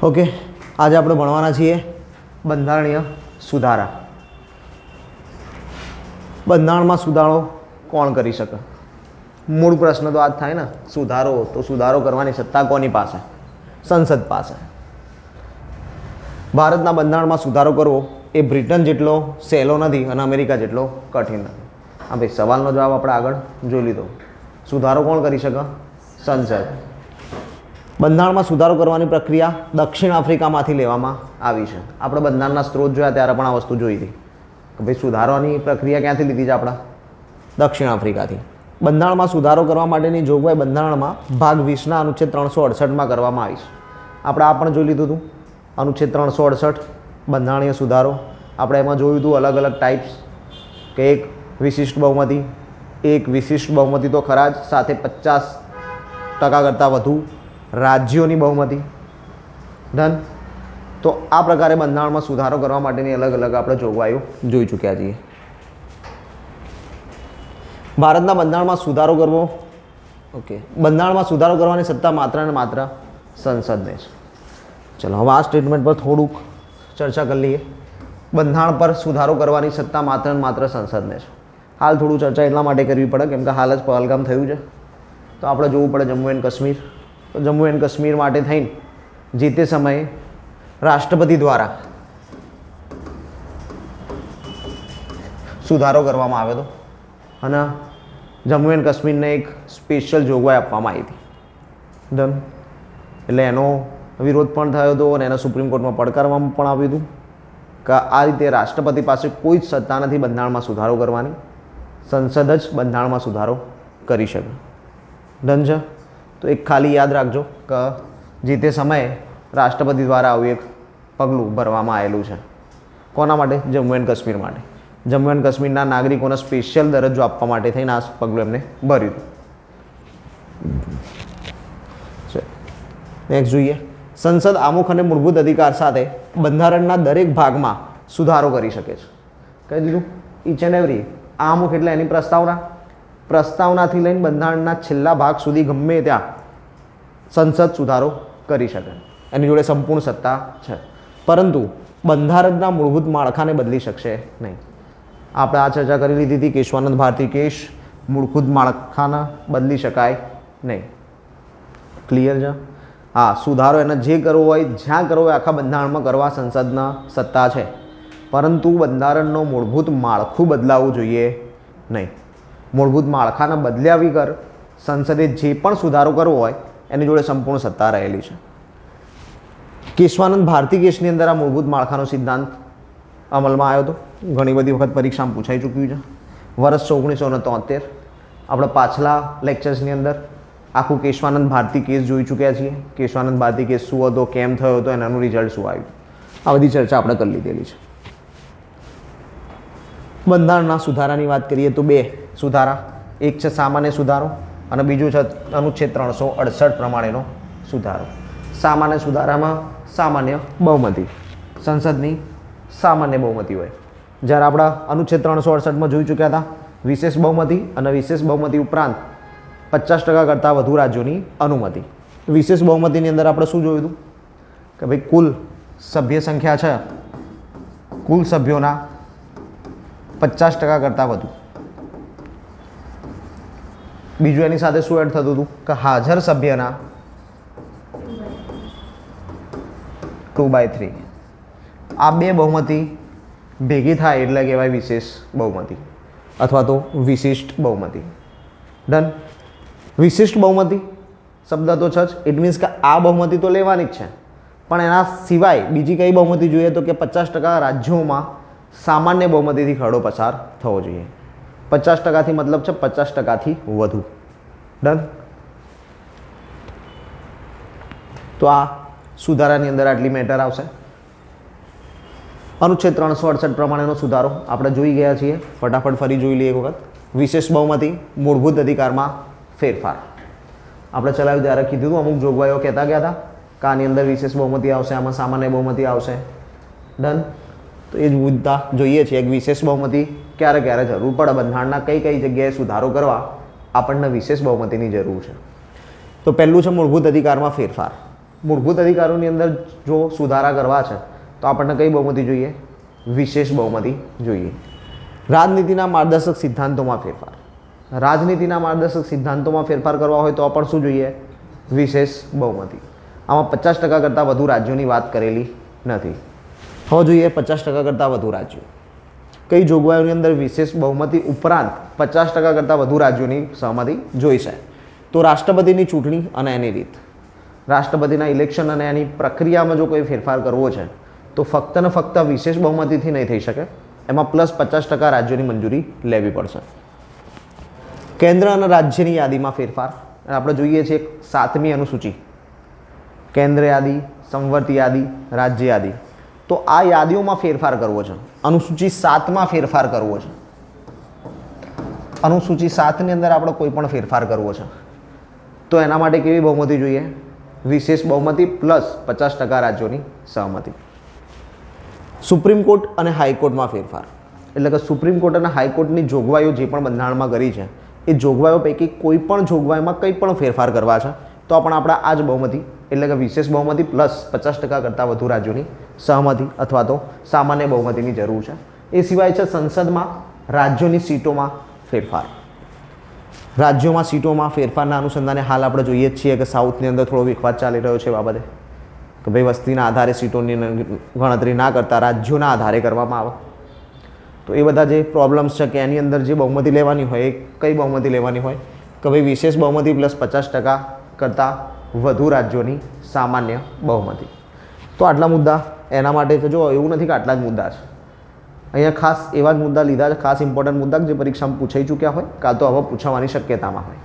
Okay, આજે આપણે ભણવાના છીએ બંધારણીય સુધારા. બંધારણમાં સુધારો કોણ કરી શકે? મૂળ પ્રશ્ન તો આ જ થાય ને, સુધારો કરવાની સત્તા કોની પાસે? સંસદ પાસે. ભારતના બંધારણમાં સુધારો કરવો એ બ્રિટન જેટલો સહેલો નથી અને અમેરિકા જેટલો કઠિન નથી. હા ભાઈ, સવાલનો જવાબ આપણે આગળ જોઈ લીધો. સુધારો કોણ કરી શકે? સંસદ. બંધારણમાં સુધારો કરવાની પ્રક્રિયા દક્ષિણ આફ્રિકામાંથી લેવામાં આવી છે. આપણે બંધારણના સ્ત્રોત જોયા ત્યારે પણ આ વસ્તુ જોઈ હતી કે ભાઈ સુધારવાની પ્રક્રિયા ક્યાંથી લીધી છે? આપણા દક્ષિણ આફ્રિકાથી. બંધારણમાં સુધારો કરવા માટેની જોગવાઈ બંધારણમાં ભાગ 20ના અનુચ્છેદ 368માં કરવામાં આવી છે. આપણે આ પણ જોઈ લીધું હતું, અનુચ્છેદ 368 બંધારણીય સુધારો. આપણે એમાં જોયું હતું અલગ અલગ ટાઈપ્સ કે એક વિશિષ્ટ બહુમતી તો ખરા જ, સાથે 50% કરતાં વધુ રાજ્યોની બહુમતી. ડન. તો આ પ્રકારે બંધારણમાં સુધારો કરવા માટેની અલગ અલગ આપણે જોગવાઈઓ જોઈ ચૂક્યા છીએ. ભારતના બંધારણમાં સુધારો કરવો, બંધારણમાં સુધારો કરવાની સત્તા માત્ર ને માત્ર સંસદને છે. ચલો હવે આ સ્ટેટમેન્ટ પર થોડુંક ચર્ચા કરી લઈએ. બંધારણ પર સુધારો કરવાની સત્તા માત્ર ને માત્ર સંસદને છે. હાલ થોડું ચર્ચા એટલા માટે કરવી પડે કેમ કે હાલ જ પહલગામ થયું છે, તો આપણે જોવું પડે જમ્મુ એન્ડ કાશ્મીર. તો જમ્મુ એન્ડ કાશ્મીર માટે થઈને જે તે સમયે રાષ્ટ્રપતિ દ્વારા સુધારો કરવામાં આવ્યો હતો અને જમ્મુ એન્ડ કાશ્મીરને એક સ્પેશિયલ જોગવાઈ આપવામાં આવી હતી. ડન. એટલે એનો વિરોધ પણ થયો હતો અને એને સુપ્રીમ કોર્ટમાં પડકારવામાં પણ આવ્યું હતું કે આ રીતે રાષ્ટ્રપતિ પાસે કોઈ જ સત્તા નથી બંધારણમાં સુધારો કરવાની, સંસદ જ બંધારણમાં સુધારો કરી શકે. ડન છે. તો એક ખાલી યાદ રાખજો કે જે તે સમયે રાષ્ટ્રપતિ દ્વારા આવું એક પગલું ભરવામાં આવેલું છે. કોના માટે? જમ્મુ એન્ડ કાશ્મીર માટે. જમ્મુ એન્ડ કાશ્મીરના નાગરિકોને સ્પેશિયલ દરજ્જો આપવા માટે થઈને આ પગલું એમને ભર્યું હતું. નેક્સ્ટ જોઈએ. સંસદ આમુખ અને મૂળભૂત અધિકાર સાથે બંધારણના દરેક ભાગમાં સુધારો કરી શકે છે. કહી દીધું ઈચ એન્ડ એવરી. આમુખ એટલે એની પ્રસ્તાવનાથી લઈને બંધારણના છેલ્લા ભાગ સુધી ગમે ત્યાં સંસદ સુધારો કરી શકે. એની જોડે સંપૂર્ણ સત્તા છે, પરંતુ બંધારણના મૂળભૂત માળખાને બદલી શકશે નહીં. આપણે આ ચર્ચા કરી લીધી હતી કેશવાનંદ ભારતી કેસ. મૂળભૂત માળખાને બદલી શકાય નહીં. ક્લિયર છે? હા, સુધારો એને જે કરવો હોય જ્યાં કરવો હોય આખા બંધારણમાં કરવા સંસદના સત્તા છે, પરંતુ બંધારણનો મૂળભૂત માળખું બદલાવવું જોઈએ નહીં. મૂળભૂત માળખાને બદલ્યા વગર સંસદે જે પણ સુધારો કરવો હોય એની જોડે સંપૂર્ણ સત્તા રહેલી છે. કેશવાનંદ ભારતી કેસની અંદર આ મૂળભૂત માળખાનો સિદ્ધાંત અમલમાં આવ્યો હતો. ઘણી બધી વખત પરીક્ષામાં પૂછાઈ ચૂક્યું છે. વર્ષ 1973 આપણે પાછલા લેક્ચર્સની અંદર આખું કેશવાનંદ ભારતી કેસ જોઈ ચૂક્યા છીએ. કેશવાનંદ ભારતી કેસ શું હતો, કેમ થયો હતો, એનું રિઝલ્ટ શું આવ્યું, આ બધી ચર્ચા આપણે કરી લીધેલી છે. બંધારણના સુધારાની વાત કરીએ તો બે સુધારા, એક છે સામાન્ય સુધારો અને બીજું છે અનુચ્છેદ 368 પ્રમાણેનો સુધારો. સામાન્ય સુધારામાં સામાન્ય બહુમતી, સંસદની સામાન્ય બહુમતી હોય. જ્યારે આપણા અનુચ્છેદ 368માં જોઈ ચૂક્યા હતા વિશેષ બહુમતી અને વિશેષ બહુમતી ઉપરાંત 50% કરતાં વધુ રાજ્યોની અનુમતિ. વિશેષ બહુમતીની અંદર આપણે શું જોયું હતું કે ભાઈ કુલ સભ્ય સંખ્યા છે, કુલ સભ્યોના 50% કરતાં વધુ. બીજું એની સાથે શું એડ થતું હતું કે હાજર સભ્યના 2/3. આ બે બહુમતી ભેગી થાય એટલે કહેવાય વિશેષ બહુમતી અથવા તો વિશિષ્ટ બહુમતી. ડન. વિશિષ્ટ બહુમતી શબ્દ તો છે જ, ઇટ મીન્સ કે આ બહુમતી તો લેવાની જ છે, પણ એના સિવાય બીજી કઈ બહુમતી જોઈએ તો કે 50% રાજ્યોમાં સામાન્ય બહુમતીથી ખરડો પસાર થવો જોઈએ. 50%થી મતલબ છે 50%થી વધુ. ડન. તો આ સુધારાની અંદર આટલી મેટર આવશે. અનુચ્છેદ 368 પ્રમાણેનો સુધારો આપણે જોઈ ગયા છીએ. ફટાફટ ફરી જોઈ લઈએ એક વખત. વિશેષ બહુમતી, મૂળભૂત અધિકારમાં ફેરફાર. આપણે ચલાવ્યું ત્યારે કીધું હતું અમુક જોગવાઈઓ કહેતા ગયા હતા કે આની અંદર વિશેષ બહુમતી આવશે, આમાં સામાન્ય બહુમતી આવશે. ડન. તો એ જ મુદ્દા જોઈએ છીએ. એક વિશેષ બહુમતી ક્યારે ક્યારે જરૂર પડે, બંધારણના કઈ કઈ જગ્યાએ સુધારો કરવા આપણને વિશેષ બહુમતીની જરૂર છે. તો પહેલું છે મૂળભૂત અધિકારમાં ફેરફાર. મૂળભૂત અધિકારોની અંદર જો સુધારા કરવા છે તો આપણને કઈ બહુમતી જોઈએ? વિશેષ બહુમતી જોઈએ. રાજનીતિના માર્ગદર્શક સિદ્ધાંતોમાં ફેરફાર. રાજનીતિના માર્ગદર્શક સિદ્ધાંતોમાં ફેરફાર કરવા હોય તો પણ શું જોઈએ? વિશેષ બહુમતી. આમાં 50% કરતાં વધુ રાજ્યોની વાત કરેલી નથી. હવે જોઈએ 50% કરતાં વધુ રાજ્યો. કઈ જોગવાઈઓની અંદર વિશેષ બહુમતી ઉપરાંત 50% કરતાં વધુ રાજ્યોની સહમતિ જોઈશે? તો રાષ્ટ્રપતિની ચૂંટણી અને એની રીત. રાષ્ટ્રપતિના ઇલેક્શન અને એની પ્રક્રિયામાં જો કોઈ ફેરફાર કરવો છે તો ફક્ત ને ફક્ત વિશેષ બહુમતીથી નહીં થઈ શકે. એમાં +50% રાજ્યોની મંજૂરી લેવી પડશે. કેન્દ્ર અને રાજ્યની યાદીમાં ફેરફાર. આપણે જોઈએ છીએ 7મી અનુસૂચિ, કેન્દ્ર યાદી, સંવર્તી યાદી, રાજ્ય યાદી. તો આ યાદીઓમાં ફેરફાર કરવો છે. અનુસૂચિ 7માં ફેરફાર કરવો છે. અનુસૂચિ 7ની અંદર આપણે કોઈ પણ ફેરફાર કરવો છે તો એના માટે કેવી બહુમતી જોઈએ? વિશેષ બહુમતી +50% રાજ્યોની સહમતિ. સુપ્રીમ કોર્ટ અને હાઈકોર્ટમાં ફેરફાર. એટલે કે સુપ્રીમ કોર્ટ અને હાઈકોર્ટની જોગવાઈઓ જે પણ બંધારણમાં કરી છે એ જોગવાઈઓ પૈકી કોઈ પણ જોગવાઈમાં કંઈ પણ ફેરફાર કરવા છે તો પણ આપણે આ જ બહુમતી એટલે કે વિશેષ બહુમતી +50% કરતાં વધુ રાજ્યોની સહમતિ અથવા તો સામાન્ય બહુમતીની જરૂર છે. એ સિવાય છે સંસદમાં રાજ્યોની સીટોમાં ફેરફાર. રાજ્યોમાં સીટોમાં ફેરફારના અનુસંધાને હાલ આપણે જોઈએ જ છીએ કે સાઉથની અંદર થોડો વિખવાદ ચાલી રહ્યો છે બાબતે કે ભાઈ વસ્તીના આધારે સીટોની ગણતરી ના કરતા રાજ્યોના આધારે કરવામાં આવે. તો એ બધા જે પ્રોબ્લેમ્સ છે કે એની અંદર જે બહુમતી લેવાની હોય એ કઈ બહુમતી લેવાની હોય કે ભાઈ વિશેષ બહુમતી +50% કરતાં વધુ રાજ્યોની સામાન્ય બહુમતી. તો આટલા મુદ્દા એના માટે છે. જો એવું નથી કે આટલા જ મુદ્દા છે, અહીંયા ખાસ એવા જ મુદ્દા લીધા છે, ખાસ ઇમ્પોર્ટન્ટ મુદ્દા જે પરીક્ષામાં પૂછાઈ ચૂક્યા હોય કાં તો હવે પૂછવાની શક્યતામાં હોય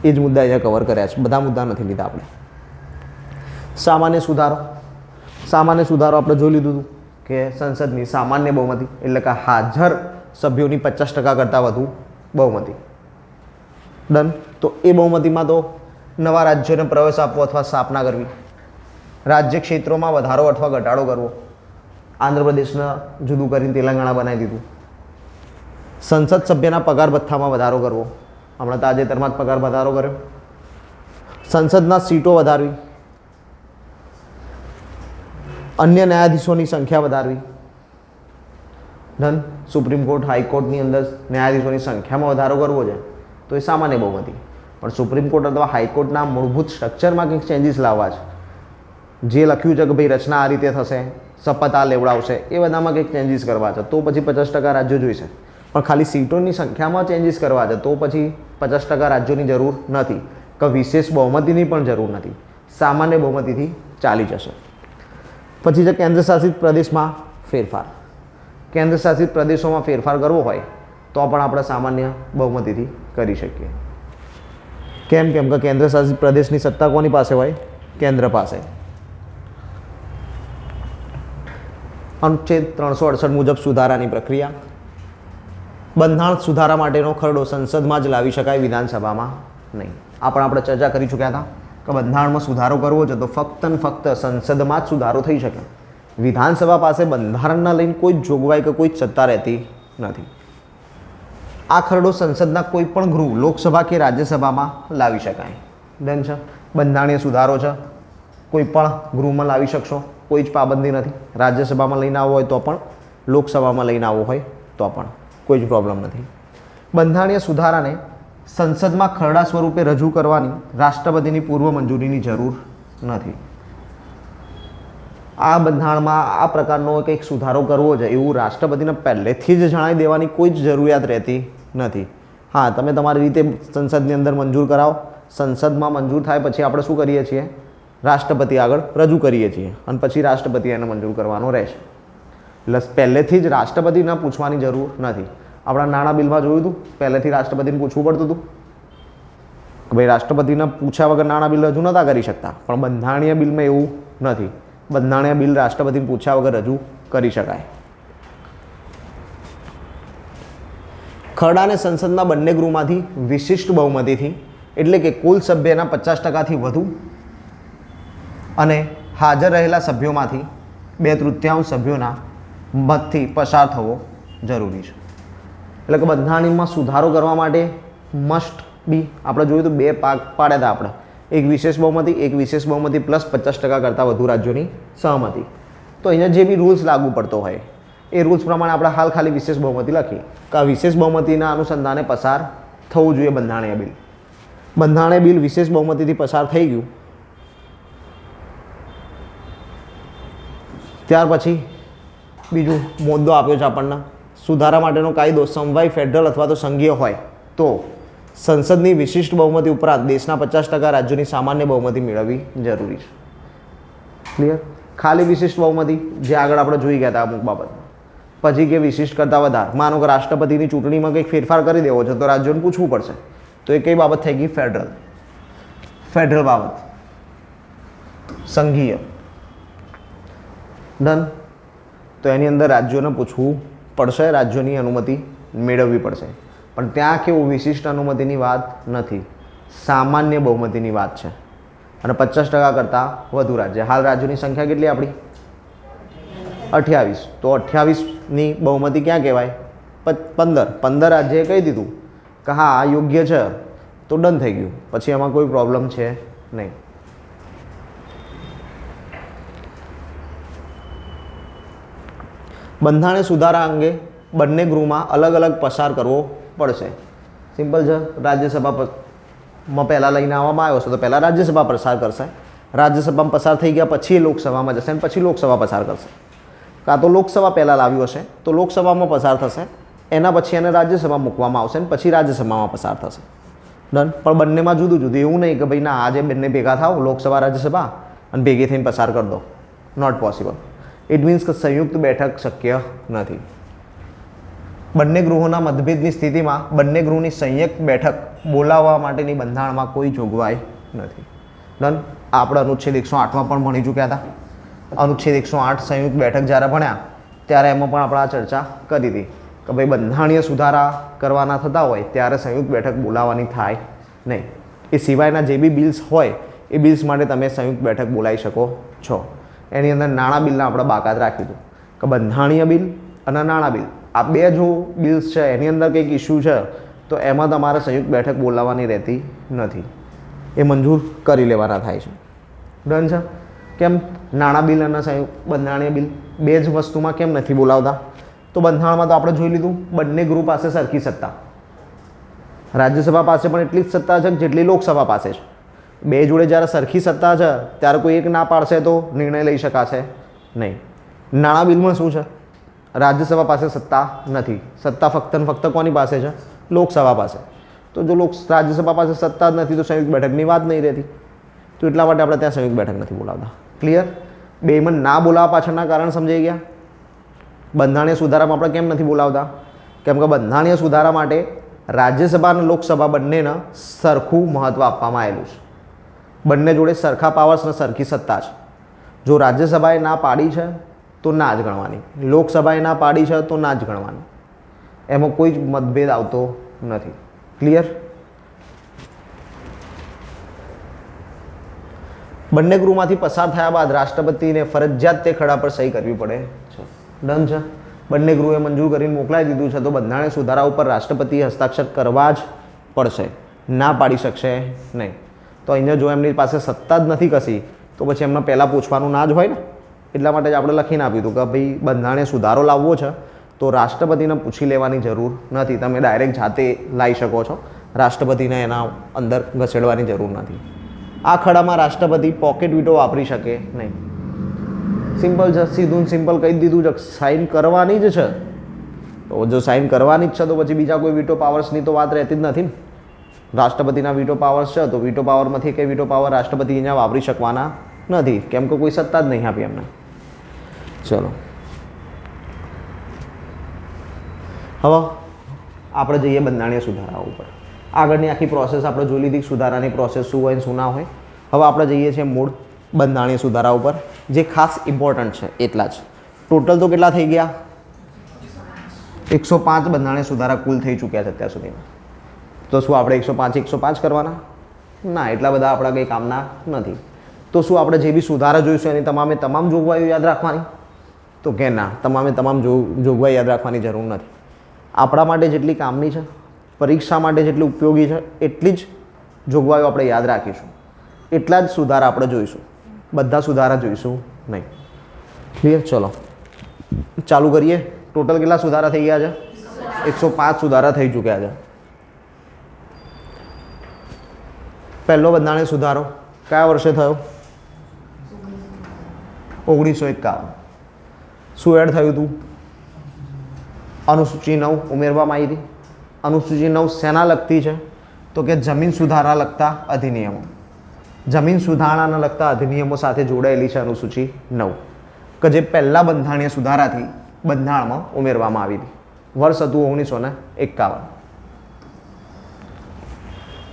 એ જ મુદ્દા અહીંયા કવર કર્યા છે. બધા મુદ્દા નથી લીધા આપણે. સામાન્ય સુધારો. સામાન્ય સુધારો આપણે જોઈ લીધું હતું કે સંસદની સામાન્ય બહુમતી એટલે કે હાજર સભ્યોની 50% કરતાં વધુ બહુમતી. ડન. તો એ બહુમતીમાં તો નવા રાજ્યોને પ્રવેશ આપવો અથવા સ્થાપના કરવી, રાજ્ય ક્ષેત્રોમાં વધારો અથવા ઘટાડો કરવો, આંધ્રપ્રદેશને જુદું કરીને તેલંગાણા બનાવી દીધું, સંસદ સભ્યના પગાર ભથ્થામાં વધારો કરવો, હમણાં તાજેતરમાં જ પગાર વધારો કર્યો, સંસદના સીટો વધારવી, અન્ય ન્યાયાધીશોની સંખ્યા વધારવી. ડન. સુપ્રીમ કોર્ટ હાઈકોર્ટની અંદર ન્યાયાધીશોની સંખ્યામાં વધારો કરવો છે તો એ સામાન્ય બહુમતી. પણ સુપ્રીમ કોર્ટ અથવા હાઈકોર્ટના મૂળભૂત સ્ટ્રક્ચરમાં કંઈક ચેન્જીસ લાવવા છે. જે લખ્યું છે કે ભાઈ રચના આ રીતે થશે, શપથ આ લેવડાવશે, એ બધામાં કંઈક ચેન્જીસ કરવા છે તો પછી 50% રાજ્યો જોઈશે. પણ ખાલી સીટોની સંખ્યામાં ચેન્જીસ કરવા છે તો પછી 50% રાજ્યોની જરૂર નથી કે વિશેષ બહુમતીની પણ જરૂર નથી. સામાન્ય બહુમતીથી ચાલી જશે. પછી છે કેન્દ્ર શાસિત પ્રદેશમાં ફેરફાર. કેન્દ્ર શાસિત પ્રદેશોમાં ફેરફાર કરવો હોય તો પણ આપણે સામાન્ય બહુમતીથી કરી શકીએ. કેમ કે કેન્દ્ર શાસિત પ્રદેશની સત્તા કોની પાસે હોય? કેન્દ્ર પાસે. અનુચ્છેદ 368 મુજબ સુધારાની પ્રક્રિયા. બંધારણ સુધારા માટેનો ખરડો સંસદમાં જ લાવી શકાય, વિધાનસભામાં નહીં. આ પણ આપણે ચર્ચા કરી ચૂક્યા હતા કે બંધારણમાં સુધારો કરવો છે તો ફક્ત ને ફક્ત સંસદમાં જ સુધારો થઈ શકે. વિધાનસભા પાસે બંધારણના લઈને કોઈ જ જોગવાઈ કે કોઈ જ સત્તા રહેતી નથી. આ ખરડો સંસદના કોઈ પણ ગૃહ, લોકસભા કે રાજ્યસભામાં લાવી શકાય. ડન છે. બંધારણીય સુધારો છે, કોઈ પણ ગૃહમાં લાવી શકશો, કોઈ જ પાબંદી નથી. રાજ્યસભામાં લઈને આવવો હોય તો પણ, લોકસભામાં લઈને આવવો હોય તો પણ કોઈ જ પ્રોબ્લેમ નથી. બંધારણીય સુધારાને સંસદમાં ખરડા સ્વરૂપે રજૂ કરવાની રાષ્ટ્રપતિની પૂર્વ મંજૂરીની જરૂર નથી. આ બંધારણમાં આ પ્રકારનો કંઈક સુધારો કરવો છે એવું રાષ્ટ્રપતિને પહેલેથી જ જણાવી દેવાની કોઈ જ જરૂરિયાત રહેતી નથી. હા, તમે તમારી રીતે સંસદની અંદર મંજૂર કરાવો, સંસદમાં મંજૂર થાય પછી આપણે શું કરીએ છીએ? રાષ્ટ્રપતિ આગળ રજૂ કરીએ છીએ અને પછી રાષ્ટ્રપતિ એને મંજૂર કરવાનો રહેશે. એટલે પહેલેથી જ રાષ્ટ્રપતિને પૂછવાની જરૂર નથી. આપણા નાણાં બિલમાં જોયું હતું, પહેલેથી રાષ્ટ્રપતિને પૂછવું પડતું હતું કે ભાઈ રાષ્ટ્રપતિને પૂછ્યા વગર નાણાં બિલ રજૂ નહોતા કરી શકતા. પણ બંધારણીય બિલમાં એવું નથી. બંધારણીય બિલ રાષ્ટ્રપતિને પૂછ્યા વગર રજૂ કરી શકાય. ખરડાને સંસદના બંને ગૃહમાંથી વિશિષ્ટ બહુમતીથી એટલે કે કુલ સભ્યના 50%થી વધુ અને હાજર રહેલા સભ્યોમાંથી 2/3 સભ્યોના મતથી પસાર થવો જરૂરી છે. એટલે કે બંધારણમાં સુધારો કરવા માટે મસ્ટ બી આપણે જોયું તો 2 ભાગ પાડ્યા હતા આપણે એક વિશેષ બહુમતી, એક વિશેષ બહુમતી પ્લસ 50% કરતાં વધુ રાજ્યોની સહમતિ. તો અહીંયા જે બી રૂલ્સ લાગુ પડતો હોય એ રૂલ્સ પ્રમાણે આપણે હાલ ખાલી વિશેષ બહુમતી લખી કે આ વિશેષ બહુમતીના અનુસંધાને પસાર થવું જોઈએ બંધારણીય બિલ. બંધારણીય બિલ વિશેષ બહુમતીથી પસાર થઈ ગયું, ત્યાર પછી બીજું મુદ્દો આપ્યો છે આપણને, સુધારા માટેનો કાયદો સમવાય, ફેડરલ અથવા તો સંઘીય હોય તો સંસદની વિશિષ્ટ બહુમતી ઉપરાંત દેશના 50% રાજ્યોની સામાન્ય બહુમતી મેળવવી જરૂરી છે. ક્લિયર? ખાલી વિશિષ્ટ બહુમતી જે આગળ આપણે જોઈ ગયા હતા અમુક બાબતમાં. પછી કે વિશિષ્ટ કરતાં વધારે, માનો કે રાષ્ટ્રપતિની ચૂંટણીમાં કંઈક ફેરફાર કરી દેવો છે તો રાજ્યોને પૂછવું પડશે. તો એ કઈ બાબત થઈ ગઈ? ફેડરલ. ફેડરલ બાબત. સંઘીય. ડન. તો એની અંદર રાજ્યોને પૂછવું પડશે, રાજ્યોની અનુમતિ મેળવવી પડશે. પણ ત્યાં કેવું વિશિષ્ટ અનુમતિની વાત નથી, સામાન્ય બહુમતીની વાત છે. અને 50% કરતાં વધુ રાજ્ય. હાલ રાજ્યોની સંખ્યા કેટલી આપણી? 28. તો 28ની બહુમતી ક્યાં કહેવાય? 15 રાજ્યએ કહી દીધું કે હા આ યોગ્ય છે તો ડન થઈ ગયું, પછી એમાં કોઈ પ્રોબ્લેમ છે નહીં. બંધારણીય સુધારા અંગે બંને ગૃહમાં અલગ અલગ પસાર કરવો પડશે. સિમ્પલ છે. રાજ્યસભામાં પહેલાં લઈને આવવામાં આવ્યો છે તો પહેલાં રાજ્યસભા પસાર કરશે, રાજ્યસભામાં પસાર થઈ ગયા પછી લોકસભામાં જશે અને પછી લોકસભા પસાર કરશે. કાં તો લોકસભા પહેલાં લાવ્યું હશે તો લોકસભામાં પસાર થશે, એના પછી એને રાજ્યસભા મૂકવામાં આવશે અને પછી રાજ્યસભામાં પસાર થશે. ડન. પણ બંનેમાં જુદું જુદું, એવું નહીં કે ભાઈ ના આજે બંને ભેગા થાવ લોકસભા રાજ્યસભા અને ભેગી થઈને પસાર કરી દો. Not possible. ઇટ મીન્સ કે સંયુક્ત બેઠક શક્ય નથી. બંને ગૃહોના મતભેદની સ્થિતિમાં બંને ગૃહની સંયુક્ત બેઠક બોલાવવા માટેની બંધારણમાં કોઈ જોગવાઈ નથી. ડન. આપણે અનુચ્છેદ 108માં પણ ભણી ચૂક્યા હતા. અનુચ્છેદ 108 સંયુક્ત બેઠક જ્યારે ભણ્યા ત્યારે એમાં પણ આપણે આ ચર્ચા કરી હતી કે ભાઈ બંધારણીય સુધારા કરવાના થતા હોય ત્યારે સંયુક્ત બેઠક બોલાવવાની થાય નહીં. એ સિવાયના જે બી બિલ્સ હોય એ બિલ્સ માટે તમે સંયુક્ત બેઠક બોલાવી શકો છો. એની અંદર નાણાં બિલને આપણે બાકાત રાખ્યું હતું કે બંધારણીય બિલ અને નાણાં બિલ આ બે જો બિલ્સ છે એની અંદર કંઈક ઇસ્યુ છે તો એમાં તમારે સંયુક્ત બેઠક બોલાવવાની રહેતી નથી, એ મંજૂર કરી લેવાના થાય છે. ડન છે. કેમ? નાણાં બિલ અને સંયુક્ત બંધારણીય બિલ બે જ વસ્તુમાં કેમ નથી બોલાવતા? તો બંધારણમાં તો આપણે જોઈ લીધું બંને ગૃહ પાસે સરખી સત્તા, રાજ્યસભા પાસે પણ એટલી જ સત્તા છે જેટલી લોકસભા પાસે છે. બે જોડે જ્યારે સરખી સત્તા છે ત્યારે કોઈ એક ના પાડશે તો નિર્ણય લઈ શકાશે નહીં. નાણાં બિલમાં શું છે? રાજ્યસભા પાસે સત્તા નથી, સત્તા ફક્ત ને ફક્ત કોની પાસે છે? લોકસભા પાસે. તો જો રાજ્યસભા પાસે સત્તા જ નથી તો સંયુક્ત બેઠકની વાત નહીં રહેતી. તો એટલા માટે આપણે ત્યાં સંયુક્ત બેઠક નથી બોલાવતા. ક્લિયર? બેમાં ના બોલાવવા પાછળના કારણ સમજાઈ ગયા. બંધારણીય સુધારામાં આપણે કેમ નથી બોલાવતા? કેમ કે બંધારણીય સુધારા માટે રાજ્યસભા અને લોકસભા બંનેને સરખું મહત્ત્વ આપવામાં આવેલું છે. બંને જોડે સરખા પાવર્સ અને સરખી સત્તા છે. જો રાજ્યસભાએ ના પાડી છે તો ના જ ગણવાની, લોકસભાએ ના પાડી છે તો ના જ ગણવાની. એમાં કોઈ જ મતભેદ આવતો નથી. ક્લિયર? બંને ગૃહમાંથી પસાર થયા બાદ રાષ્ટ્રપતિને ફરજિયાત તે ખરડા પર સહી કરવી પડે છે. ડન છે. બંને ગૃહે મંજૂર કરીને મોકલાવી દીધું છે તો બંધારણીય સુધારા ઉપર રાષ્ટ્રપતિએ હસ્તાક્ષર કરવા જ પડશે, ના પાડી શકશે નહીં. તો અહીંયા જો એમની પાસે સત્તા જ નથી કશી તો પછી એમને પહેલાં પૂછવાનું ના જ હોય ને. એટલા માટે જ આપણે લખીને આપ્યું હતું કે ભાઈ બંધારણીય સુધારો લાવવો છે તો રાષ્ટ્રપતિને પૂછી લેવાની જરૂર નથી, તમે ડાયરેક્ટ જાતે લાવી શકો છો, રાષ્ટ્રપતિને એના અંદર ઘસેડવાની જરૂર નથી. આ ખરડામાં રાષ્ટ્રપતિ પોકેટ વીટો વાપરી શકે નહીં. સિમ્પલ છે, સીધું સિમ્પલ કહી દીધું છે, સાઇન કરવાની જ છે. તો જો સાઇન કરવાની જ છે તો પછી બીજા કોઈ વીટો પાવર્સની તો વાત રહેતી જ નથી ને. રાષ્ટ્રપતિના વીટો પાવર્સ છે તો વીટો પાવરમાંથી કંઈ વીટો પાવર રાષ્ટ્રપતિ અહીંયા વાપરી શકવાના નથી, કેમ કે કોઈ સત્તા જ નહીં આપી એમને. ચલો હવે આપણે જઈએ બંધારણીય સુધારાઓ ઉપર. આગળની આખી પ્રોસેસ આપણે જોઈ લીધી, સુધારાની પ્રોસેસ શું હોય ને શું ના હોય. હવે આપણે જઈએ છીએ મૂળ બંધારણીય સુધારા ઉપર જે ખાસ ઇમ્પોર્ટન્ટ છે એટલા જ. ટોટલ તો કેટલા થઈ ગયા? 105 બંધારણીય સુધારા કુલ થઈ ચૂક્યા છે અત્યાર સુધીમાં. તો શું આપણે 105 કરવાના? ના, એટલા બધા આપણા કંઈ કામના નથી. તો શું આપણે જે બી સુધારા જોઈશું એની તમામે તમામ જોગવાઈઓ યાદ રાખવાની? તો કે ના, તમામે તમામ જોગવાઈ યાદ રાખવાની જરૂર નથી. આપણા માટે જેટલી કામની છે, પરીક્ષા માટે જેટલી ઉપયોગી છે એટલી જ જોગવાઈઓ આપણે યાદ રાખીશું. એટલા જ સુધારા આપણે જોઈશું, બધા સુધારા જોઈશું નહીં. ક્લિયર? ચલો ચાલુ કરીએ. ટોટલ કેટલા સુધારા થઈ ગયા છે? 105 સુધારા થઈ ચૂક્યા છે. પહેલો બંધારણીય સુધારો કયા વર્ષે થયો? 1951. શું એડ થયું હતું? અનુસૂચિ 9 ઉમેરવામાં આવી હતી. અનુસૂચિ 9 શેના લગતી છે? તો કે જમીન સુધારા લગતા અધિનિયમો. જમીન સુધારણાના લગતા અધિનિયમો સાથે જોડાયેલી છે અનુસૂચિ 9, કે જે પહેલા બંધારણીય સુધારાથી બંધારણમાં ઉમેરવામાં આવી હતી. વર્ષ હતું 1951.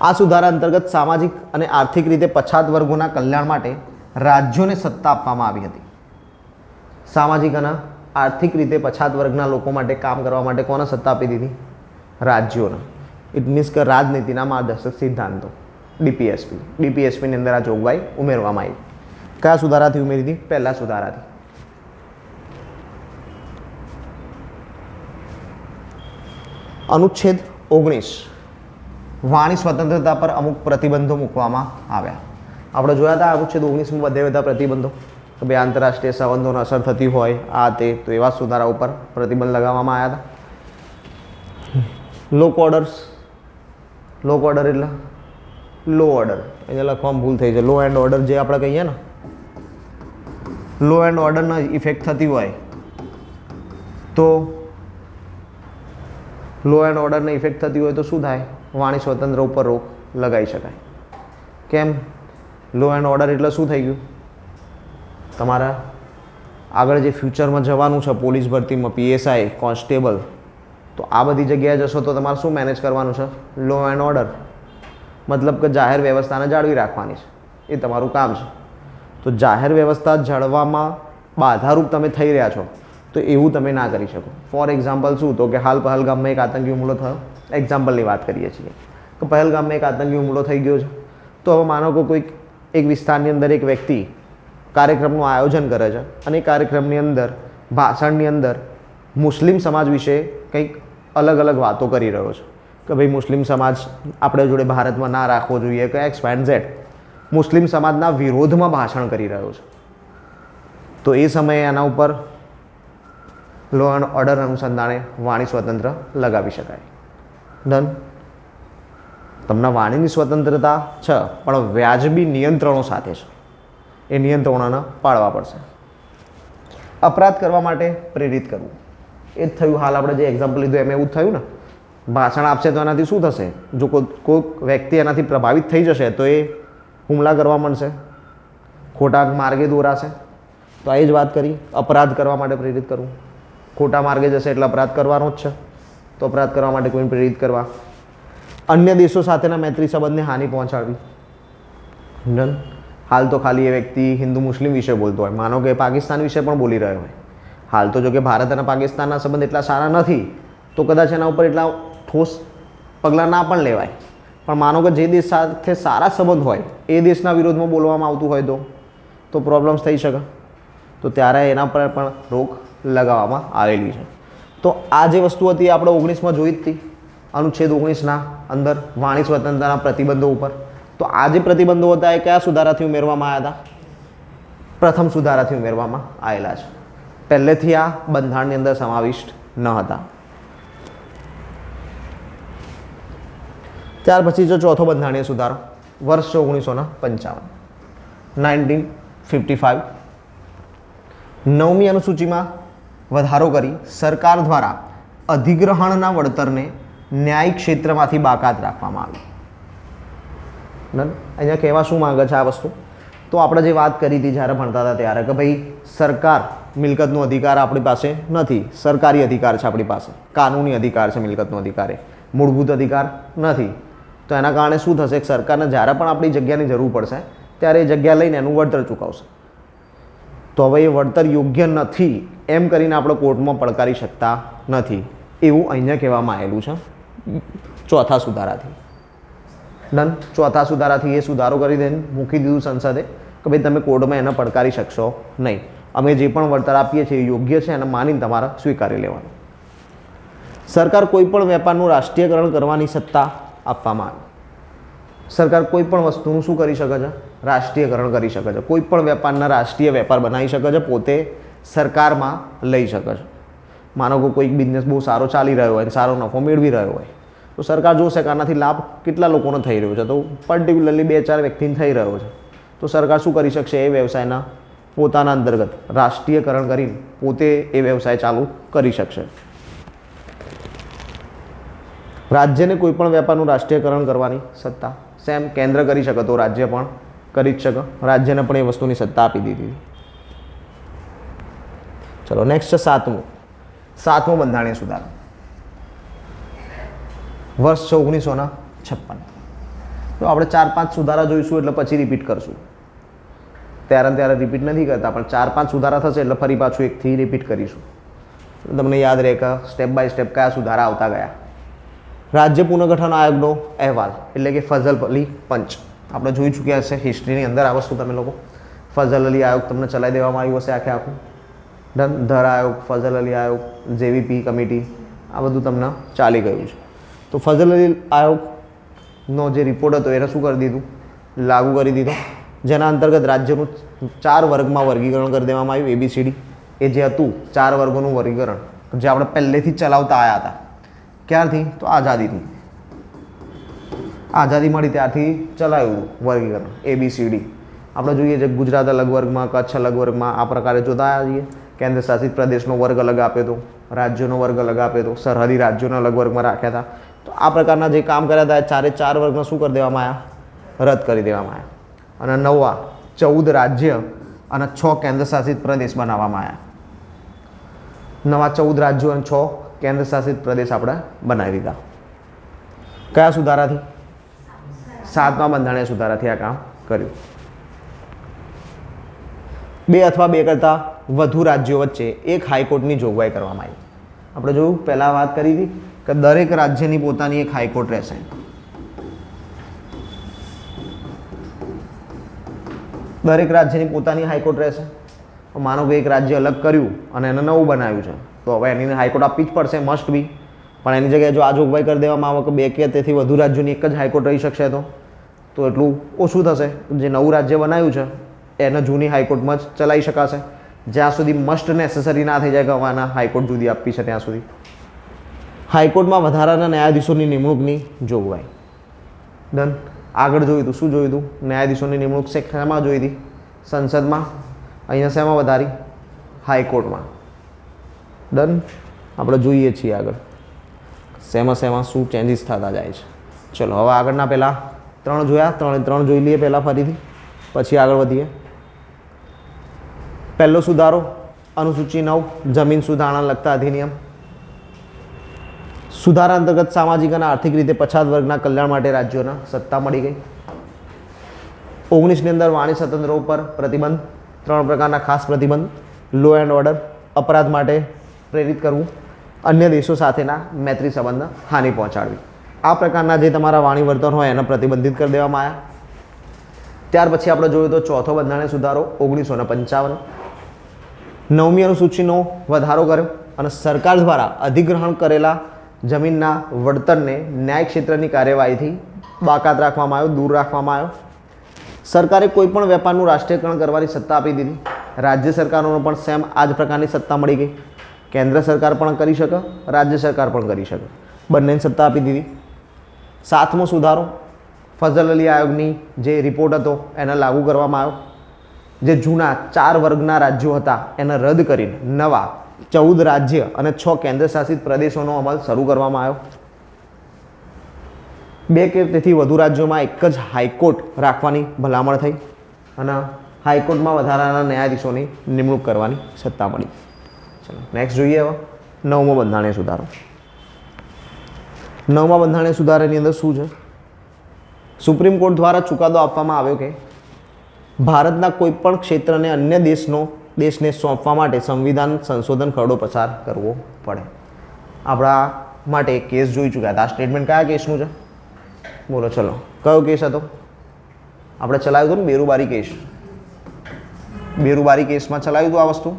આ સુધારા અંતર્ગત સામાજિક અને આર્થિક રીતે પછાત વર્ગોના કલ્યાણ માટે રાજ્યોને સત્તા આપવામાં આવી હતી. સામાજિક અને આર્થિક રીતે પછાત વર્ગના લોકો માટે કામ કરવા માટે કોને સત્તા આપી દીધી? રાજ્યોને. ઇટ મીન્સ કે રાજનીતિના માર્ગદર્શક સિદ્ધાંતો ડીપીએસપી. ડીપીએસપીની અંદર આ જોગવાઈ ઉમેરવામાં આવી. કયા સુધારાથી ઉમેરી હતી? પહેલા સુધારાથી. અનુચ્છેદ 19 વાણી સ્વતંત્રતા પર અમુક પ્રતિબંધો મૂકવામાં આવ્યા. આપણે જોયા હતા અનુચ્છેદ 19માં બધે બધા પ્રતિબંધો, કે ભાઈ આંતરરાષ્ટ્રીય સંબંધોને અસર થતી હોય આ તે, તો એવા સુધારા ઉપર પ્રતિબંધ લગાવવામાં આવ્યા હતા. લોક ઓર્ડર્સ. લોક ઓર્ડર એટલે લો ઓર્ડર. અહીંયા લખવામાં ભૂલ થઈ છે. લો એન્ડ ઓર્ડર જે આપણે કહીએ ને, લો એન્ડ ઓર્ડરના ઇફેક્ટ થતી હોય તો લો એન્ડ ઓર્ડરને ઇફેક્ટ થતી હોય તો શું થાય? વાણી સ્વતંત્ર ઉપર રોક લગાવી શકાય. કેમ? લો એન્ડ ઓર્ડર એટલે શું થઈ ગયું? તમારા આગળ જે ફ્યુચરમાં જવાનું છે પોલીસ ભરતીમાં, પીએસઆઈ, કોન્સ્ટેબલ, તો આ બધી જગ્યાએ જશો તો તમારે શું મેનેજ કરવાનું છે? Law and order. મતલબ કે જાહેર વ્યવસ્થાને જાળવી રાખવાની છે, એ તમારું કામ છે. તો જાહેર વ્યવસ્થા જાળવવામાં બાધારૂપ તમે થઈ રહ્યા છો તો એવું તમે ના કરી શકો. ફોર એક્ઝામ્પલ શું? તો કે હાલ પહેલગામમાં એક આતંકી હુમલો થયો. એક્ઝામ્પલની વાત કરીએ છીએ કે પહેલગામમાં એક આતંકી હુમલો થઈ ગયો છે. તો હવે માનો કે કોઈક એક વિસ્તારની અંદર એક વ્યક્તિ કાર્યક્રમનું આયોજન કરે છે અને એ કાર્યક્રમની અંદર ભાષણની અંદર મુસ્લિમ સમાજ વિશે કંઈક અલગ અલગ વાતો કરી રહ્યો છે, કે ભાઈ મુસ્લિમ સમાજ આપણે જોડે ભારતમાં ના રાખવો જોઈએ, કે એક્સ વાય ઝેડ મુસ્લિમ સમાજના વિરોધમાં ભાષણ કરી રહ્યો છે. તો એ સમયે એના ઉપર લો એન્ડ ઓર્ડર અનુસંધાને વાણી સ્વતંત્ર લગાવી શકાય. ડન. તમને વાણીની સ્વતંત્રતા છે પણ વ્યાજબી નિયંત્રણો સાથે છે. એ નિયંત્રણોને પાળવા પડશે. અપરાધ કરવા માટે પ્રેરિત કરવું, એ જ થયું. હાલ આપણે જે એક્ઝામ્પલ લીધું એમ એવું જ થયું ને. ભાષણ આપશે તો એનાથી શું થશે? જો કોઈક વ્યક્તિ એનાથી પ્રભાવિત થઈ જશે તો એ હુમલા કરવા માંડશે, ખોટા માર્ગે દોરાશે. તો આ જ વાત કરી, અપરાધ કરવા માટે પ્રેરિત કરવું. ખોટા માર્ગે જશે એટલે અપરાધ કરવાનો જ છે, તો અપરાધ કરવા માટે કોઈને પ્રેરિત કરવા. અન્ય દેશો સાથેના મૈત્રી સંબંધને હાનિ પહોંચાડવી. ડન. હાલ તો ખાલી એ વ્યક્તિ હિન્દુ મુસ્લિમ વિશે બોલતો હોય, માનો કે પાકિસ્તાન વિશે પણ બોલી રહ્યો હોય. હાલ તો જો કે ભારત અને પાકિસ્તાનના સંબંધ એટલા સારા નથી તો કદાચ એના ઉપર એટલા ઠોસ પગલાં ના પણ લેવાય. પણ માનો કે જે દેશ સાથે સારા સંબંધ હોય એ દેશના વિરોધમાં બોલવામાં આવતું હોય તો પ્રોબ્લેમ્સ થઈ શકે. તો ત્યારે એના પર પણ રોક લગાવવામાં આવેલી છે. તો આ જે વસ્તુ હતી આપણે 19માં જોઈ જ હતી, અનુચ્છેદ 19ના અંદર વાણી સ્વતંત્રતાના પ્રતિબંધો ઉપર. તો આ જે પ્રતિબંધો હતા એ કયા સુધારાથી ઉમેરવામાં આવ્યા હતા? પ્રથમ સુધારાથી ઉમેરવામાં આવેલા છે. પહેલેથી આ બંધારણની અંદર સમાવિષ્ટ ન હતા. ત્યાર પછી જો ચોથો બંધારણીય સુધારો વર્ષ 1955, 1955. 9મી અનુસૂચિમાં વધારો કરી સરકાર દ્વારા અધિગ્રહણના વળતરને ન્યાયિક ક્ષેત્રમાંથી બાકાત રાખવામાં આવી. અહીંયા કહેવા શું માંગે છે આ વસ્તુ? તો આપણે જે વાત કરી હતી જ્યારે ભણતા હતા ત્યારે, કે ભાઈ સરકાર મિલકતનો અધિકાર આપણી પાસે નથી, સરકારી અધિકાર છે આપણી પાસે, કાનૂની અધિકાર છે મિલકતનો અધિકાર, મૂળભૂત અધિકાર નથી. તો એના કારણે શું થશે? સરકારને જ્યારે પણ આપણી જગ્યાની જરૂર પડશે ત્યારે એ જગ્યા લઈને એનું વળતર ચૂકવશે. તો હવે એ વળતર યોગ્ય નથી એમ કરીને આપણે કોર્ટમાં પડકારી શકતા નથી, એવું અહીંયા કહેવામાં આવેલું છે ચોથા સુધારાથી. ડન. ચોથા સુધારાથી એ સુધારો કરી દઈને મૂકી દીધું સંસદે કે ભાઈ તમે કોર્ટમાં એને પડકારી શકશો નહીં, અમે જે પણ વળતર આપીએ છીએ એ યોગ્ય છે અને માનીને તમારે સ્વીકારી લેવાનું. સરકાર કોઈ પણ વેપારનું રાષ્ટ્રીયકરણ કરવાની સત્તા આપવામાં આવે. સરકાર કોઈ પણ વસ્તુનું શું કરી શકે છે? રાષ્ટ્રીયકરણ કરી શકે છે. કોઈ પણ વેપારના રાષ્ટ્રીય વેપાર બનાવી શકે છે, પોતે સરકારમાં લઈ શકે છે. માનો કે કોઈક બિઝનેસ બહુ સારો ચાલી રહ્યો હોય, સારો નફો મેળવી રહ્યો હોય, તો સરકાર જોશે કે આનાથી લાભ કેટલા લોકોને થઈ રહ્યો છે, તો પર્ટિક્યુલરલી 2-4 વ્યક્તિને થઈ રહ્યો છે, તો સરકાર શું કરી શકશે, એ વ્યવસાયના પોતાના અંતર્ગત રાષ્ટ્રીયકરણ કરીને પોતે એ વ્યવસાય ચાલુ કરી શકશે. રાજ્યને કોઈ પણ વેપારનું રાષ્ટ્રીયકરણ કરવાની સત્તા સેમ કેન્દ્ર કરી શકે, તો રાજ્ય પણ કરી જ શકે. રાજ્યને પણ એ વસ્તુની સત્તા આપી દીધી. ચલો નેક્સ્ટ છે સાતમો બંધારણીય સુધારો, વર્ષ છે 1956. તો આપણે 4-5 સુધારા જોઈશું એટલે પછી રિપીટ કરશું. ત્યારે રિપીટ નથી કરતા, પણ 4-5 સુધારા થશે એટલે ફરી પાછું એકથી રિપીટ કરીશું. તમને યાદ રહે કે સ્ટેપ બાય સ્ટેપ કયા સુધારા આવતા ગયા. રાજ્ય પુનર્ગઠન આયોગનો અહેવાલ એટલે કે ફઝલ અલી પંચ આપણે જોઈ ચૂક્યા હશે હિસ્ટ્રીની અંદર. આ વસ્તુ તમે લોકો ફઝલ અલી આયોગ તમને ચલાવી દેવામાં આવ્યું હશે આખું. ધર આયોગ, ફઝલ અલી આયોગ, જેવીપી કમિટી, આ બધું તમને ચાલી ગયું છે. તો ફઝલ અલી આયોગનો જે રિપોર્ટ હતો એને શું કરી દીધું, લાગુ કરી દીધો, જેના અંતર્ગત રાજ્યનું 4 વર્ગમાં વર્ગીકરણ કરી દેવામાં આવ્યું. ABCD એ જે હતું 4 વર્ગોનું વર્ગીકરણ જે આપણે પહેલેથી ચલાવતા આવ્યા હતા. ક્યારથી, તો આઝાદી મળી ત્યારથી ચલાવ્યું વર્ગીકરણ ABCD. આપણે જોઈએ છે ગુજરાત અલગ વર્ગમાં, કચ્છ અલગ વર્ગમાં, આ પ્રકારે જોતા આવ્યા છીએ. કેન્દ્ર શાસિત પ્રદેશનો વર્ગ અલગ આપ્યો હતો, રાજ્યોનો વર્ગ અલગ આપ્યો હતો, સરહદી રાજ્યોને અલગ વર્ગમાં રાખ્યા હતા. તો આ પ્રકારના જે કામ કર્યા હતા 4 વર્ગમાં શું કરી દેવામાં આવ્યા, રદ કરી દેવામાં આવ્યા અને નવા 14 રાજ્ય અને 6 કેન્દ્ર શાસિત પ્રદેશ બનાવવામાં આવ્યા. નવા 14 રાજ્યો અને 6 કેન્દ્ર શાસિત પ્રદેશ આપણે બનાવી દીધા. કયા સુધારાથી? 7મા બંધારણીય સુધારાથી આ કામ કર્યું. 2 અથવા 2 કરતાં વધુ રાજ્યો વચ્ચે એક હાઈકોર્ટની જોગવાઈ કરવામાં આવી. આપણે જોયું પહેલાં વાત કરી હતી કે દરેક રાજ્યની પોતાની એક હાઈકોર્ટ રહેશે. દરેક રાજ્યની પોતાની હાઈકોર્ટ રહેશે. માનો કે એક રાજ્ય અલગ કર્યું અને એને નવું બનાવ્યું છે, તો હવે એની હાઈકોર્ટ આપવી જ પડશે, મસ્ટ બી. પણ એની જગ્યાએ જો આ જોગવાઈ કરી દેવામાં આવે કે 2 કે તેથી વધુ રાજ્યોની એક જ હાઈકોર્ટ રહી શકશે, તો એટલું ઓછું થશે. જે નવું રાજ્ય બનાવ્યું છે એને જૂની હાઈકોર્ટમાં જ ચલાવી શકાશે, જ્યાં સુધી મસ્ટ નેસેસરી ના થઈ જાય કે હવાના હાઈકોર્ટ જુદી આપવી છે ત્યાં સુધી. હાઈકોર્ટમાં વધારાના ન્યાયાધીશોની નિમણૂકની જોગવાઈ. ડન. આગળ જોયું હતું, શું જોયું હતું? ન્યાયાધીશોની નિમણૂક શેમાં જોઈ હતી? સંસદમાં. અહીંયા શેમાં વધારી? હાઈકોર્ટમાં. ડન. આપણે જોઈએ છીએ આગળ શેમાં શું ચેન્જીસ થતા જાય છે. ચલો હવે આગળના પહેલાં 3 જોયા, 3 જોઈ લઈએ પહેલાં ફરીથી, પછી આગળ વધીએ. પહેલો સુધારો અનુસૂચિ 9 જમીન સુધારણા લગતા અધિનિયમ. સુધારા અંતર્ગત સામાજિક અને આર્થિક રીતે પછાત વર્ગના કલ્યાણ માટે રાજ્યોને સત્તા મળી ગઈ. 19ની અંદર વાણી સ્વતંત્રો ઉપર પ્રતિબંધ, 3 પ્રકારના ખાસ પ્રતિબંધ. લો એન્ડ ઓર્ડર, અપરાધ માટે પ્રેરિત કરવું, અન્ય દેશો સાથેના મૈત્રી સંબંધને હાનિ પહોંચાડવી. આ પ્રકારના જે તમારા વાણી વર્તન હોય એને પ્રતિબંધિત કરી દેવામાં આવ્યા. ત્યાર પછી આપણે જોયું તો ચોથો બંધારણીય સુધારો 1955. 9મી અનુસૂચિનો વધારો કર્યો અને સરકાર દ્વારા અધિગ્રહણ કરેલા જમીનના વળતરને ન્યાય ક્ષેત્રની કાર્યવાહીથી બાકાત રાખવામાં આવ્યો, દૂર રાખવામાં આવ્યો. સરકારે કોઈપણ વેપારનું રાષ્ટ્રીયકરણ કરવાની સત્તા આપી દીધી. રાજ્ય સરકારોને પણ સેમ આ જ પ્રકારની સત્તા મળી ગઈ. કેન્દ્ર સરકાર પણ કરી શકે, રાજ્ય સરકાર પણ કરી શકે, બંનેને સત્તા આપી દીધી. 7મો સુધારો ફઝલ અલી આયોગની જે રિપોર્ટ હતો એને લાગુ કરવામાં આવ્યો. જે જૂના 4 વર્ગના રાજ્યો હતા એને રદ કરીને નવા 14 રાજ્ય અને 6 કેન્દ્ર શાસિત પ્રદેશોનો અમલ શરૂ કરવામાં આવ્યો. 2 કે તેથી વધુ રાજ્યોમાં એક જ હાઈકોર્ટ રાખવાની ભલામણ થઈ અને હાઈકોર્ટમાં વધારાના ન્યાયાધીશોની નિમણૂક કરવાની સત્તા મળી. ચલો નેક્સ્ટ જોઈએ હવે 9મો બંધારણીય સુધારો. 9મા બંધારણીય સુધારાની અંદર શું છે? સુપ્રીમ કોર્ટ દ્વારા ચુકાદો આપવામાં આવ્યો કે ભારતના કોઈપણ ક્ષેત્રને અન્ય દેશને સોંપવા માટે સંવિધાન સંશોધન ખરડો પસાર કરવો પડે. આપણા માટે એક કેસ જોઈ ચૂક્યા હતા. આ સ્ટેટમેન્ટ કયા કેસનું છે? બોલો ચલો, કયો કેસ હતો? આપણે ચલાવ્યું હતું ને બેરુબારી કેસ. બેરુબારી કેસમાં ચલાવ્યું હતું આ વસ્તુ.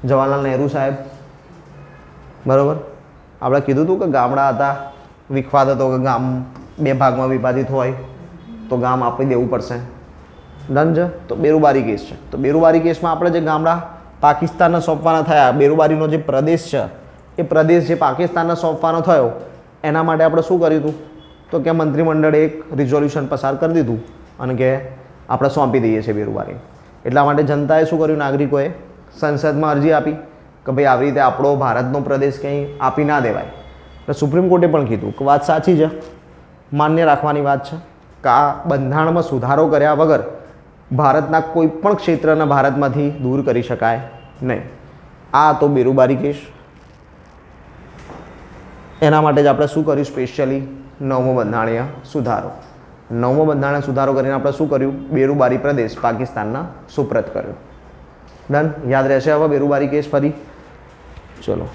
જવાહરલાલ નહેરુ સાહેબ, બરાબર. આપણે કીધું હતું કે ગામડા હતા, વિખવાદ હતો કે ગામ 2 ભાગમાં વિભાજિત હોય તો ગામ આપી દેવું પડશે. ડન છે. તો બેરુબારી કેસ છે. તો બેરુબારી કેસમાં આપણે જે ગામડા પાકિસ્તાનને સોંપવાના થયા, બેરુબારીનો જે પ્રદેશ છે એ પ્રદેશ જે પાકિસ્તાનને સોંપવાનો થયો એના માટે આપણે શું કર્યું હતું તો કે મંત્રીમંડળે એક રિઝોલ્યુશન પસાર કરી દીધું અને કે આપણે સોંપી દઈએ છીએ બેરુબારી. એટલા માટે જનતાએ શું કર્યું, નાગરિકોએ સંસદમાં અરજી આપી કે ભાઈ આવી રીતે આપણો ભારતનો પ્રદેશ કંઈ આપી ના દેવાય. એટલે સુપ્રીમ કોર્ટે પણ કીધું કે વાત સાચી છે, માન્ય રાખવાની વાત છે કે આ બંધારણમાં સુધારો કર્યા વગર ભારતના કોઈ પણ ક્ષેત્રના ભારતમાંથી દૂર કરી શકાય નહીં. આ તો બેરુબારી કેસ. એના માટે જ આપણે શું કર્યું, સ્પેશિયલી નવમો બંધારણીય સુધારો. નવમો બંધારણીય સુધારો કરીને આપણે શું કર્યું, બેરુબારી પ્રદેશ પાકિસ્તાનના સુપ્રત કર્યો. ડન. યાદ રહેશે હવે બેરુબારી કેસ ફરી. ચલો,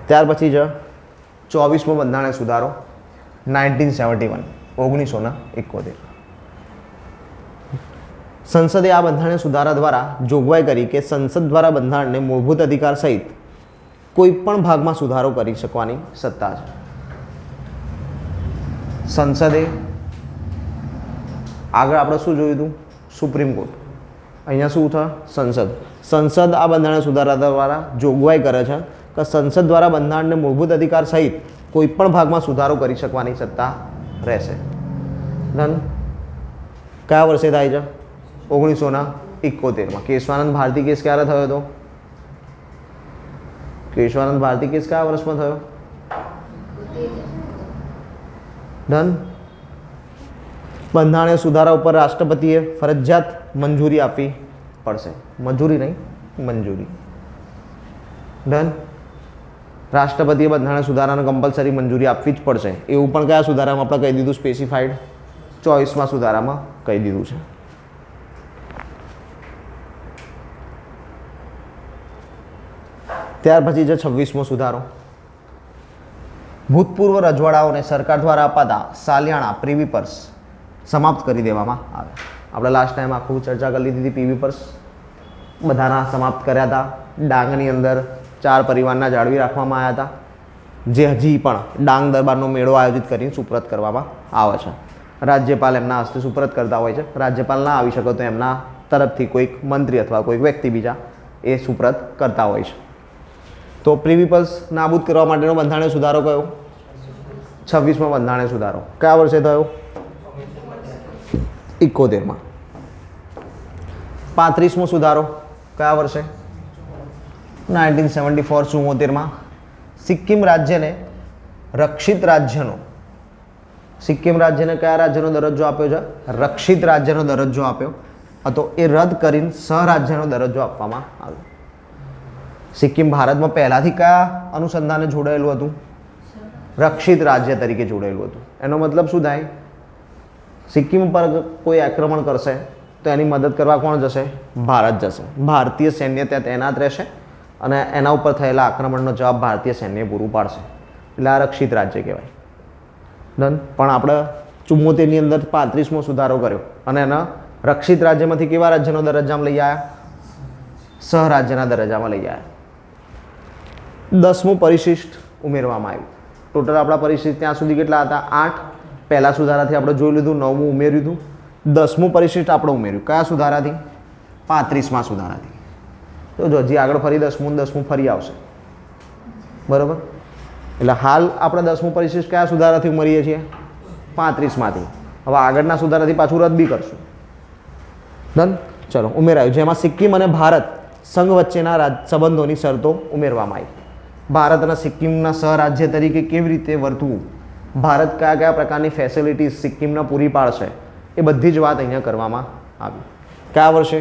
ત્યાર પછી જ 24મો બંધારણીય સુધારો 1971, 1971. સંસદે આ બંધારણીય સુધારા દ્વારા જોગવાઈ કરી કે સંસદ દ્વારા બંધારણને મૂળભૂત અધિકાર સહિત કોઈ પણ ભાગમાં સુધારો કરી શકવાની સત્તા છે. સંસદે આગળ આપણે શું જોયું હતું, સુપ્રીમ કોર્ટ. અહીંયા શું થાય, સંસદ આ બંધારણીય સુધારા દ્વારા જોગવાઈ કરે છે કે સંસદ દ્વારા બંધારણને મૂળભૂત અધિકાર સહિત કોઈ પણ ભાગમાં સુધારો કરી શકવાની સત્તા રહેશે. ડન. કયા વર્ષે થાય છે, 1971માં. કેશવાનંદ ભારતી કેસ ક્યારે થયો હતો, કેશવાનંદ ભારતી કેસ કયા વર્ષમાં થયો. ડન. બંધારણીય સુધારા ઉપર રાષ્ટ્રપતિએ ફરજિયાત મંજૂરી આપવી પડશે. મંજૂરી નહીં, મંજૂરી. ડન. રાષ્ટ્રપતિએ બંધારણીય સુધારાને કમ્પલસરી મંજૂરી આપવી જ પડશે. એવું પણ કયા સુધારામાં આપણે કહી દીધું, સ્પેસિફાઈડ 24મા સુધારામાં કહી દીધું છે. ત્યાર પછી છે 26મો સુધારો. ભૂતપૂર્વ રજવાડાઓને સરકાર દ્વારા અપાતા સાલિયાણા પ્રીવી પર્સ સમાપ્ત કરી દેવામાં આવે. આપણે લાસ્ટ ટાઈમ આખું ચર્ચા કરી લીધી હતી. પીવી પર્સ બધાના સમાપ્ત કર્યા હતા. ડાંગની અંદર 4 પરિવારના જાળવી રાખવામાં આવ્યા હતા, જે હજી પણ ડાંગ દરબારનો મેળો આયોજિત કરીને સુપ્રત કરવામાં આવે છે. રાજ્યપાલ એમના હસ્તે સુપ્રત કરતા હોય છે. રાજ્યપાલ ના આવી શકે તો એમના તરફથી કોઈક મંત્રી અથવા કોઈક વ્યક્તિ બીજા એ સુપ્રત કરતા હોય છે. તો પ્રીવી પર્સ નાબૂદ કરવા માટેનો બંધારણીય સુધારો કયો, 26મો બંધારણીય સુધારો. કયા વર્ષે થયો, 71માં. 35મો સુધારો કયા વર્ષે, 1974, 74માં. સિક્કિમ રાજ્યને રક્ષિત રાજ્યનો, સિક્કિમ રાજ્યને કયા રાજ્યનો દરજ્જો આપ્યો છે, રક્ષિત રાજ્યનો દરજ્જો આપ્યો હતો. એ રદ કરીને સહરાજ્યનો દરજ્જો આપવામાં આવ્યો. સિક્કિમ ભારતમાં પહેલાંથી કયા અનુસંધાને જોડાયેલું હતું, રક્ષિત રાજ્ય તરીકે જોડાયેલું હતું. એનો મતલબ શું થાય, સિક્કિમ પર કોઈ આક્રમણ કરશે તો એની મદદ કરવા કોણ જશે, ભારત જશે. ભારતીય સૈન્ય ત્યાં તૈનાત રહેશે અને એના ઉપર થયેલા આક્રમણનો જવાબ ભારતીય સૈન્ય પૂરું પાડશે. એટલે આ રક્ષિત રાજ્ય કહેવાય. ડન. પણ આપણે 74ની અંદર 35મો સુધારો કર્યો અને એના રક્ષિત રાજ્યમાંથી કેવા રાજ્યનો દરજ્જામાં લઈ આવ્યા, સહરાજ્યના દરજ્જામાં લઈ આવ્યા. 10મું પરિશિષ્ટ ઉમેરવામાં આવ્યું. ટોટલ આપણા પરિશિષ્ટ ત્યાં સુધી કેટલા હતા, 8. પહેલા સુધારાથી આપણે જોઈ લીધું, 9મું ઉમેર્યું હતું. 10મું પરિશિષ્ટ આપણે ઉમેર્યું કયા સુધારાથી, 35મા સુધારાથી. તો જો હજી આગળ ફરી 10મું ફરી આવશે, બરાબર. એટલે હાલ આપણે 10મું પરિશિષ્ટ કયા સુધારાથી ઉમેરીએ છીએ, 35માંથી. હવે આગળના સુધારાથી પાછું રદ બી કરશું. ડન. ચલો, ઉમેરાયું. જેમાં સિક્કિમ અને ભારત સંઘ વચ્ચેના સંબંધોની શરતો ઉમેરવામાં આવી. ભારત અને સિક્કિમના સહરાજ્ય તરીકે કેવી રીતે વર્તવું, ભારત કયા કયા પ્રકારની ફેસિલિટીઝ સિક્કિમને પૂરી પાડશે, એ બધી જ વાત અહીંયા કરવામાં આવી. કયા વર્ષે,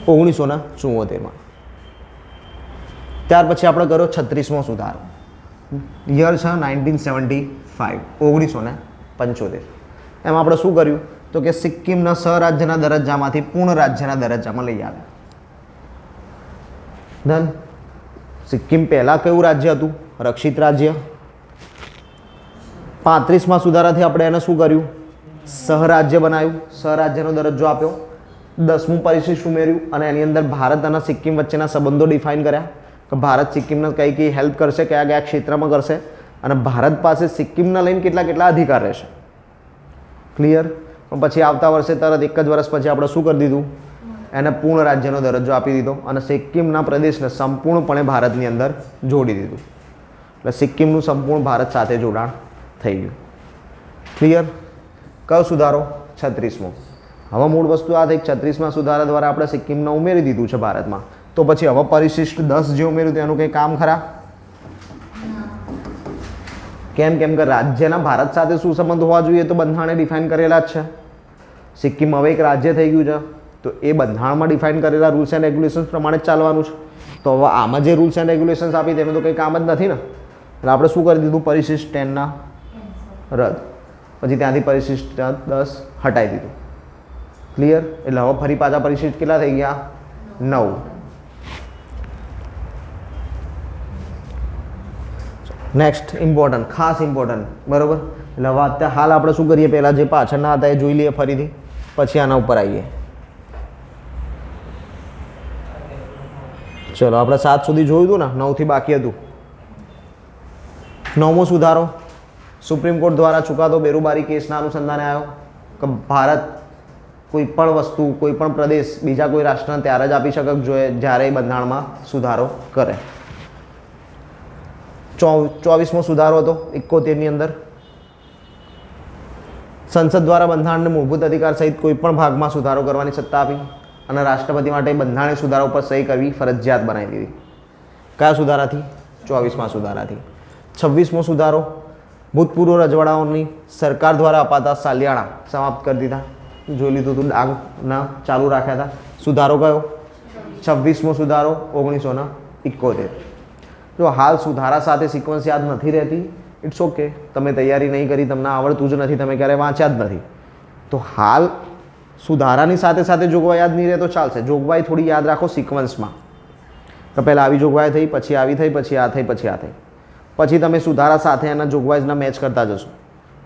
1974માં. ત્યાર પછી આપણે કર્યો 36મો સુધારો. યર છે 1975, 1975. એમાં આપણે શું કર્યું તો કે સિક્કિમના સહરાજ્યના દરજ્જામાંથી પૂર્ણ રાજ્યના દરજ્જામાં લઈ આવ્યા. ધન. સિક્કિમ પહેલાં કયું રાજ્ય હતું, રક્ષિત રાજ્ય. 35મા સુધારાથી આપણે એને શું કર્યું, સહરાજ્ય બનાવ્યું, સહરાજ્યનો દરજ્જો આપ્યો. 10મું પરિશિષ્ટ ઉમેર્યું અને એની અંદર ભારત અને સિક્કિમ વચ્ચેના સંબંધો ડિફાઇન કર્યા કે ભારત સિક્કિમને કઈ કઈ હેલ્પ કરશે, કયા કયા ક્ષેત્રમાં કરશે અને ભારત પાસે સિક્કિમને લઈને કેટલા કેટલા અધિકાર રહેશે. ક્લિયર. પણ પછી આવતા વર્ષે તરત એક જ વર્ષ પછી આપણે શું કરી દીધું, એને પૂર્ણ રાજ્યનો દરજ્જો આપી દીધો અને સિક્કિમના પ્રદેશને સંપૂર્ણપણે ભારતની અંદર જોડી દીધું. એટલે સિક્કિમનું સંપૂર્ણ ભારત સાથે જોડાણ થઈ ગયું. ક્લિયર. કયો સુધારો? 36મો. હવે મૂળ વસ્તુ આ થઈ 36મા સુધારા દ્વારા આપણે સિક્કિમને ઉમેરી દીધું છે ભારતમાં. તો પછી હવે પરિશિષ્ટ 10 જે ઉમેર્યું તો એનું કંઈ કામ ખરા? કેમ કે રાજ્યના ભારત સાથે શું સંબંધ હોવા જોઈએ તો બંધારણે ડિફાઇન કરેલા જ છે. સિક્કિમ હવે એક રાજ્ય થઈ ગયું છે તો એ બંધારણમાં ડિફાઇન કરેલા રૂલ્સ એન્ડ રેગ્યુલેશન્સ પ્રમાણે જ ચાલવાનું છે. તો હવે આમાં જે રૂલ્સ એન્ડ રેગ્યુલેશન્સ આપી તેનું તો કંઈ કામ જ નથી ને. એટલે આપણે શું કરી દીધું, પરિશિષ્ટ 10 રદ. પછી ત્યાંથી પરિશિષ્ટ 10 હટાવી દીધું. ક્લિયર. એટલે હવે ફરી પાછા પરિશિષ્ટ કેટલા થઈ ગયા? 9. નેક્સ્ટ ઇમ્પોર્ટન્ટ, ખાસ ઇમ્પોર્ટન્ટ, બરાબર. એટલે હવે અત્યારે હાલ આપણે શું કરીએ, પહેલાં જે પાછળના હતા એ જોઈ લઈએ ફરીથી, પછી આના ઉપર આવીએ. ચલો આપણે 7 સુધી જોયું હતું ને, 9થી બાકી હતું. 9મો સુધારો સુપ્રીમ કોર્ટ દ્વારા ચુકાદો બેરુબારી કેસના અનુસંધાને આવ્યો કે ભારત કોઈ પણ વસ્તુ, કોઈ પણ પ્રદેશ બીજા કોઈ રાષ્ટ્રને ત્યારે જ આપી શકે જોઈએ જ્યારે એ બંધારણમાં સુધારો કરે. 24મો સુધારો હતો 71ની અંદર. સંસદ દ્વારા બંધારણને મૂળભૂત અધિકાર સહિત કોઈ પણ ભાગમાં સુધારો કરવાની સત્તા આપી અને રાષ્ટ્રપતિ માટે બંધારણીય સુધારા ઉપર સહી કરવી ફરજિયાત બનાવી દીધી. કયા સુધારાથી? 24મા સુધારાથી. 26મો સુધારો ભૂતપૂર્વ રજવાડાઓની સરકાર દ્વારા અપાતા સાલિયાણા સમાપ્ત કરી દીધા. જોઈ લીધું હતું, ડાંગના ચાલુ રાખ્યા હતા. સુધારો કયો? 26મો સુધારો 1971. જો હાલ સુધારા સાથે સિક્વન્સ યાદ નથી રહેતી, ઇટ્સ ઓકે, તમે તૈયારી નહીં કરી, તમને આવડતું જ નથી, તમે ક્યારેય વાંચ્યા જ નથી, તો હાલ સુધારાની સાથે સાથે જોગવાઈ યાદ નહીં રહે તો ચાલશે. જોગવાઈ થોડી યાદ રાખો સિક્વન્સમાં, તો પહેલાં આવી જોગવાઈ થઈ, પછી આવી થઈ, પછી આ થઈ, પછી આ થઈ, પછી તમે સુધારા સાથે એના જોગવાઈઝના મેચ કરતા જશો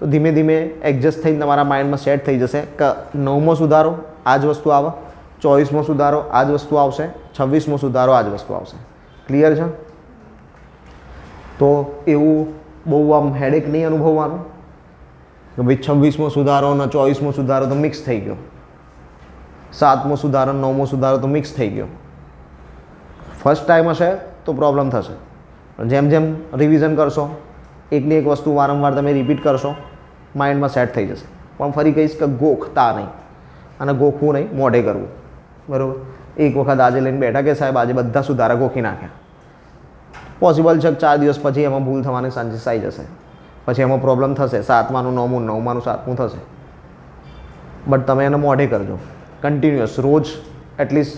તો ધીમે ધીમે એડજસ્ટ થઈને તમારા માઇન્ડમાં સેટ થઈ જશે કે 9મો સુધારો આ જ વસ્તુ આવે, 24મો સુધારો આ જ વસ્તુ આવશે, 26મો સુધારો આ જ વસ્તુ આવશે. ક્લિયર છે? તો એવું બહુ આમ હેડેક નહીં અનુભવવાનું કે ભાઈ 26મો સુધારો અને 24મો સુધારો તો મિક્સ થઈ ગયો, 7મો સુધારો 9મો સુધારો તો મિક્સ થઈ ગયો. ફર્સ્ટ ટાઈમ હશે તો પ્રોબ્લેમ થશે. જેમ જેમ રિવિઝન કરશો, એકની એક વસ્તુ વારંવાર તમે રિપીટ કરશો, માઇન્ડમાં સેટ થઈ જશે. પણ ફરી કહીશ કે ગોખતા નહીં અને ગોખવું નહીં, મોઢે કરવું. બરાબર. એક વખત આજે લઈને બેઠા કે સાહેબ આજે બધા સુધારા ગોખી નાખ્યા, પોસિબલ છે 4 દિવસ પછી એમાં ભૂલ થવાની ચાન્સીસ આવી જશે, પછી એમાં પ્રોબ્લેમ થશે. 7માનું 9મું, 9માનું 7મું થશે. બટ તમે એને મોઢે કરજો, કન્ટિન્યુઅસ, રોજ એટલીસ્ટ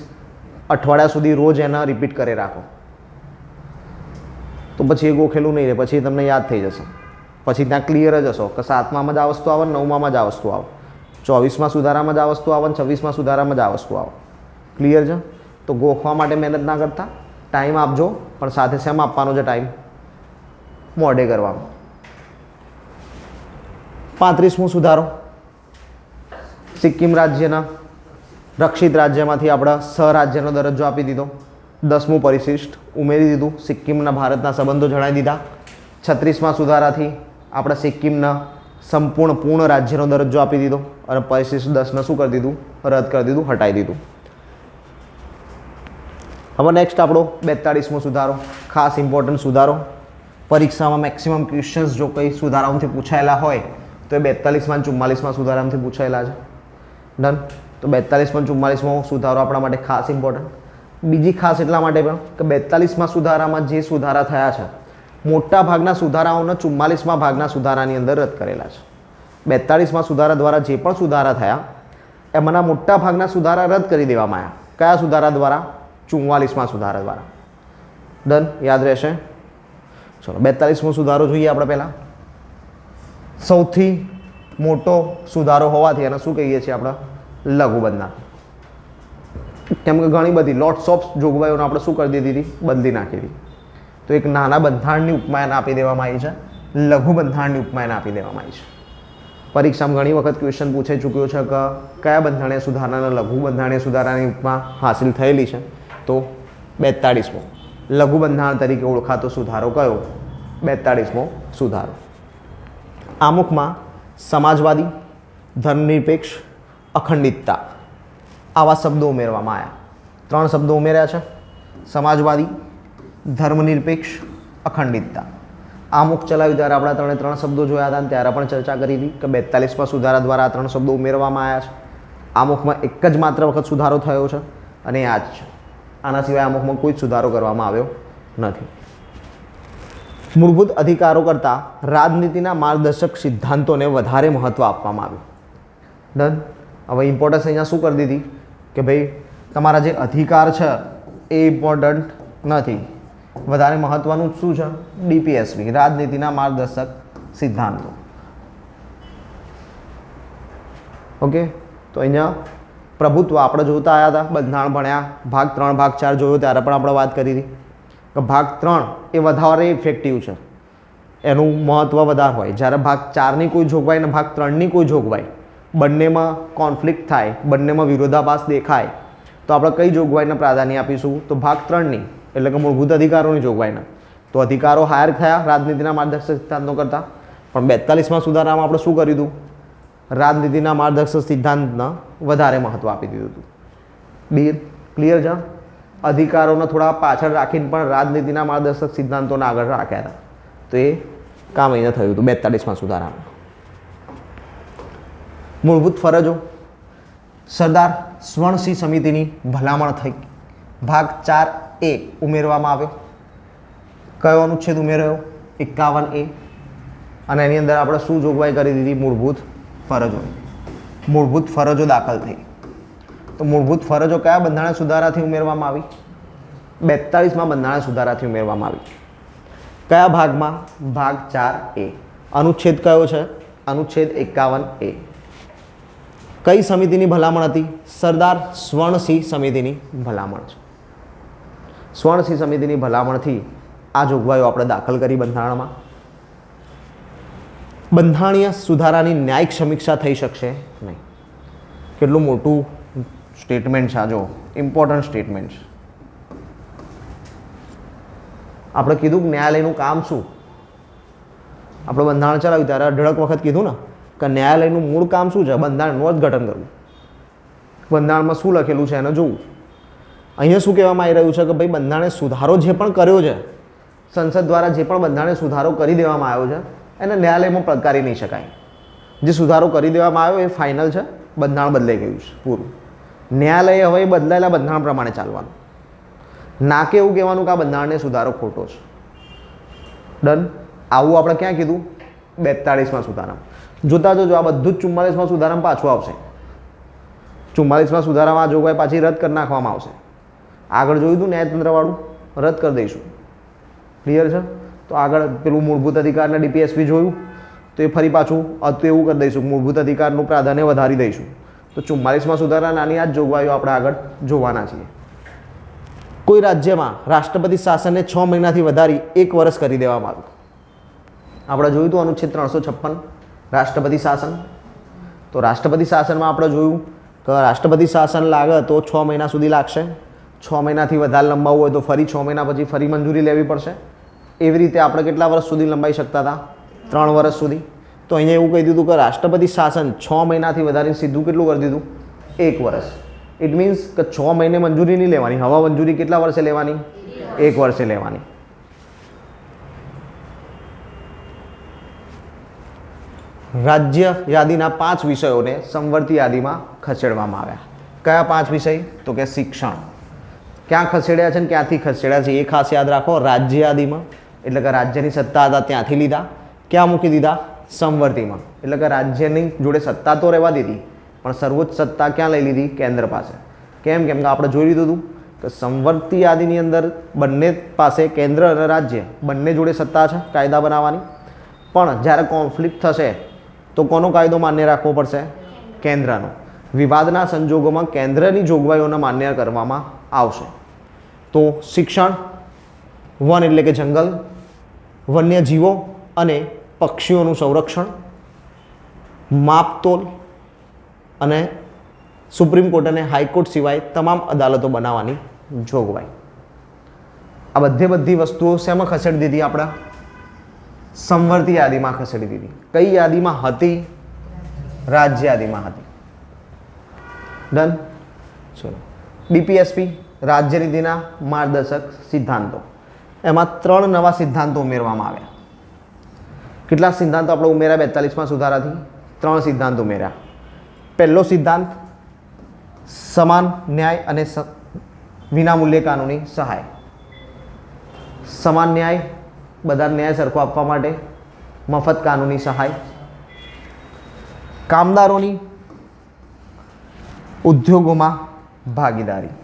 અઠવાડિયા સુધી રોજ એના રિપીટ કરી રાખો, તો પછી એ ગોખેલું નહીં રહે, પછી તમને યાદ થઈ જશે. પછી ત્યાં ક્લિયર જ હશો કે 7મામાં જ આ વસ્તુ આવે, 9મામાં જ આ વસ્તુ આવે, 24મા સુધારામાં જ આ વસ્તુ આવે, 26મા સુધારામાં જ આ વસ્તુ આવે. ક્લિયર છે? તો ગોખવા માટે મહેનત ના કરતા, ટાઈમ આપજો, પણ સાથે સેમ આપવાનો છે ટાઈમ? મોઢે કરવાનો. 35મો સુધારો સિક્કિમ રાજ્યના રક્ષિત રાજ્યમાંથી આપણા સહરાજ્યનો દરજ્જો આપી દીધો. 10મું પરિશિષ્ટ ઉમેરી દીધું, સિક્કિમના ભારતના સંબંધો જણાવી દીધા. 36મા સુધારાથી આપણે સિક્કિમના સંપૂર્ણ પૂર્ણ રાજ્યનો દરજ્જો આપી દીધો અને પરિશિષ્ટ 10ને શું કરી દીધું? રદ કરી દીધું, હટાવી દીધું. હવે નેક્સ્ટ આપણો 42મો સુધારો, ખાસ ઇમ્પોર્ટન્ટ સુધારો. પરીક્ષામાં મેક્સિમમ ક્વેશ્ચન્સ જો કંઈ સુધારાઓથી પૂછાયેલા હોય તો એ 42મા અને 44મા સુધારામાંથી પૂછાયેલા છે. ડન. તો 42મા અને 44મો સુધારો આપણા માટે ખાસ ઇમ્પોર્ટન્ટ. બીજી ખાસ એટલા માટે પણ કે 42મા સુધારામાં જે સુધારા થયા છે, મોટા ભાગના સુધારાઓને 44મા ભાગના સુધારાની અંદર રદ કરેલા છે. 42મા સુધારા દ્વારા જે પણ સુધારા થયા એમાંના મોટા ભાગના સુધારા રદ કરી દેવામાં આવ્યા. કયા સુધારા દ્વારા? 44મા સુધારા દ્વારા. ડન. યાદ રહેશે. ચલો 42મો સુધારો જોઈએ આપણે પહેલાં. સૌથી મોટો સુધારો હોવાથી એને શું કહીએ છીએ આપણે? લઘુ બંધારણ. કેમ કે ઘણી બધી લોટ્સ ઓફ જોગવાઈઓને આપણે શું કરી દીધી હતી? બદલી નાખી હતી. તો એક નાના બંધારણની ઉપમા એને આપી દેવામાં આવી છે, લઘુ બંધારણની ઉપમા એને આપી દેવામાં આવી છે. પરીક્ષામાં ઘણી વખત ક્વેશ્ચન પૂછાઈ ચૂક્યો છે કે કયા બંધારણીય સુધારાને લઘુ બંધારણીય સુધારાની ઉપમા હાસિલ થયેલી છે? તો 42મો લઘુ બંધારણ તરીકે ઓળખાતો સુધારો કયો? 42મો સુધારો. આમુખમાં સમાજવાદી, ધર્મનિરપેક્ષ, અખંડિતતા, આવા શબ્દો ઉમેરવામાં આવ્યા. 3 શબ્દો ઉમેર્યા છે: સમાજવાદી, ધર્મનિરપેક્ષ, અખંડિતતા. આમુખ ચલાવ્યું ત્યારે આપણે 3 શબ્દો જોયા હતા અને ત્યારે પણ ચર્ચા કરી હતી કે 42માં સુધારા દ્વારા આ 3 શબ્દો ઉમેરવામાં આવ્યા છે. આમુખમાં એક જ માત્ર વખત સુધારો થયો છે અને આ જ છે. આના સિવાય આમુખમાં કોઈ જ સુધારો કરવામાં આવ્યો નથી. મૂળભૂત અધિકારો કરતાં રાજનીતિના માર્ગદર્શક સિદ્ધાંતોને વધારે મહત્ત્વ આપવામાં આવ્યું. ડન. હવે ઇમ્પોર્ટન્સ અહીંયા શું કરી દીધી કે ભાઈ તમારા જે અધિકાર છે એ ઇમ્પોર્ટન્ટ નથી, વધારે મહત્ત્વનું શું છે? DPSV, રાજનીતિના માર્ગદર્શક સિદ્ધાંતો. ઓકે, તો અહીંયા પ્રભુત્વ આપણે જોતા આવ્યા હતા, બંધારણ ભણ્યા, ભાગ 3 ભાગ 4 જોયો ત્યારે પણ આપણે વાત કરી હતી કે ભાગ 3 એ વધારે ઇફેક્ટિવ છે, એનું મહત્ત્વ વધારે હોય. જ્યારે ભાગ 4ની કોઈ જોગવાઈ અને ભાગ 3ની કોઈ જોગવાઈ બંનેમાં કોન્ફ્લિક્ટ થાય, બંનેમાં વિરોધાભાસ દેખાય, તો આપણે કઈ જોગવાઈને પ્રાધાન્ય આપીશું? તો ભાગ 3ની, એટલે કે મૂળભૂત અધિકારોની જોગવાઈને. તો અધિકારો હાયર થયા રાજનીતિના માર્ગદર્શક સિદ્ધાંતો કરતાં, પણ 42માં સુધારામાં આપણે શું કર્યું હતું? રાજનીતિના માર્ગદર્શક સિદ્ધાંતને વધારે મહત્ત્વ આપી દીધું હતું. ક્લિયર છે? અધિકારોને થોડા પાછળ રાખીને પણ રાજનીતિના માર્ગદર્શક સિદ્ધાંતોને આગળ રાખ્યા હતા. તો એ કામ અહીંયા થયું હતું 42માં સુધારામાં. મૂળભૂત ફરજો. સરદાર સ્વર્ણસિંહ સમિતિની ભલામણ થઈ. ભાગ 4A ઉમેરવામાં આવ્યો. કયો અનુચ્છેદ ઉમેર્યો? 51A. અને એની અંદર આપણે શું જોગવાઈ કરી દીધી? મૂળભૂત ફરજો. મૂળભૂત ફરજો દાખલ થઈ. તો મૂળભૂત ફરજો કયા બંધારણ સુધારાથી ઉમેરવામાં આવી? 42માં બંધારણ સુધારાથી ઉમેરવામાં આવી. કયા ભાગમાં? ભાગ 4A. અનુચ્છેદ કયો છે? અનુચ્છેદ 51A. કઈ સમિતિની ભલામણ હતી? સરદાર સ્વર્ણસિંહ સમિતિની ભલામણ છે. સ્વર્ણસિંહ સમિતિની ભલામણથી આ જોગવાઈઓ આપણે દાખલ કરી બંધારણમાં. બંધારણીય સુધારાની ન્યાયિક સમીક્ષા થઈ શકશે નહીં. કેટલું મોટું સ્ટેટમેન્ટ છે આ, જો ઇમ્પોર્ટન્ટ સ્ટેટમેન્ટ છે. આપણે કીધું કે ન્યાયાલયનું કામ શું? આપણે બંધારણ ચલાવ્યું ત્યારે અઢળક વખત કીધું ને કે ન્યાયાલયનું મૂળ કામ શું છે? બંધારણનું અર્થઘટન કરવું. બંધારણમાં શું લખેલું છે એને જોવું. અહીંયા શું કહેવામાં આવી રહ્યું છે કે ભાઈ બંધારણે સુધારો જે પણ કર્યો છે, સંસદ દ્વારા જે પણ બંધારણે સુધારો કરી દેવામાં આવ્યો છે એને ન્યાયાલયમાં પડકારી નહીં શકાય. જે સુધારો કરી દેવામાં આવ્યો એ ફાઇનલ છે, બંધારણ બદલાઈ ગયું છે પૂરું. ન્યાયાલયે હવે બદલાયેલા બંધારણ પ્રમાણે ચાલવાનું, ના કે એવું કહેવાનું કે આ બંધારણને સુધારો ખોટો છે. ડન. આવું આપણે ક્યાં કીધું? 42માં સુધારામાં. જોતા જોજો, આ બધું જ 44માં સુધારામાં પાછું આવશે. 44માં સુધારામાં આ જોગવાઈ પાછી રદ કરી નાખવામાં આવશે. આગળ જોયું હતું ન્યાયતંત્રવાળું, રદ કરી દઈશું. ક્લિયર છે? તો આગળ પેલું મૂળભૂત અધિકારના DPSV જોયું, તો એ ફરી પાછું હતું એવું કરી દઈશું, મૂળભૂત અધિકારનું પ્રાધાન્ય વધારી દઈશું. તો 44માં સુધારાની આ જ જોગવાઈઓ આપણે આગળ જોવાના છીએ. કોઈ રાજ્યમાં રાષ્ટ્રપતિ શાસનને 6 મહિનાથી વધારી 1 વર્ષ કરી દેવામાં આવ્યું. આપણે જોયું હતું અનુચ્છેદ 356 રાષ્ટ્રપતિ શાસન. તો રાષ્ટ્રપતિ શાસનમાં આપણે જોયું કે રાષ્ટ્રપતિ શાસન લાગે તો 6 મહિના સુધી લાગશે. 6 મહિનાથી વધારે લંબાવવું હોય તો ફરી 6 મહિના પછી ફરી મંજૂરી લેવી પડશે. એવી રીતે આપણે કેટલા વર્ષ સુધી લંબાઈ શકતા હતા? 3 વર્ષ સુધી. તો અહીંયા એવું કહી દીધું કે રાષ્ટ્રપતિ શાસન 6 મહિનાથી વધારીને સીધું કેટલું કરી દીધું? 1 વર્ષ. ઇટ મીન્સ કે 6 મહિને મંજૂરી નહીં લેવાની. હવા મંજૂરી કેટલા વર્ષે લેવાની? 1 વર્ષે લેવાની. રાજ્ય યાદીના 5 વિષયોને સંવર્તી યાદીમાં ખસેડવામાં આવ્યા. કયા 5 વિષય? તો કે શિક્ષણ. ક્યાં ખસેડ્યા છે ને ક્યાંથી ખસેડ્યા છે એ ખાસ યાદ રાખો. રાજ્ય યાદીમાં, એટલે કે રાજ્યની સત્તા હતા ત્યાંથી લીધા. ક્યાં મૂકી દીધા? સંવર્તીમાં. એટલે કે રાજ્યની જોડે સત્તા તો રહેવા દીધી, પણ સર્વોચ્ચ સત્તા ક્યાં લઈ લીધી? કેન્દ્ર પાસે. કેમ કે આપણે જોઈ લીધું હતું કે સંવર્તી યાદીની અંદર બંને પાસે, કેન્દ્ર અને રાજ્ય બંને જોડે સત્તા છે કાયદા બનાવવાની. પણ જ્યારે કોન્ફ્લિક્ટ થશે તો કોનો કાયદો માન્ય રાખવો પડશે? કેન્દ્રનો. વિવાદના સંજોગોમાં કેન્દ્રની જોગવાઈઓને માન્ય કરવામાં આવશે. તો શિક્ષણ, વન એટલે કે જંગલ, વન્યજીવો અને પક્ષીઓનું સંરક્ષણ, માપતોલ અને સુપ્રીમ કોર્ટ અને હાઈકોર્ટ સિવાય તમામ અદાલતો બનાવવાની જોગવાઈ. આ બધી વસ્તુઓ શેમાં ખસેડી દીધી? આપણા સંવર્તી યાદીમાં ખસેડી દીધી. કઈ યાદીમાં હતી? રાજ્ય યાદીમાં હતી. ડન. ચલો, બીપીએસપી રાજ્ય નીતિના માર્ગદર્શક સિદ્ધાંતો, એમાં 3 નવા સિદ્ધાંતો ઉમેરવામાં આવ્યા. કેટલા સિદ્ધાંતો આપણે ઉમેર્યા 42માં સુધારાથી? 3 સિદ્ધાંત ઉમેર્યા. પહેલો સિદ્ધાંત સમાન ન્યાય અને વિનામૂલ્યે કાનૂની સહાય. સમાન ન્યાય, બધા ન્યાય સરખો આપવા માટે મફત કાનૂની સહાય. કામદારોની ઉદ્યોગોમાં ભાગીદારી.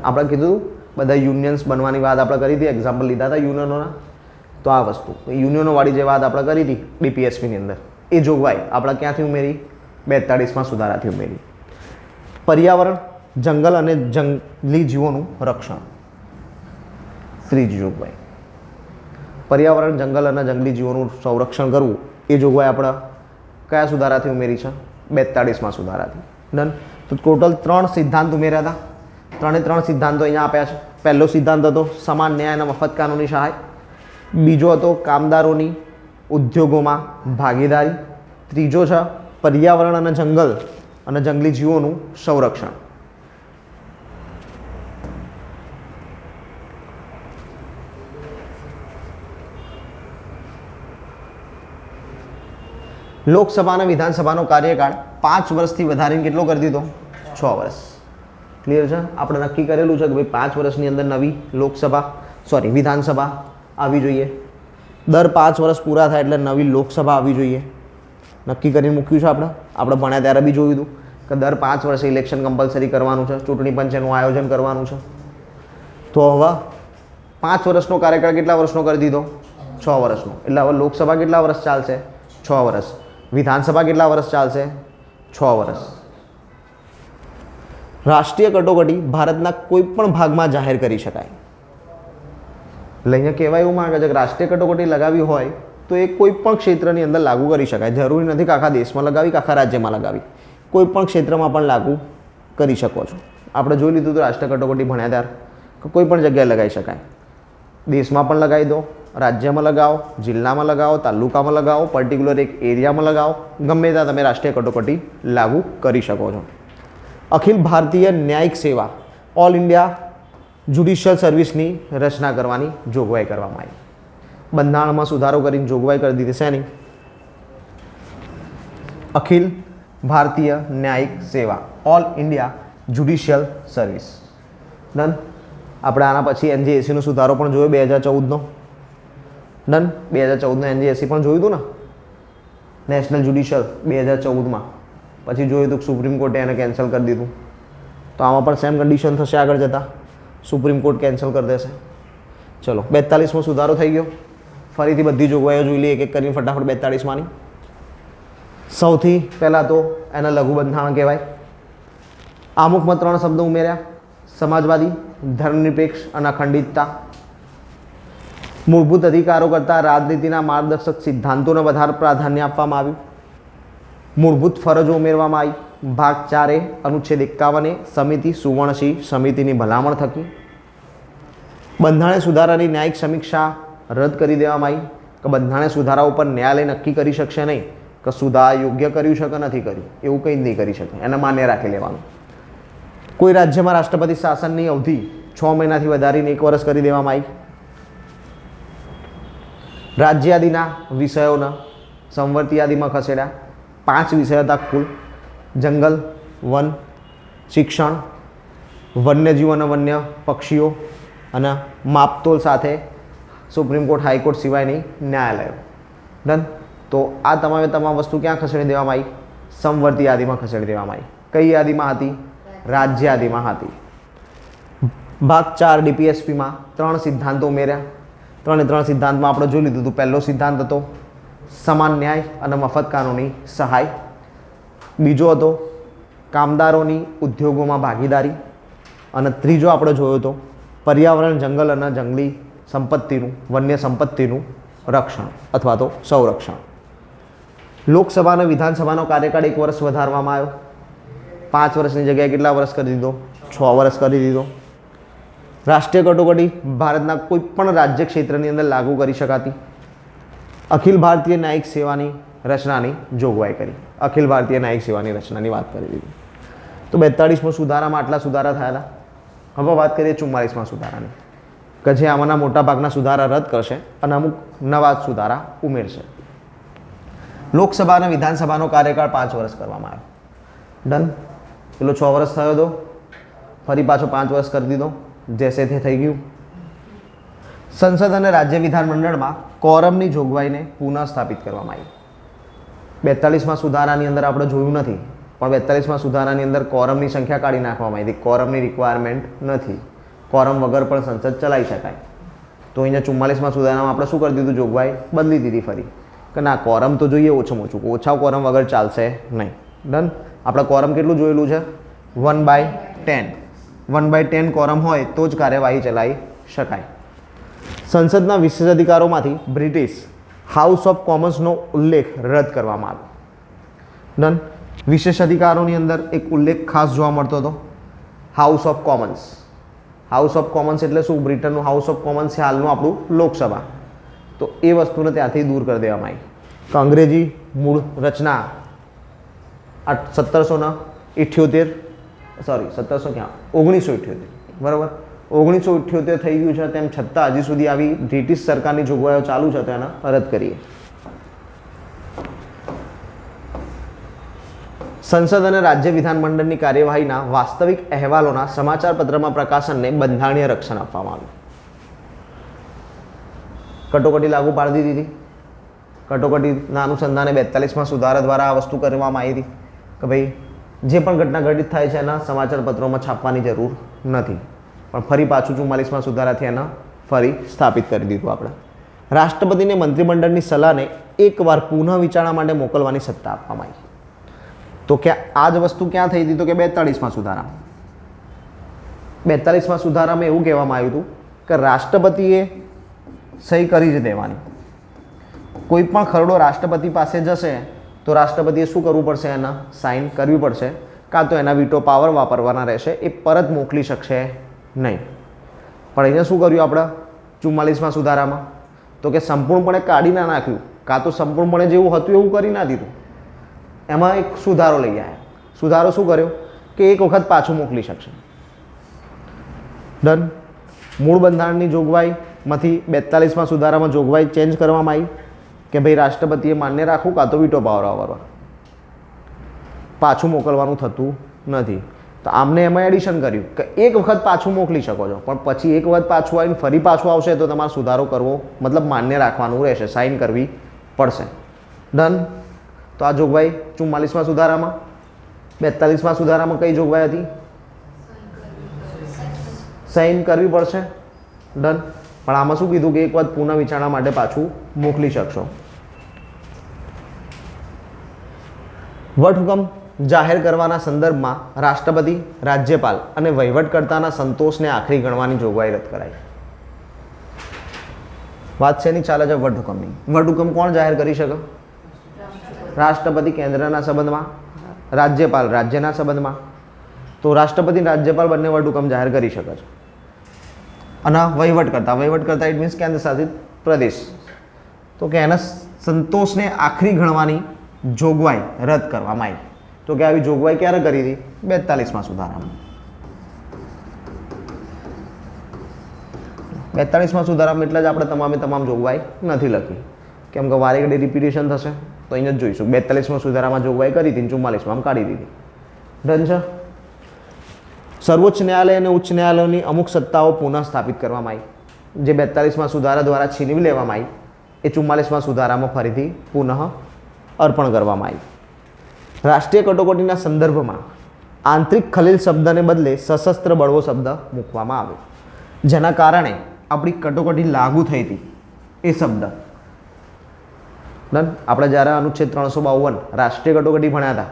આપણે કીધું બધા યુનિયન્સ બનવાની વાત આપણે કરી હતી, એક્ઝામ્પલ લીધા હતા યુનિયનોના. તો આ વસ્તુ યુનિયનોવાળી જે વાત આપણે કરી હતી બીપીએસપીની અંદર, એ જોગવાઈ આપણે ક્યાંથી ઉમેરી? 42માં સુધારાથી ઉમેરી. પર્યાવરણ, જંગલ અને જંગલી જીવોનું રક્ષણ. ત્રીજી જોગવાઈ પર્યાવરણ, જંગલ અને જંગલી જીવોનું સંરક્ષણ કરવું. એ જોગવાઈ આપણે કયા સુધારાથી ઉમેરી છે? 42માં સુધારાથી. ડન. તો ટોટલ 3 સિદ્ધાંત ઉમેર્યા હતા. 3 સિદ્ધાંતો અહીંયા આપ્યા છે. પહેલો સિદ્ધાંત હતો સમાન ન્યાય અને મફત કાનૂની સહાય. બીજો હતો કામદારોની ઉદ્યોગોમાં ભાગીદારી. ત્રીજો છે પર્યાવરણ અને જંગલ અને જંગલી જીવોનું સંરક્ષણ. લોકસભા અને વિધાનસભાનો કાર્યકાળ 5 વર્ષથી વધારીને કેટલો કરી દીધો? 6 વર્ષ. ક્લિયર છે? આપણે નક્કી કરેલું છે કે ભાઈ 5 વર્ષની અંદર નવી વિધાનસભા આવી જોઈએ. દર 5 વર્ષ પૂરા થાય એટલે નવી લોકસભા આવી જોઈએ. નક્કી કરીને મૂક્યું છે આપણે ભણ્યા ત્યારે બી જોયું હતું કે દર 5 વર્ષે ઇલેક્શન કમ્પલસરી કરવાનું છે, ચૂંટણી પંચ એનું આયોજન કરવાનું છે. તો હવે 5 વર્ષનો કાર્યકાળ કેટલા વર્ષનો કરી દીધો? 6 વર્ષનો. એટલે હવે લોકસભા કેટલા વર્ષ ચાલશે? 6 વર્ષ. વિધાનસભા કેટલા વર્ષ ચાલશે? 6 વર્ષ. રાષ્ટ્રીય કટોકટી ભારતના કોઈ પણ ભાગમાં જાહેર કરી શકાય. એટલે અહીંયા કહેવાય એવું માંગે છે કે રાષ્ટ્રીય કટોકટી લગાવી હોય તો એ કોઈ પણ ક્ષેત્રની અંદર લાગુ કરી શકાય. જરૂરી નથી કે આખા દેશમાં લગાવી કે આખા રાજ્યમાં લગાવી. કોઈ પણ ક્ષેત્રમાં પણ લાગુ કરી શકો છો. આપણે જોઈ લીધું હતું રાષ્ટ્રીય કટોકટી ભણ્યા ત્યારે કે કોઈ પણ જગ્યાએ લગાવી શકાય. દેશમાં પણ લગાવી દો, રાજ્યમાં લગાવો, જિલ્લામાં લગાવો, તાલુકામાં લગાવો, પર્ટિક્યુલર એક એરિયામાં લગાવો, ગમે ત્યાં તમે રાષ્ટ્રીય કટોકટી લાગુ કરી શકો છો. અખિલ ભારતીય ન્યાયિક સેવા ઓલ ઇન્ડિયા જ્યુડિશિયલ સર્વિસની રચના કરવાની જોગવાઈ કરવામાં આવી. બંધારણમાં સુધારો કરીને જોગવાઈ કરી દીધી છે એની. અખિલ ભારતીય ન્યાયિક સેવા all India judicial service. Done. આપણે આના પછી એનજીએસીનો સુધારો પણ જોયો 2014નો. ડન. 2014નો એનજીએસી પણ જોયું હતું ને, નેશનલ જ્યુડિશિયલ 2014માં. પછી જોયું હતું સુપ્રીમ કોર્ટે એને કેન્સલ કરી દીધું. તો આમાં પણ સેમ કન્ડિશન થશે આગળ જતાં, સુપ્રીમ કોર્ટ કેન્સલ કરી દેશે. ચલો, 42મો સુધારો થઈ ગયો. ફરીથી બધી જોગવાઈઓ જોઈ લઈએ એક એક કરીને ફટાફટ 42માંની. સૌથી પહેલાં તો એને લઘુ બંધારણ કહેવાય. આમુખમાં 3 શબ્દો ઉમેર્યા: સમાજવાદી, ધર્મનિરપેક્ષ અને અખંડિતતા. મૂળભૂત અધિકારો કરતાં રાજનીતિના માર્ગદર્શક સિદ્ધાંતોને વધારે પ્રાધાન્ય આપવામાં આવ્યું. મૂળભૂત ફરજો ઉમેરવામાં આવી. ભાગ 4 અનુચ્છેદ 51 સમિતિ સુવર્ણસિંહ સમિતિની ભલામણ થકી. બંધારણીય સુધારાની ન્યાયિક સમીક્ષા રદ કરી દેવામાં આવી કે બંધારણીય સુધારા ઉપર ન્યાયાલય નક્કી કરી શકશે નહીં કે સુધારા યોગ્ય કર્યું છે કે નથી કર્યું, એવું કંઈ જ નહીં કરી શકે. એને માન્ય રાખી લેવાનું. કોઈ રાજ્યમાં રાષ્ટ્રપતિ શાસનની અવધિ 6 મહિનાથી વધારીને 1 વર્ષ કરી દેવામાં આવી. રાજ્ય યાદીના વિષયોને સંવર્તી યાદીમાં ખસેડ્યા. 5 વિષયો હતા કુલ: જંગલ, વન, શિક્ષણ, વન્યજીવ અને વન્ય પક્ષીઓ અને માપતોલ સાથે સુપ્રીમ કોર્ટ, હાઈકોર્ટ સિવાયની ન્યાયાલયો. ડન. તો આ તમામ વસ્તુ ક્યાં ખસેડી દેવામાં આવી? સંવર્તી યાદીમાં ખસેડી દેવામાં આવી. કઈ યાદીમાં હતી? રાજ્ય યાદીમાં હતી. ભાગ 4 ડીપીએસપીમાં 3 સિદ્ધાંતો ઉમેર્યા. 3 સિદ્ધાંતમાં આપણે જોઈ લીધું હતું. પહેલો સિદ્ધાંત હતો સમાન ન્યાય અને મફત કાનૂની સહાય. બીજો હતો કામદારોની ઉદ્યોગોમાં ભાગીદારી. અને ત્રીજો આપણે જોયો હતો પર્યાવરણ, જંગલ અને જંગલી સંપત્તિનું, વન્ય સંપત્તિનું રક્ષણ અથવા તો સંરક્ષણ. લોકસભા અને વિધાનસભાનો કાર્યકાળ 1 વર્ષ વધારવામાં આવ્યો. 5 વર્ષની જગ્યાએ કેટલા વર્ષ કરી દીધો? 6 વર્ષ કરી દીધો. રાષ્ટ્રીય કટોકટી ભારતના કોઈ પણ રાજ્ય ક્ષેત્રની અંદર લાગુ કરી શકાતી. અખિલ ભારતીય ન્યાયિક સેવાની રચનાની જોગવાઈ કરી. અખિલ ભારતીય ન્યાયિક સેવાની રચનાની વાત કરી દીધી. તો 42મો સુધારામાં આટલા સુધારા થયેલા. હવે વાત કરીએ 44મા સુધારાની, કે જે આમાંના મોટા ભાગના સુધારા રદ કરશે અને અમુક નવા સુધારા ઉમેરશે. લોકસભા અને વિધાનસભાનો કાર્યકાળ 5 વર્ષ કરવામાં આવ્યો. ડન. પેલો 6 વર્ષ થયો હતો, ફરી પાછો 5 વર્ષ કરી દીધો, જેસે તે થઈ ગયું. સંસદ અને રાજ્ય વિધાનમંડળમાં કોરમની જોગવાઈને પુનઃ સ્થાપિત કરવામાં આવી. 42મા સુધારાની અંદર આપણે જોયું નથી, પણ 42મા સુધારાની અંદર કોરમની સંખ્યા કાઢી નાખવામાં આવી હતી. કોરમની રિક્વાયરમેન્ટ નથી, કોરમ વગર પણ સંસદ ચલાવી શકાય. તો અહીંયા 44મા સુધારામાં આપણે શું કરી દીધું, જોગવાઈ બદલી દીધી ફરી, કે ના કોરમ તો જોઈએ ઓછામાં ઓછું, ઓછા કોરમ વગર ચાલશે નહીં. ડન. આપણે કોરમ કેટલું જોયેલું છે, 1/10. 1/10 કોરમ હોય તો જ કાર્યવાહી ચલાવી શકાય. સંસદના વિશેષ અધિકારોમાંથી બ્રિટિશ હાઉસ ઓફ કોમન્સનો ઉલ્લેખ રદ કરવામાં આવ્યો. ડન. વિશેષ અધિકારોની અંદર એક ઉલ્લેખ ખાસ જોવા મળતો હતો, house of Commons. House of Commons એટલે શું, બ્રિટનનું હાઉસ ઓફ કોમન્સ છે હાલનું આપણું લોકસભા. તો એ વસ્તુને ત્યાંથી દૂર કરી દેવામાં આવી. તો અંગ્રેજી મૂળ રચના 1778 સોરી 1978 બરાબર 1978 થઈ ગયું છે, તેમ છતાં હજી સુધી આવી બ્રિટિશ સરકારની જોગવાઈઓ ચાલુ છે, તો એને રદ કરીએ. સંસદ અને રાજ્ય વિધાનમંડળની કાર્યવાહીના વાસ્તવિક અહેવાલોના સમાચાર પત્રમાં પ્રકાશનને બંધારણીય રક્ષણ આપવામાં આવ્યું. કટોકટી લાગુ પાડી દીધી. કટોકટીના અનુસંધાને 42મા સુધારા દ્વારા આ વસ્તુ કરવામાં આવી હતી કે ભાઈ જે પણ ઘટના ઘટિત થાય છે એના સમાચાર પત્રોમાં છાપવાની જરૂર નથી. પણ ફરી પાછું 44મા સુધારાથી એના ફરી સ્થાપિત કરી દીધું. આપણે રાષ્ટ્રપતિને મંત્રીમંડળની સલાહને એકવાર પુનઃ વિચારણા માટે મોકલવાની સત્તા આપવામાં આવી. તો કે આ જ વસ્તુ ક્યાં થઈ હતી, તો કે 42મા સુધારામાં. 42મા સુધારામાં એવું કહેવામાં આવ્યું હતું કે રાષ્ટ્રપતિએ સહી કરી જ દેવાની. કોઈ પણ ખરડો રાષ્ટ્રપતિ પાસે જશે તો રાષ્ટ્રપતિએ શું કરવું પડશે, એના સાઇન કરવી પડશે, કાં તો એના વીટો પાવર વાપરવાના રહેશે, એ પરત મોકલી શકશે નહીં. પણ અહીંયા શું કર્યું આપણે 44મા સુધારામાં, તો કે સંપૂર્ણપણે કાઢી ના નાખ્યું, કાં તો સંપૂર્ણપણે જેવું હતું એવું કરી ના દીધું. એમાં એક સુધારો લઈ આવ્યા. સુધારો શું કર્યો કે એક વખત પાછું મોકલી શકશે. ડન. મૂળ બંધારણની જોગવાઈમાંથી 42મા સુધારામાં જોગવાઈ ચેન્જ કરવામાં આવી કે ભાઈ રાષ્ટ્રપતિએ માન્ય રાખવું, કાં તો વીટો પાવર વાપરવા, પાછું મોકલવાનું થતું નથી. તો આમને એમાં એડિશન કર્યું કે એક વખત પાછું મોકલી શકો છો, પણ પછી એક વખત પાછું આવીને ફરી પાછું આવશે તો તમારે સુધારો કરવો, મતલબ માન્ય રાખવાનું રહેશે, સાઇન કરવી પડશે. ડન. તો આ જોગવાઈ 44મા સુધારામાં. 42મા સુધારામાં કઈ જોગવાઈ હતી, સાઇન કરવી પડશે. ડન. પણ આમાં શું કીધું કે એક વખત પુનઃ વિચારણા માટે પાછું મોકલી શકશો. વટહુકમ જાહેર કરવાના સંદર્ભમાં રાષ્ટ્રપતિ, રાજ્યપાલ અને વહીવટકર્તાના સંતોષને આખરી ગણવાની જોગવાઈ રદ કરાઈ. વાત શેની ચાલે છે, વટહુકમની. વટહુકમ કોણ જાહેર કરી શકે, રાષ્ટ્રપતિ કેન્દ્રના સંબંધમાં, રાજ્યપાલ રાજ્યના સંબંધમાં. તો રાષ્ટ્રપતિ અને રાજ્યપાલ બંને વટહુકમ જાહેર કરી શકે છે. અને વહીવટકર્તા ઇટ મીન્સ કેન્દ્ર શાસિત પ્રદેશ, તો કે એના સંતોષને આખરી ગણવાની જોગવાઈ રદ કરવામાં આવી. તો કે આવી જોગવાઈ ક્યારે કરી હતી, 42મા સુધારામાં. 42મા સુધારામાં એટલે જ આપણે તમામ જોગવાઈ નથી લખી, કેમ કે વારે ઘડી રિપીટેશન થશે, તો અહીંયા જ જોઈશું. 42મા સુધારામાં જોગવાઈ કરી હતી, 44માં કાઢી દીધી. ડન છે. સર્વોચ્ચ ન્યાયાલય અને ઉચ્ચ ન્યાયાલયની અમુક સત્તાઓ પુનઃ સ્થાપિત કરવામાં આવી. જે 42મા સુધારા દ્વારા છીનવી લેવામાં આવી, એ 44મા સુધારામાં ફરીથી પુનઃ અર્પણ કરવામાં આવી. રાષ્ટ્રીય કટોકટીના સંદર્ભમાં આંતરિક ખલેલ શબ્દને બદલે સશસ્ત્ર બળવો શબ્દ મૂકવામાં આવ્યો, જેના કારણે આપણી કટોકટી લાગુ થઈ હતી એ શબ્દ. ડન. આપણે જ્યારે અનુચ્છેદ 352 રાષ્ટ્રીય કટોકટી ભણ્યા હતા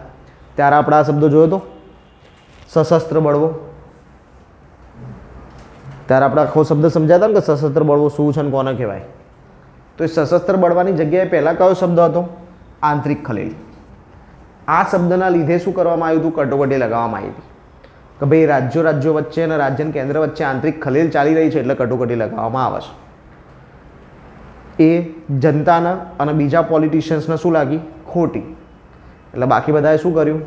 ત્યારે આપણે આ શબ્દો જોયો હતો, સશસ્ત્ર બળવો. ત્યારે આપણે આખો શબ્દ સમજાતા ને કે સશસ્ત્ર બળવો શું છે અને કોને કહેવાય. તો એ સશસ્ત્ર બળવાની જગ્યાએ પહેલાં કયો શબ્દ હતો, આંતરિક ખલેલ. આ શબ્દના લીધે શું કરવામાં આવ્યું હતું, કટોકટી લગાવવામાં આવી હતી કે ભાઈ રાજ્યો વચ્ચે અને રાજ્ય અને કેન્દ્ર વચ્ચે આંતરિક ખલેલ ચાલી રહી છે, એટલે કટોકટી લગાવવામાં આવે છે. એ જનતાના અને બીજા પોલિટિશિયન્સને શું લાગી, ખોટી. એટલે બાકી બધાએ શું કર્યું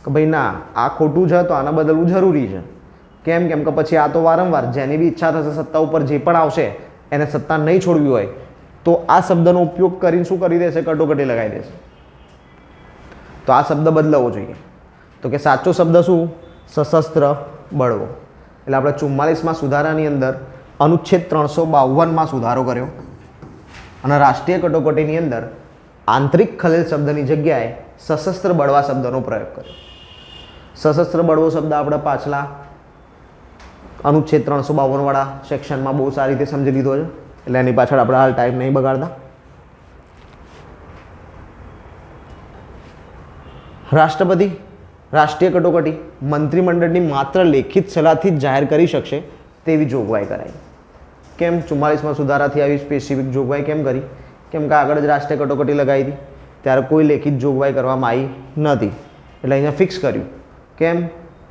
કે ભાઈ ના આ ખોટું છે તો આને બદલવું જરૂરી છે. કેમ કે પછી આ તો વારંવાર જેની બી ઈચ્છા થશે સત્તા ઉપર જે પણ આવશે એને સત્તા નહીં છોડવી હોય તો આ શબ્દનો ઉપયોગ કરીને શું કરી દેશે? કટોકટી લગાવી દેશે. તો આ શબ્દ બદલાવવો જોઈએ. તો કે સાચો શબ્દ શું? સશસ્ત્ર બળવો. એટલે આપણે 44માં સુધારાની અંદર અનુચ્છેદ 352માં સુધારો કર્યો અને રાષ્ટ્રીય કટોકટીની અંદર આંતરિક ખલેલ શબ્દની જગ્યાએ સશસ્ત્ર બળવા શબ્દનો પ્રયોગ કર્યો. સશસ્ત્ર બળવો શબ્દ આપણે પાછલા અનુચ્છેદ 352 વાળા સેક્શનમાં બહુ સારી રીતે સમજી લીધો છે, એટલે એની પાછળ આપણે હાલ ટાઈમ નહીં બગાડતા. રાષ્ટ્રપતિ રાષ્ટ્રીય કટોકટી મંત્રીમંડળની માત્ર લેખિત સલાહથી જ જાહેર કરી શકશે તેવી જોગવાઈ કરાઈ. કેમ 44માં સુધારાથી આવી સ્પેસિફિક જોગવાઈ કેમ કરી? કેમ કે આગળ જ રાષ્ટ્રીય કટોકટી લગાવી હતી ત્યારે કોઈ લેખિત જોગવાઈ કરવામાં આવી નથી, એટલે અહીંયા ફિક્સ કર્યું. કેમ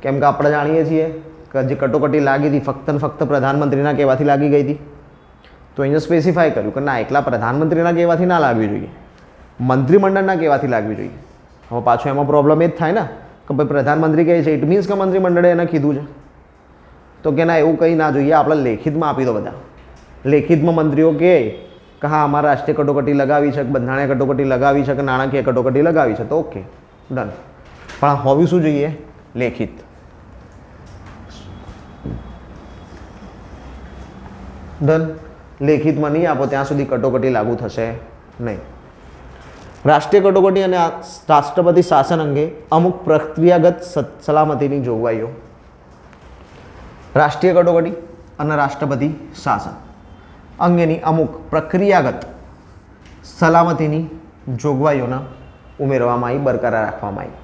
કે આપણે જાણીએ છીએ કે જે કટોકટી લાગી હતી ફક્ત ને ફક્ત પ્રધાનમંત્રીના કહેવાથી લાગી ગઈ હતી. તો અહીંયા સ્પેસિફાય કર્યું કે ના, એકલા પ્રધાનમંત્રીના કહેવાથી ના લાગવી જોઈએ, મંત્રીમંડળના કહેવાથી લાગવી જોઈએ. હવે પાછો એમાં પ્રોબ્લેમ એ જ થાય ને કે ભાઈ પ્રધાનમંત્રી કહે છે ઇટ મીન્સ કે મંત્રીમંડળે એને કીધું છે. તો કે ના, એવું કંઈ ના જોઈએ, આપણે લેખિતમાં આપી દો. બધા લેખિતમાં મંત્રીઓ કહે કે હા અમારે રાષ્ટ્રીય કટોકટી લગાવી છે, બંધારણીય કટોકટી લગાવી છે કે નાણાકીય કટોકટી લગાવી છે, તો ઓકે ડન. પણ હોવી શું જોઈએ? લેખિત. ડન. લેખિતમાં નહીં આપો ત્યાં સુધી કટોકટી લાગુ થશે નહીં. રાષ્ટ્રીય કટોકટી અને રાષ્ટ્રપતિ શાસન અંગે અમુક પ્રક્રિયાગત સલામતીની જોગવાઈઓ. રાષ્ટ્રીય કટોકટી અને રાષ્ટ્રપતિ શાસન અંગેની અમુક પ્રક્રિયાગત સલામતીની જોગવાઈઓના ઉમેરવામાં આવી, બરકરાર રાખવામાં આવી.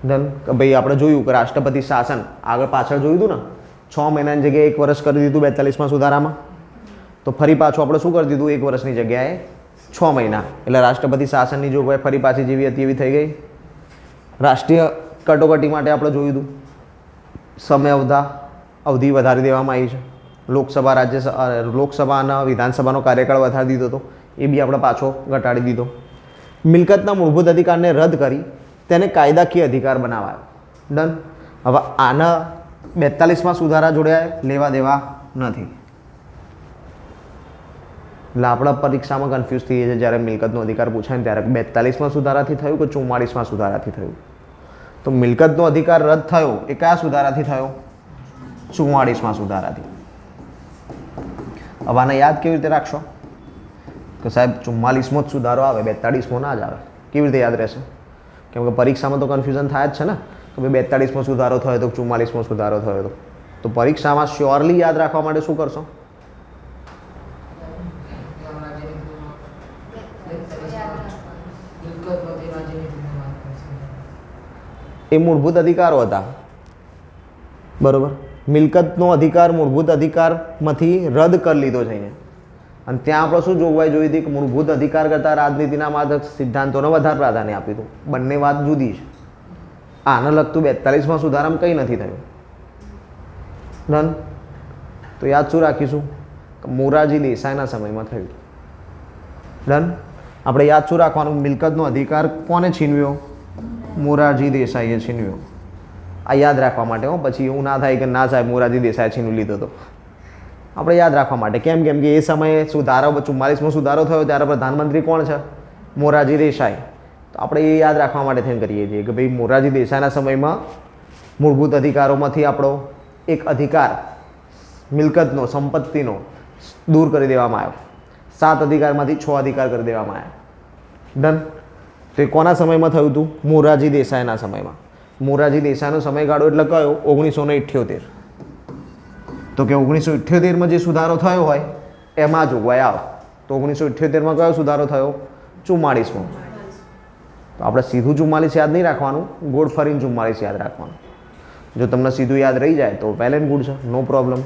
ડન. કે ભાઈ આપણે જોયું કે રાષ્ટ્રપતિ શાસન આગળ પાછળ જોયું હતું ને, 6 મહિનાની જગ્યાએ 1 વર્ષ કરી દીધું 42માં સુધારામાં. તો ફરી પાછું આપણે શું કરી દીધું? 1 વર્ષની જગ્યાએ 6 મહિના. એટલે રાષ્ટ્રપતિ શાસનની જોગવાઈ ફરી પાછી જેવી હતી એવી થઈ ગઈ. રાષ્ટ્રીય કટોકટી માટે આપણે જોયું હતું સમય અવધિ વધારી દેવામાં આવી છે. લોકસભા અને વિધાનસભાનો કાર્યકાળ વધારી દીધો હતો, એ બી આપણે પાછો ઘટાડી દીધો. મિલકતના મૂળભૂત અધિકારને રદ કરી તેને કાયદાકીય અધિકાર બનાવાયો. ડન. હવે આના 42માં સુધારા જોડે લેવા દેવા નથી. એટલે આપણા પરીક્ષામાં કન્ફ્યુઝ થઈએ છીએ જ્યારે મિલકતનો અધિકાર પૂછાય ને ત્યારે 42માં સુધારાથી થયું કે 44માં સુધારાથી થયું. તો મિલકતનો અધિકાર રદ થયો એ કયા સુધારાથી થયો? 44માં સુધારાથી. હવે આને યાદ કેવી રીતે રાખશો કે સાહેબ 44મો જ સુધારો આવે, 42મો ના જ આવે? કેવી રીતે યાદ રહેશે? કેમ કે પરીક્ષામાં તો કન્ફ્યુઝન થાય જ છે ને કે ભાઈ 42મો સુધારો થયો તો 44મો સુધારો થયો તો પરીક્ષામાં શ્યોરલી યાદ રાખવા માટે શું કરશો? એ મૂળભૂત અધિકારો હતા, બરોબર. મિલકતનો અધિકાર મૂળભૂત અધિકારમાંથી રદ કરી લીધો છે અહીંયા. અને ત્યાં આપણે શું જોગવાઈ જોઈ હતી કે મૂળભૂત અધિકાર કરતાં રાજનીતિના માદક સિદ્ધાંતોને વધારે પ્રાધાન્ય આપ્યું હતું. બંને વાત જુદી છે. આને લગતું 42માં સુધારામાં કંઈ નથી થયું. ડન. તો યાદ શું રાખીશું કે મોરારજી દેસાઈના સમયમાં થયું. ડન. આપણે યાદ શું રાખવાનું? મિલકતનો અધિકાર કોને છીનવ્યો? મોરારજી દેસાઈએ છીનવ્યો. આ યાદ રાખવા માટે હો, પછી એવું ના થાય કે ના સાહેબ મોરારજી દેસાઈએ છીનવી લીધો હતો. આપણે યાદ રાખવા માટે. કેમ કે એ સમયે સુધારો 44મો સુધારો થયો ત્યારે પ્રધાનમંત્રી કોણ છે? મોરારજી દેસાઈ. તો આપણે એ યાદ રાખવા માટે થઈને કરીએ છીએ કે ભાઈ મોરારજી દેસાઈના સમયમાં મૂળભૂત અધિકારોમાંથી આપણો એક અધિકાર મિલકતનો, સંપત્તિનો દૂર કરી દેવામાં આવ્યો. 7 અધિકારમાંથી 6 અધિકાર કરી દેવામાં આવ્યા. ડન. તો એ કોના સમયમાં થયું હતું? મોરારજી દેસાઈના સમયમાં. મોરારજી દેસાઈનો સમયગાળો એટલે કયો? 1978. તો કે 1978માં જે સુધારો થયો હોય એમાં જોગવાઈ આવે. તો 1978માં કયો સુધારો થયો? 44મો. તો આપણે સીધું 44 યાદ નહીં રાખવાનું, ગોળ ફરીને 44 યાદ રાખવાનું. જો તમને સીધું યાદ રહી જાય તો વેલ એન્ડ ગુડ છે, નો પ્રોબ્લેમ.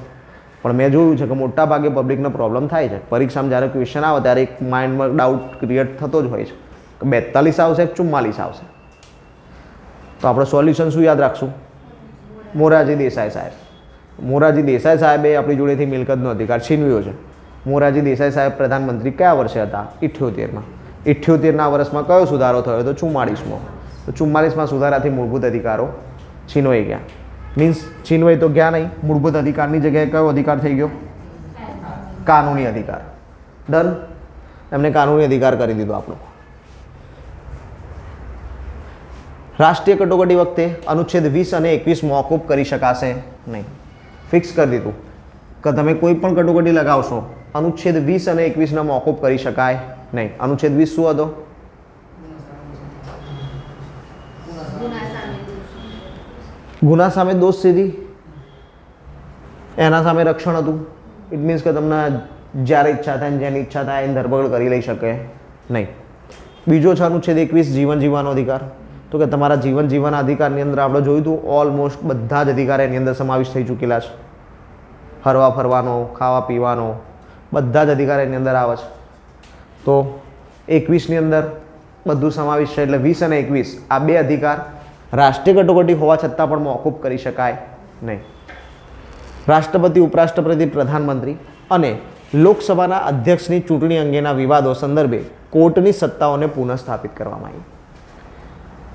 પણ મેં જોયું છે કે મોટા ભાગે પબ્લિકનો પ્રોબ્લેમ થાય છે. પરીક્ષામાં જ્યારે ક્વેશ્ચન આવે ત્યારે એક માઇન્ડમાં ડાઉટ ક્રિએટ થતો જ હોય છે કે 42 આવશે કે 44 આવશે. તો આપણે સોલ્યુશન શું યાદ રાખશું? મોરારજી દેસાઈ સાહેબ. મોરારજી દેસાઈ સાહેબે આપણી જોડેથી મિલકતનો અધિકાર છીનવ્યો છે. મોરારજી દેસાઈ સાહેબ પ્રધાનમંત્રી કયા વર્ષે હતા? 78માં. 78ના વર્ષમાં કયો સુધારો થયો તો 44મો. તો 44માં સુધારાથી મૂળભૂત અધિકારો છીનવાઈ ગયા. મીન્સ છીનવાઈ તો ગયા નહીં, મૂળભૂત અધિકારની જગ્યાએ કયો અધિકાર થઈ ગયો? કાનૂની અધિકાર. ડન. એમને કાનૂની અધિકાર કરી દીધો આપણો. રાષ્ટ્રીય કટોકટી વખતે અનુચ્છેદ 20 અને 21 મોકૂફ કરી શકાશે નહીં. ફિક્સ કરી દીધું કે તમે કોઈ પણ કટોકટી લગાવશો, અનુચ્છેદ 20 અને 21 મોકૂફ કરી શકાય નહીં. અનુચ્છેદ 20 શું હતો? ગુના સામે દોષ સીધી, એના સામે રક્ષણ હતું. ઇટ મીન્સ કે તમને જ્યારે ઈચ્છા થાય જેની ઈચ્છા થાય એની ધરપકડ કરી લઈ શકે નહીં. બીજો છે અનુચ્છેદ 21 જીવન જીવવાનો અધિકાર. તો કે તમારા જીવન જીવવાના અધિકારની અંદર આપણે જોયું હતું ઓલમોસ્ટ બધા જ અધિકાર એની અંદર સમાવેશ થઈ ચૂકેલા છે. હરવા ફરવાનો, ખાવા પીવાનો, બધા જ અધિકાર એની અંદર આવે છે. તો 21ની અંદર બધું સમાવેશ છે. એટલે 20 અને 21 આ બે અધિકાર રાષ્ટ્રીય કટોકટી હોવા છતાં પણ મોકૂફ કરી શકાય નહીં. રાષ્ટ્રપતિ, ઉપરાષ્ટ્રપતિ, પ્રધાનમંત્રી અને લોકસભાના અધ્યક્ષની ચૂંટણી અંગેના વિવાદો સંદર્ભે કોર્ટની સત્તાઓને પુનઃસ્થાપિત કરવામાં આવી.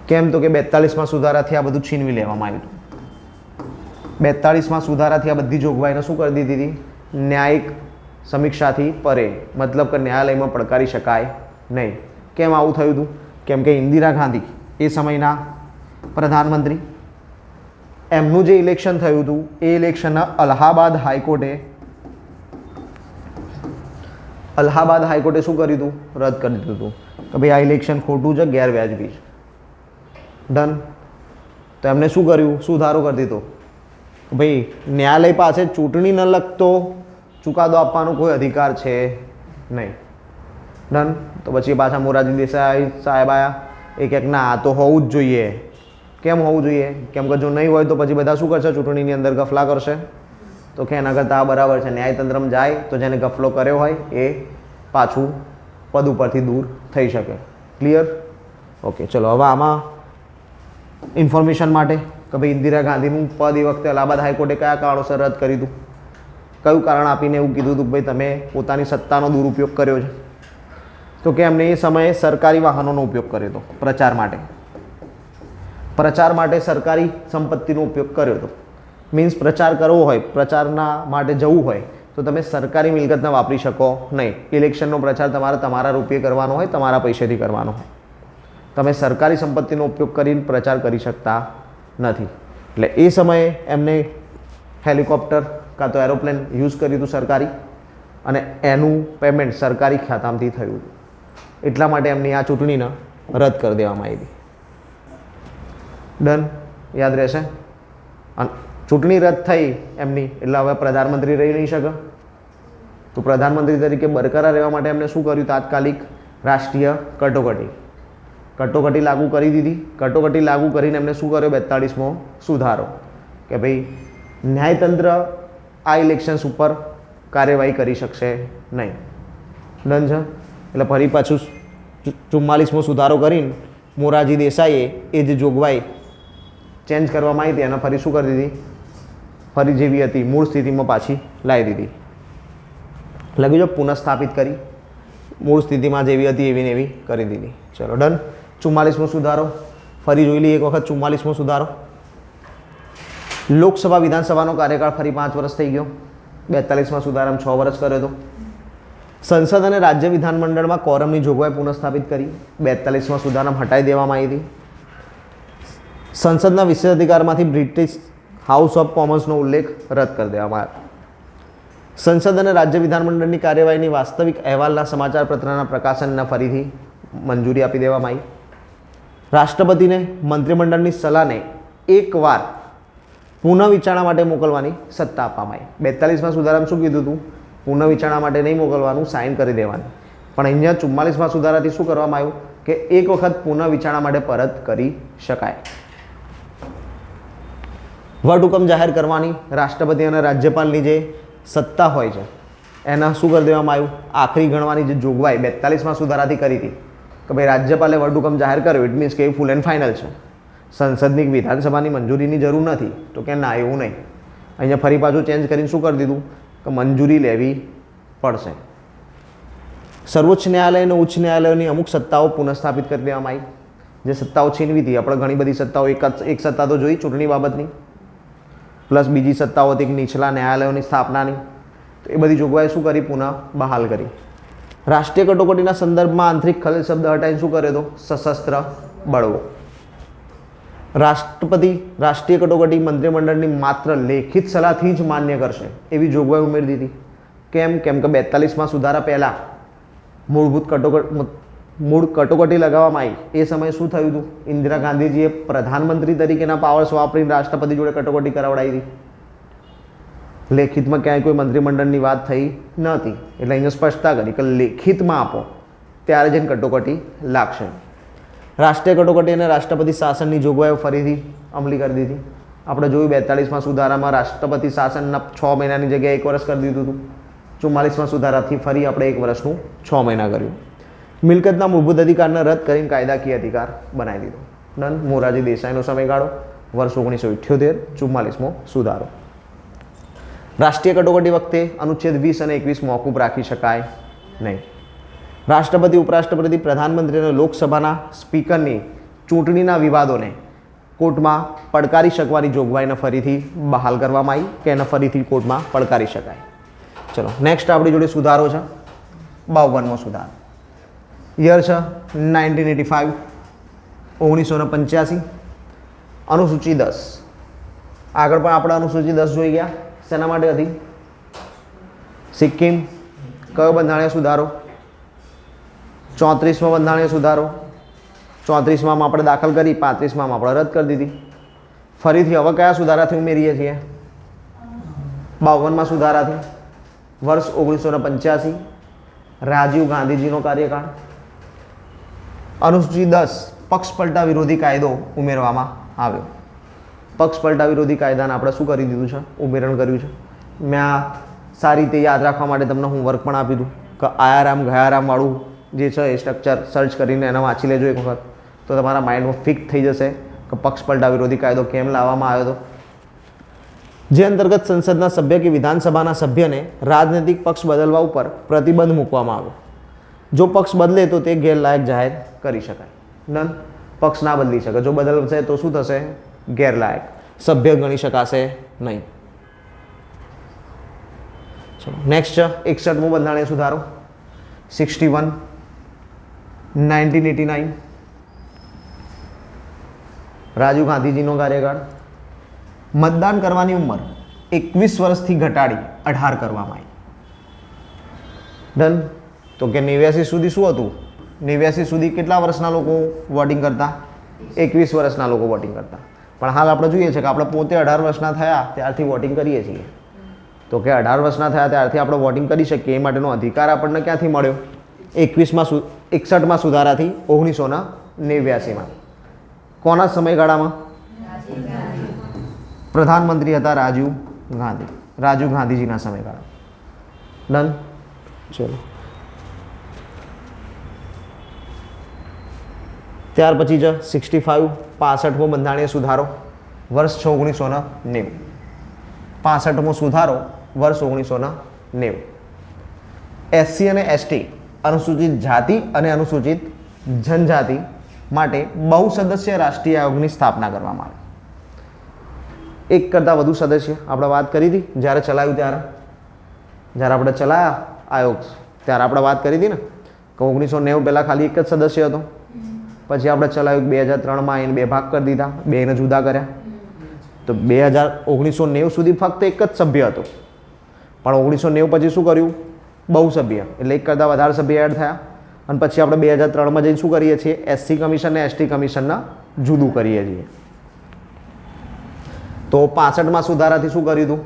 કેમ? તો કે 42માં સુધારાથી આ બધું છીનવી લેવામાં આવ્યું. 42માં સુધારાથી આ બધી જોગવાઈને શું કરી દીધી હતી? ન્યાયિક સમીક્ષાથી પરે, મતલબ કે ન્યાયાલયમાં પડકારી શકાય નહીં. કેમ આવું થયું હતું? કેમ કે ઇન્દિરા ગાંધી એ સમયના પ્રધાનમંત્રી, એમનું જે ઇલેક્શન થયું હતું એ ઇલેક્શનના અલ્હાબાદ હાઈકોર્ટે શું કર્યું હતું? રદ કરી દીધું હતું કે ભાઈ આ ઇલેક્શન ખોટું છે, ગેરવ્યાજબી છે. ડન. તો એમને શું કર્યું? સુધારો કરી દીધો. ભાઈ ન્યાયાલય પાસે ચૂંટણી ન લગતો ચુકાદો આપવાનો કોઈ અધિકાર છે નહીં. ડન. તો પછી પાછા મોરારજી દેસાઈ સાહેબ આવ્યા, એ કહે ના આ તો હોવું જ જોઈએ. કેમ હોવું જોઈએ? કેમ કે જો નહીં હોય તો પછી બધા શું કરશે? ચૂંટણીની અંદર ગફલા કરશે. તો કે એના કરતાં આ બરાબર છે, ન્યાયતંત્રમાં જાય તો જેને ગફલો કર્યો હોય એ પાછું પદ ઉપરથી દૂર થઈ શકે. ક્લિયર? ઓકે, ચલો હવે આમાં ઇન્ફોર્મેશન માટે કે ભાઈ ઇન્દિરા ગાંધીનું પદ એ વખતે અલ્હાબાદ હાઈકોર્ટે કયા કારણોસર રદ કરી દીધું? કયું કારણ આપીને એવું કીધું હતું કે ભાઈ તમે પોતાની સત્તાનો દુરુપયોગ કર્યો છે? તો કે એમને એ સમયે સરકારી વાહનોનો ઉપયોગ કર્યો હતો પ્રચાર માટે. પ્રચાર માટે સરકારી સંપત્તિનો ઉપયોગ કર્યો હતો. મીન્સ પ્રચાર કરવો હોય, પ્રચારના માટે જવું હોય તો તમે સરકારી મિલકતને વાપરી શકો નહીં. ઇલેક્શનનો પ્રચાર તમારે તમારા રૂપિયે કરવાનો હોય, તમારા પૈસેથી કરવાનો હોય. તમે સરકારી સંપત્તિનો ઉપયોગ કરીને પ્રચાર કરી શકતા નથી. એટલે એ સમયે એમને હેલિકોપ્ટર કાં તો એરોપ્લેન યુઝ કર્યું હતું સરકારી, અને એનું પેમેન્ટ સરકારી ખાતામાંથી થયું હતું. એટલા માટે એમની આ ચૂંટણીને રદ કરી દેવામાં આવી. ડન. યાદ રહેશે. અને ચૂંટણી રદ થઈ એમની એટલે હવે પ્રધાનમંત્રી રહી નહીં શકે. તો પ્રધાનમંત્રી તરીકે બરકરાર રહેવા માટે એમને શું કર્યું? તાત્કાલિક રાષ્ટ્રીય કટોકટી લાગુ કરી દીધી. કટોકટી લાગુ કરીને એમને શું કર્યો? 42મો સુધારો કે ભાઈ ન્યાયતંત્ર આ ઇલેક્શન્સ ઉપર કાર્યવાહી કરી શકશે નહીં. ડન છે. એટલે ફરી પાછું 44મો સુધારો કરીને મોરારજી દેસાઈએ એ જે જોગવાઈ ચેન્જ કરવામાં આવી હતી એને ફરી શું કરી દીધી? ફરી જેવી હતી મૂળ સ્થિતિમાં પાછી લાવી દીધી. લગી જો પુનઃસ્થાપિત કરી, મૂળ સ્થિતિમાં જેવી હતી એવી ને એવી કરી દીધી. ચલો ડન. 44મો સુધારો ફરી જોઈ લઈએ એક વખત. 44મો સુધારો, લોકસભા વિધાનસભાનો કાર્યકાળ ફરી 5 વર્ષ થઈ ગયો. 42માં સુધારામાં 6 વર્ષ કર્યો હતો. સંસદ અને રાજ્ય વિધાનમંડળમાં કોરમની જોગવાઈ પુનઃસ્થાપિત કરી. 42માં સુધારામાં હટાવી દેવામાં આવી હતી. સંસદના વિશેષ અધિકારમાંથી બ્રિટિશ હાઉસ ઓફ કોમન્સનો ઉલ્લેખ રદ કરી દેવામાં આવ્યો. સંસદ અને રાજ્ય વિધાનમંડળની કાર્યવાહીની વાસ્તવિક અહેવાલના સમાચાર પત્રના પ્રકાશનને ફરીથી મંજૂરી આપી દેવામાં આવી. રાષ્ટ્રપતિને મંત્રીમંડળની સલાહને એકવાર પુનઃ વિચારણા માટે મોકલવાની સત્તા આપવામાં આવી. 42માં સુધારામાં શું કીધું હતું? પુનઃ વિચારણા માટે નહીં મોકલવાનું, સાઇન કરી દેવાની. પણ અહીંયા 44માં સુધારાથી શું કરવામાં આવ્યું કે એક વખત પુનઃ વિચારણા માટે પરત કરી શકાય. વટહુકમ જાહેર કરવાની રાષ્ટ્રપતિ અને રાજ્યપાલની જે સત્તા હોય છે એના શું કરી દેવામાં આવ્યું? આખરી ગણવાની જે જોગવાઈ 42માં સુધારાથી કરી હતી કે ભાઈ રાજ્યપાલે વટહુકમ જાહેર કર્યો, ઇટ મીન્સ કે એ ફૂલ એન્ડ ફાઇનલ છે, સંસદની વિધાનસભાની મંજૂરીની જરૂર નથી. તો કે ના, એવું નહીં. અહીંયા ફરી પાછું ચેન્જ કરીને શું કરી દીધું કે મંજૂરી લેવી પડશે. સર્વોચ્ચ ન્યાયાલય અને ઉચ્ચ ન્યાયાલયોની અમુક સત્તાઓ પુનઃસ્થાપિત કરી દેવામાં આવી. જે સત્તાઓ છીનવી હતી, આપણે ઘણી બધી સત્તાઓ, એક સત્તા તો જોઈ ચૂંટણી બાબતની, પ્લસ બીજી સત્તાઓ હતી નીચલા ન્યાયાલયોની સ્થાપનાની. તો એ બધી જોગવાઈ શું કરી? પુનઃ બહાલ કરી. રાષ્ટ્રીય કટોકટીના સંદર્ભમાં આંતરિક ખલેલ શબ્દ હટાવીને શું કર્યો હતો? સશસ્ત્ર બળવો. રાષ્ટ્રપતિ રાષ્ટ્રીય કટોકટી મંત્રીમંડળની માત્ર લેખિત સલાહથી જ માન્ય કરશે એવી જોગવાઈ ઉમેરી દીધી. કેમ? કેમ કે 42માં સુધારા પહેલાં મૂળ કટોકટી લગાવવામાં આવી. એ સમયે શું થયું હતું? ઇન્દિરા ગાંધીજીએ પ્રધાનમંત્રી તરીકેના પાવર્સ વાપરીને રાષ્ટ્રપતિ જોડે કટોકટી કરાવડાવી હતી. લેખિતમાં ક્યાંય કોઈ મંત્રીમંડળની વાત થઈ નહોતી. એટલે અહીંયા સ્પષ્ટતા કરી કે લેખિતમાં આપો ત્યારે જઈને કટોકટી લાગશે. રાષ્ટ્રીય કટોકટી અને રાષ્ટ્રપતિ શાસનની જોગવાઈઓ ફરીથી અમલી કરી દીધી. આપણે જોયું 42માં સુધારામાં રાષ્ટ્રપતિ શાસનના 6 મહિનાની જગ્યાએ 1 વર્ષ કરી દીધું હતું. 44માં સુધારાથી ફરી આપણે 1 વર્ષનું 6 મહિના કર્યું. મિલકતના મૂળભૂત અધિકારને રદ કરીને કાયદાકીય અધિકાર બનાવી દીધો. ડન. મોરારજી દેસાઈનો સમયગાળો વર્ષ 1978, 44મો સુધારો. રાષ્ટ્રીય કટોકટી વખતે અનુચ્છેદ 20 અને 21 મોકૂફ રાખી શકાય નહીં. રાષ્ટ્રપતિ, ઉપરાષ્ટ્રપતિ, પ્રધાનમંત્રી અને લોકસભાના સ્પીકરની ચૂંટણીના વિવાદોને કોર્ટમાં પડકારી શકવાની જોગવાઈને ફરીથી બહાલ કરવામાં આવી કે એને ફરીથી કોર્ટમાં પડકારી શકાય. ચલો નેક્સ્ટ આપણી જોડે સુધારો છે 52મો સુધારો. યર છે 1985, 1985. અનુસૂચિ 10. આગળ પણ આપણે અનુસૂચિ 10 જોઈ ગયા. શેના માટે હતી? સિક્કિમ. કયો બંધારણીય સુધારો? 34મો બંધારણીય સુધારો. 34માં આપણે દાખલ કરી, 35માં આપણે રદ કરી દીધી. ફરીથી હવે કયા સુધારાથી ઉમેરીએ છીએ? 52માં સુધારાથી. વર્ષ 1985, રાજીવ ગાંધીજીનો કાર્યકાળ. અનુસૂચિ 10 પક્ષપલટા વિરોધી કાયદો ઉમેરવામાં આવ્યો. પક્ષપલટા વિરોધી કાયદાને આપણે શું કરી દીધું છે? ઉમેરણ કર્યું છે. મેં આ સારી રીતે યાદ રાખવા માટે તમને હોમવર્ક પણ આપ્યું હતું કે આયારામ ગયારામ વાળું જે છે એ સ્ટ્રક્ચર સર્ચ કરીને એને વાંચી લેજો એક વખત, તો તમારા માઇન્ડમાં ફિક્સ થઈ જશે કે પક્ષપલટા વિરોધી કાયદો કેમ લાવવામાં આવ્યો હતો. જે અંતર્ગત સંસદના સભ્ય કે વિધાનસભાના સભ્યને રાજનૈતિક પક્ષ બદલવા ઉપર પ્રતિબંધ મૂકવામાં આવ્યો. જો પક્ષ બદલે તો તે ગેરલાયક જાહેર કરી શકાય. નન પક્ષ ના બદલી શકે. જો બદલશે તો શું થશે? ગેરલાયક, સભ્ય ગણી શકાશે નહીં. ચલો નેક્સ્ટ છે 61મો બંધારણીય સુધારો. 61, 1989. રાજીવ ગાંધીજીનો કાર્યકાળ. મતદાન કરવાની ઉંમર 21 વર્ષથી ઘટાડી 18 કરવામાં આવી. ડન. તો કે 89 સુધી શું હતું? 89 સુધી કેટલા વર્ષના લોકો વોટિંગ કરતા? 21 વર્ષના લોકો વોટિંગ કરતા. પણ હાલ આપણે જોઈએ છીએ કે આપણે પોતે 18 વર્ષના થયા ત્યારથી વોટિંગ કરીએ છીએ. તો કે 18 વર્ષના થયા ત્યારથી આપણે વોટિંગ કરી શકીએ. એ માટેનો અધિકાર આપણને ક્યાંથી મળ્યો? 61માં સુધારાથી 1989માં. કોના સમયગાળામાં? પ્રધાનમંત્રી હતા રાજીવ ગાંધી. રાજીવ ગાંધીજીના સમયગાળા. ડન. ચલો ત્યાર પછી છે 65, 65મો બંધારણીય સુધારો. વર્ષ 1990. 65મો સુધારો વર્ષ 1990. SC અને ST અનુસૂચિત જાતિ અને અનુસૂચિત જનજાતિ માટે બહુસદસ્ય રાષ્ટ્રીય આયોગની સ્થાપના કરવામાં આવી. એક કરતાં વધુ સદસ્ય આપણે વાત કરી હતી જ્યારે ચલાવ્યું ત્યારે. જ્યારે આપણે ચલાયા આયોગ ત્યારે આપણે વાત કરી હતી ને કે 1990 પહેલાં ખાલી એક જ સદસ્ય હતો. પછી આપણે ચલાવ્યું 2003માં એને 2 ભાગ કરી દીધા, 2ને જુદા કર્યા. તો 1990 સુધી ફક્ત એક જ સભ્ય હતો. પણ 1990 પછી શું કર્યું? બહુસભ્ય, એટલે એક કરતાં વધારે સભ્ય એડ થયા. અને પછી આપણે 2003માં જઈને શું કરીએ છીએ? SC કમિશન ને ST કમિશનના જુદું કરીએ છીએ. તો 65માં સુધારાથી શું કર્યું હતું?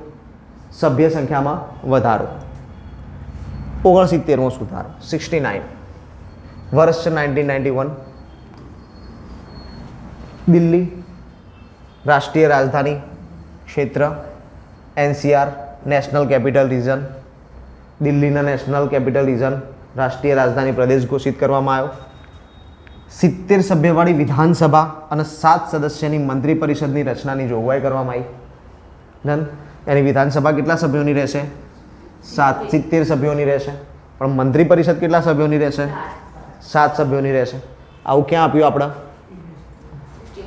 સભ્ય સંખ્યામાં વધારો. 69મો સુધારો. 69. વર્ષ છે 1991. દિલ્હી રાષ્ટ્રીય રાજધાની ક્ષેત્ર NCR નેશનલ કેપિટલ રિજન. દિલ્હીના નેશનલ કેપિટલ રિજન રાષ્ટ્રીય રાજધાની પ્રદેશ ઘોષિત કરવામાં આવ્યો. 70 સભ્યવાળી વિધાનસભા અને 7 સદસ્યની મંત્રી પરિષદની રચનાની જોગવાઈ કરવામાં આવી. ડન. એની વિધાનસભા કેટલા સભ્યોની રહેશે? 70 સભ્યોની રહેશે. પણ મંત્રી પરિષદ કેટલા સભ્યોની રહેશે? 7 સભ્યોની રહેશે. આવું ક્યાં આપ્યું આપણે?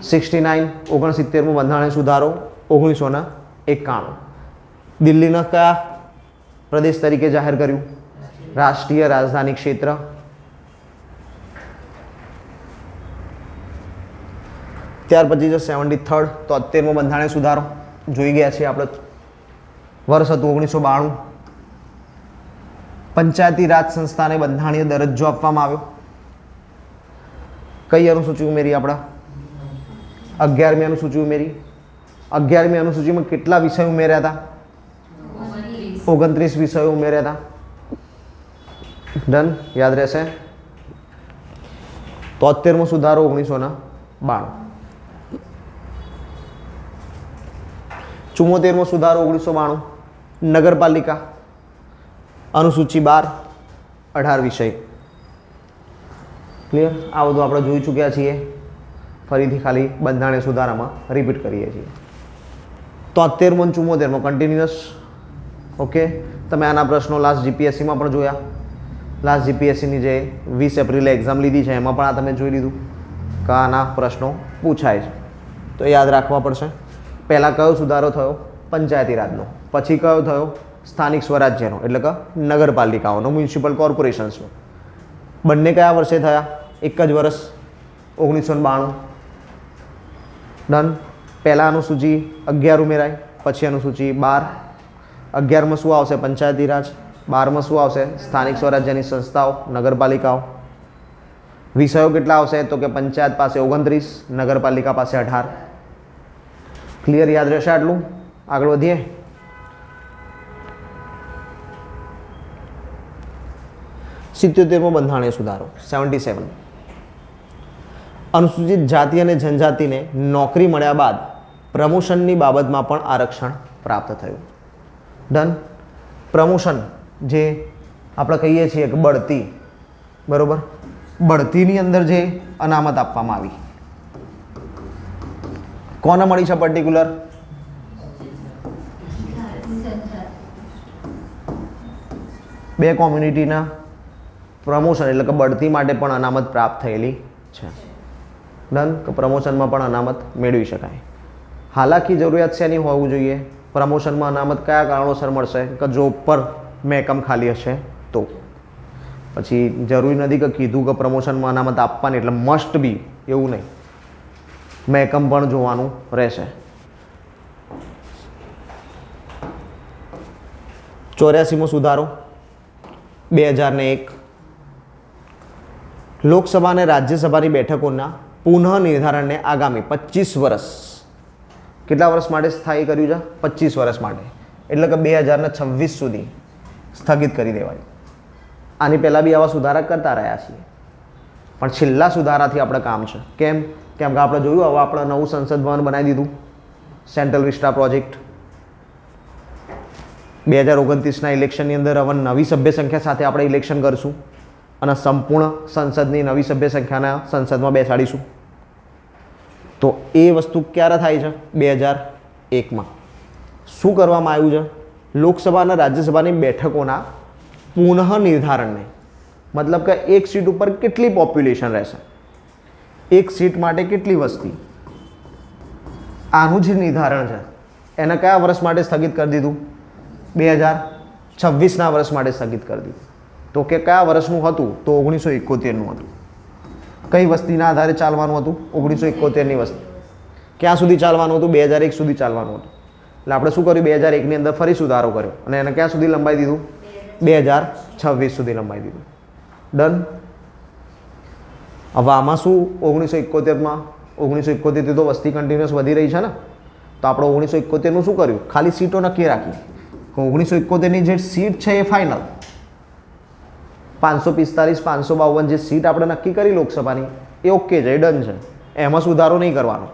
69 69મો બંધારણીય સુધારો 1991. દિલ્હીના કયા પ્રદેશ તરીકે જાહેર કર્યું? રાષ્ટ્રીય રાજધાની ક્ષેત્ર. ત્યાર પછી છે 73rd 73મો બંધારણીય સુધારો જોઈ ગયા છીએ આપણે. વર્ષ હતું 1992. પંચાયતી રાજ સંસ્થાને બંધારણીય દરજ્જો આપવામાં આવ્યો. કઈ અનુસૂચિ ઉમેરી આપણે? 11મી અનુસૂચિ ઉમેરી. 11મી અનુસૂચિમાં કેટલા વિષયો ઉમેર્યા હતા? 29 વિષયો ઉમેર્યા હતા. ડન, યાદ રહેશે. 73મો સુધારો 1992. 74મો સુધારો 1992. નગરપાલિકા અનુસૂચિ 12 18 વિષય. ક્લિયર? આ બધું આપણે જોઈ ચૂક્યા છીએ. ફરીથી ખાલી બંધારણીય સુધારામાં રિપીટ કરીએ છીએ. 73મો અને 74મો કન્ટિન્યુઅસ. ઓકે, તમે આના પ્રશ્નો લાસ્ટ જીપીએસસીમાં પણ જોયા. લાસ્ટ જીપીએસસીની જે 20 એપ્રિલે એક્ઝામ લીધી છે એમાં પણ આ તમે જોઈ લીધું કે આના પ્રશ્નો પૂછાય છે. તો યાદ રાખવા પડશે. પહેલાં કયો સુધારો થયો? પંચાયતી રાજનો. પછી કયો થયો? સ્થાનિક સ્વરાજ્યનો, એટલે કે નગરપાલિકાઓનો, મ્યુનિસિપલ કોર્પોરેશન્સનો. બંને કયા વર્ષે થયા? એક જ વર્ષ 1992. ડન. પહેલાં અનુસૂચિ 11 ઉમેરાય, પછી અનુસૂચિ 12. 11માં શું આવશે? પંચાયતી રાજ. 12માં શું આવશે? સ્થાનિક સ્વરાજ્યની સંસ્થાઓ, નગરપાલિકાઓ. વિષયો કેટલા આવશે? તો કે પંચાયત પાસે 29, નગરપાલિકા પાસે 18. ક્લિયર? યાદ રહેશે આટલું? આગળ વધીએ. સિત્યોતેરમો બંધારણીય સુધારો 77. અનુસૂચિત જાતિ અને જનજાતિને નોકરી મળ્યા બાદ પ્રમોશનની બાબતમાં પણ આરક્ષણ પ્રાપ્ત થયું. ડન. પ્રમોશન જે આપણે કહીએ છીએ કે બઢતી, બરોબર, બઢતીની અંદર જે અનામત આપવામાં આવી, કોને મળી છે? પર્ટિક્યુલર બે કોમ્યુનિટીના પ્રમોશન એટલે કે બઢતી માટે પણ અનામત પ્રાપ્ત થયેલી છે. ડન. કે પ્રમોશનમાં પણ અનામત મેળવી શકાય. હાલાકી જરૂરિયાત શેની હોવું જોઈએ? પ્રમોશનમાં અનામત કયા કારણોસર મળશે? કે જો ઉપર મહેકમ ખાલી હશે તો. પછી જરૂરી નથી કે કીધું કે પ્રમોશનમાં અનામત આપવાની એટલે મસ્ટ બી એવું નહીં, મહેકમ પણ જોવાનું રહેશે. 84મો સુધારો 2001. લોકસભા અને રાજ્યસભાની બેઠકોના પુનઃ નિર્ધારણને આગામી 25 વર્ષ, કેટલા વર્ષ માટે સ્થાયી કર્યું છે? 25 વર્ષ માટે, એટલે કે 2026 સુધી સ્થગિત કરી દેવાય. આની પહેલાં બી આવા સુધારા કરતા રહ્યા છીએ, પણ છેલ્લા સુધારાથી આપણે કામ છે. કેમ? કેમ કે આપણે જોયું હવે આપણે નવું સંસદ ભવન બનાવી દીધું, સેન્ટ્રલ વિસ્ટા પ્રોજેક્ટ. 2029ના ઇલેક્શનની અંદર હવે નવી સભ્ય સંખ્યા સાથે આપણે ઇલેક્શન કરીશું અને સંપૂર્ણ સંસદની નવી સભ્ય સંખ્યાના સંસદમાં બેસાડીશું. તો એ વસ્તુ ક્યારે થાય છે? 2001માં. શું કરવામાં આવ્યું છે? લોકસભા અને રાજ્યસભાની બેઠકોના પુનઃ નિર્ધારણને, મતલબ કે એક સીટ ઉપર કેટલી પોપ્યુલેશન રહેશે, એક સીટ માટે કેટલી વસ્તી, આનું જે નિર્ધારણ છે એને કયા વર્ષ માટે સ્થગિત કરી દીધું? 2026ના વર્ષ માટે સ્થગિત કરી દીધું. તો કે કયા વર્ષનું હતું? તો 1971નું હતું. કઈ વસ્તીના આધારે ચાલવાનું હતું? 1971ની વસ્તી. ક્યાં સુધી ચાલવાનું હતું? 2001 સુધી ચાલવાનું હતું. એટલે આપણે શું કર્યું? 2001ની અંદર ફરી સુધારો કર્યો અને એને ક્યાં સુધી લંબાઈ દીધું? 2026 સુધી લંબાઈ દીધું. ડન. હવે આમાં શું 1971માં 1971થી તો વસ્તી કન્ટિન્યુઅસ વધી રહી છે ને, તો આપણે 1971નું શું કર્યું? ખાલી સીટો નક્કી રાખી. 1971ની જે સીટ છે એ ફાઇનલ 545 552 જે સીટ આપણે નક્કી કરી લોકસભાની એ ઓકે છે, એ ડન છે. એમાં સુધારો નહીં કરવાનો.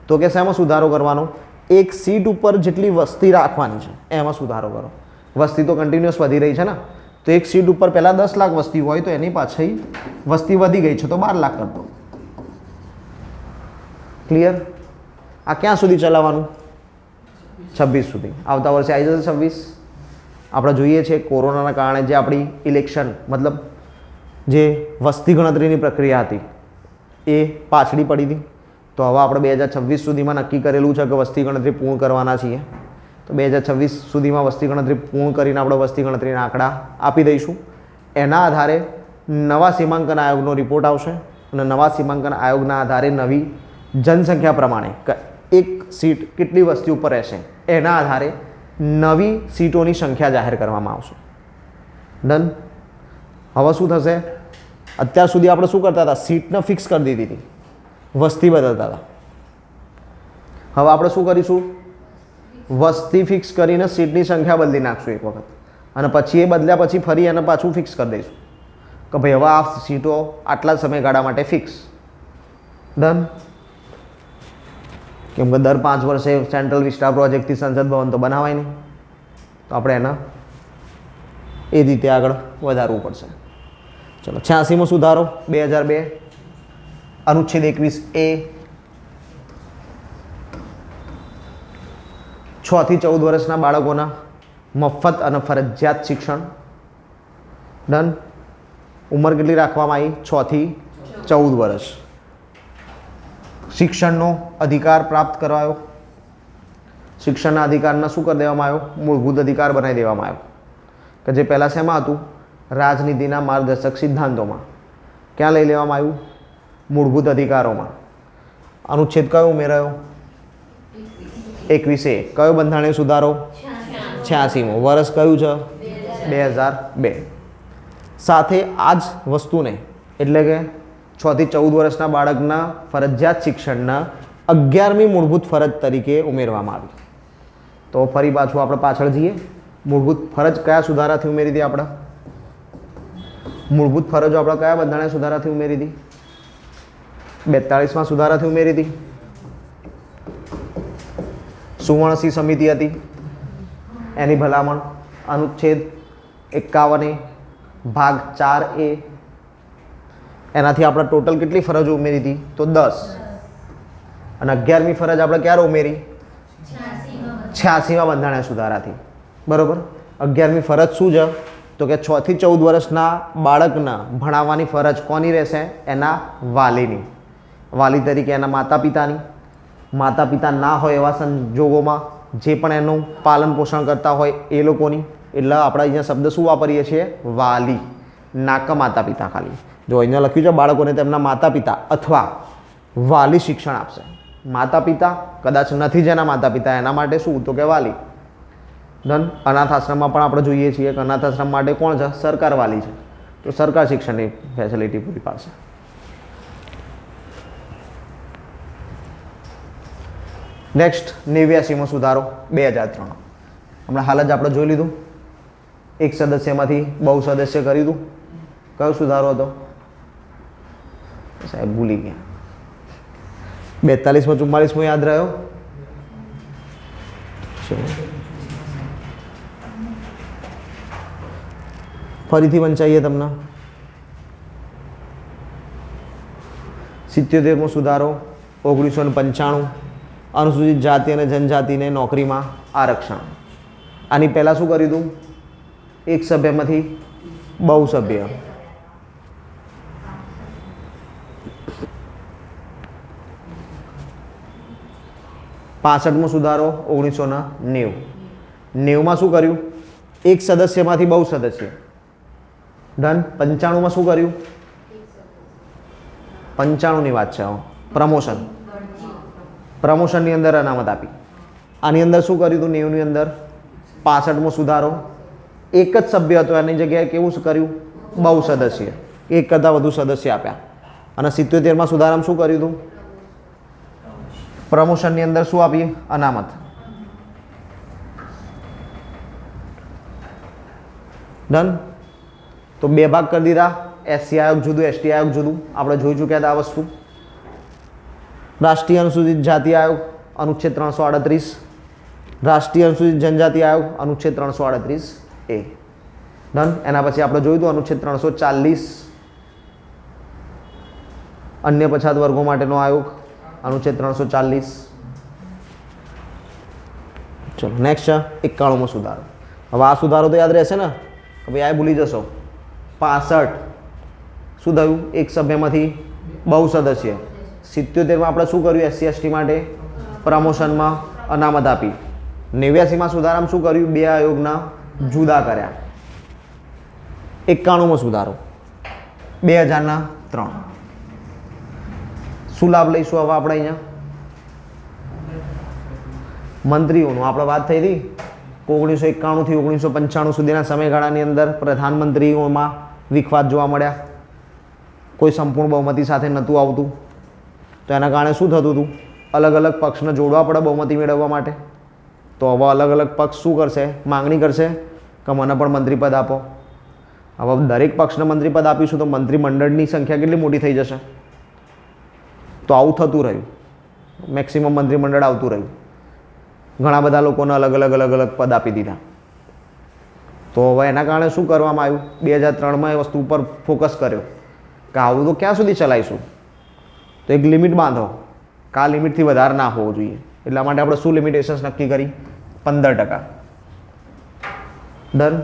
તો કે શેમાં સુધારો કરવાનો? એક સીટ ઉપર જેટલી વસ્તી રાખવાની છે એમાં સુધારો કરો. વસ્તી તો કન્ટિન્યુઅસ વધી રહી છે ને, તો એક સીટ ઉપર પહેલાં 10 લાખ વસ્તી હોય તો એની પાછળ વસ્તી વધી ગઈ છે તો 12 લાખ કરતો. ક્લિયર? આ ક્યાં સુધી ચલાવવાનું? 26 સુધી. આવતા વર્ષે આવી જશે 26. આપણે જોઈએ છીએ કોરોનાના કારણે જે આપણી ઇલેક્શન મતલબ જે વસ્તી ગણતરીની પ્રક્રિયા હતી એ પાછળી પડી હતી. તો હવે આપણે 2026 સુધીમાં નક્કી કરેલું છે કે વસ્તી ગણતરી પૂર્ણ કરવાના છીએ. તો 2026 સુધીમાં વસ્તી ગણતરી પૂર્ણ કરીને આપણે વસ્તી ગણતરીના આંકડા આપી દઈશું. એના આધારે નવા સીમાંકન આયોગનો રિપોર્ટ આવશે અને નવા સીમાંકન આયોગના આધારે નવી જનસંખ્યા પ્રમાણે એક સીટ કેટલી વસ્તી ઉપર રહેશે એના આધારે નવી સીટોની સંખ્યા જાહેર કરવામાં આવશે. ડન. હવે શું થશે? અત્યાર સુધી આપણે શું કરતા હતા? સીટને ફિક્સ કરી દીધી હતી, વસ્તી બદલતા હતા. હવે આપણે શું કરીશું? વસ્તી ફિક્સ કરીને સીટની સંખ્યા બદલી નાખશું એક વખત, અને પછી એ બદલ્યા પછી ફરી એને પાછું ફિક્સ કરી દઈશું કે ભાઈ હવે આ સીટો આટલા સમયગાળા માટે ફિક્સ. ડન. કેમ કે દર 5 વર્ષે સેન્ટ્રલ વિસ્ટા પ્રોજેક્ટથી સંસદ ભવન તો બનાવાય નહીં, તો આપણે એના એ રીતે આગળ વધારવું પડશે. ચલો 86મો સુધારો 2002 અનુચ્છેદ 21A 6 થી 14 વર્ષના બાળકોના મફત અને ફરજિયાત શિક્ષણ. ડન. ઉંમર કેટલી રાખવામાં આવી? 6 થી 14 વર્ષ. શિક્ષણનો અધિકાર પ્રાપ્ત કરાયો. શિક્ષણના અધિકારને શું કરી દેવામાં આવ્યો? મૂળભૂત અધિકાર બનાવી દેવામાં આવ્યો. કે જે પહેલાં શેમાં હતું? રાજનીતિના માર્ગદર્શક સિદ્ધાંતોમાં. ક્યાં લઈ લેવામાં આવ્યું? મૂળભૂત અધિકારોમાં. અનુચ્છેદ કયો ઉમેરાયો? 21A. કયો બંધારણીય સુધારો? 86મો. વર્ષ કયું છે? 2002. સાથે આ જ વસ્તુને એટલે કે 6 થી 14 વર્ષના બાળકના ફરજિયાત શિક્ષણના 11મી મૂળભૂત ફરજ તરીકે ઉમેરવામાં આવી. તો ફરી પાછું આપણે પાછળ જઈએ. મૂળભૂત ફરજ કયા સુધારાથી ઉમેરી હતી આપણે? મૂળભૂત ફરજો આપણે કયા બંધારણીય સુધારાથી ઉમેરી હતી? 42માં સુધારાથી ઉમેરી હતી. સુવર્ણસિંહ સમિતિ હતી એની ભલામણ. અનુચ્છેદ 51A ભાગ 4A. એનાથી આપણે ટોટલ કેટલી ફરજો ઉમેરી હતી? તો 10. અને 11મી ફરજ આપણે ક્યારે ઉમેરી? 86મા બંધારણીય સુધારાથી. બરોબર. 11મી ફરજ શું છે? તો કે 6 થી 14 વર્ષના બાળકના ભણાવવાની ફરજ કોની રહેશે? એના વાલીની. વાલી તરીકે એના માતા પિતાની. માતા પિતા ના હોય એવા સંજોગોમાં જે પણ એનું પાલન પોષણ કરતા હોય એ લોકોની. એટલે આપણે અહીંયા શબ્દ શું વાપરીએ છીએ? વાલી, ના કે માતા પિતા ખાલી. જો અહીંયા લખ્યું છે બાળકોને તેમના માતા પિતા અથવા વાલી શિક્ષણ આપશે. માતા પિતા કદાચ નથી જેના માતા પિતા એના માટે શું? તો કે વાલી. ડન. અનાથ આશ્રમમાં પણ આપણે જોઈએ છીએ કે અનાથ આશ્રમ માટે કોણ છે? સરકાર વાલી છે. તો સરકાર શિક્ષણની ફેસિલિટી પૂરી પાડશે. નેક્સ્ટ 89મો સુધારો 2003. હમણાં હાલ જ આપણે જોઈ લીધું. એક સદસ્યમાંથી બહુ સદસ્ય કરી દીધું. કયો સુધારો હતો સાહેબ? ભૂલી ગયા. 42મો 44મો યાદ રહ્યો? ફરીથી વંચાઈએ તમને. 77મો સુધારો 1995 અનુસૂચિત જાતિ અને જનજાતિને નોકરીમાં આરક્ષણ. આની પહેલાં શું કર્યું હતું? એક સભ્યમાંથી બહુ સભ્ય. પાસઠમો સુધારો 1990. 90માં શું કર્યું? એક સદસ્યમાંથી બહુ સદસ્ય. ડન. 95માં શું કર્યું? 95ની વાત છે. પ્રમોશન. પ્રમોશનની અંદર અનામત આપી. આની અંદર શું કર્યું હતું? 90ની અંદર 65મો સુધારો એક જ સભ્ય હતો એની જગ્યાએ કેવું કર્યું? બહુ સદસ્ય. એક કરતાં વધુ સદસ્ય આપ્યા. અને 77માં સુધારામાં શું કર્યું હતું? પ્રમોશનની અંદર શું આપીએ? અનામત. ડન. તો બે ભાગ કરી દીધા. એસસી આયોગ જુદું, એસટી આયોગ જુદું. આપણે જોઈ ચૂક્યા હતા આ વસ્તુ. રાષ્ટ્રીય અનુસૂચિત જાતિ આયોગ અનુચ્છેદ 338. રાષ્ટ્રીય અનુસૂચિત જનજાતિ આયોગ અનુચ્છેદ 338A. ડન. એના પછી આપણે જોયું હતું અનુચ્છેદ 340 અન્ય પછાત વર્ગો માટેનો આયોગ અનુચ્છેદ 340. ચલો નેક્સ્ટ છે 91મો સુધારો. હવે આ સુધારો તો યાદ રહેશે ને કે ભાઈ આ ભૂલી જશો. 65 શું થયું? એક સભ્યમાંથી બહુ સદસ્ય. 77માં આપણે શું કર્યું? SC ST માટે પ્રમોશનમાં અનામત આપી. 89માં સુધારામાં શું કર્યું? 2 આયોગના જુદા કર્યા. 91માં સુધારો 2003. શું લાભ લઈશું હવે આપણે અહીંયા? મંત્રીઓનું આપણે વાત થઈ હતી 1991 થી 1995 સુધીના સમયગાળાની અંદર પ્રધાનમંત્રીઓમાં વિખવાદ જોવા મળ્યા. કોઈ સંપૂર્ણ બહુમતી સાથે નહોતું આવતું. તો એના કારણે શું થતું હતું? અલગ અલગ પક્ષને જોડવા પડે બહુમતી મેળવવા માટે. તો હવે અલગ અલગ પક્ષ શું કરશે? માંગણી કરશે કે મને પણ મંત્રીપદ આપો. હવે દરેક પક્ષને મંત્રીપદ આપીશું તો મંત્રીમંડળની સંખ્યા કેટલી મોટી થઈ જશે? તો આવું થતું રહ્યું. મેક્સિમમ મંત્રીમંડળ આવતું રહ્યું. ઘણા બધા લોકોને અલગ અલગ પદ આપી દીધા. તો હવે એના કારણે શું કરવામાં આવ્યું? 2003માં એ વસ્તુ ઉપર ફોકસ કર્યો કે આવું તો ક્યાં સુધી ચલાવીશું? તો એક લિમિટ બાંધો કે આ લિમિટથી વધારે ના હોવો જોઈએ. એટલા માટે આપણે શું લિમિટેશન્સ નક્કી કરી? 15%. ડન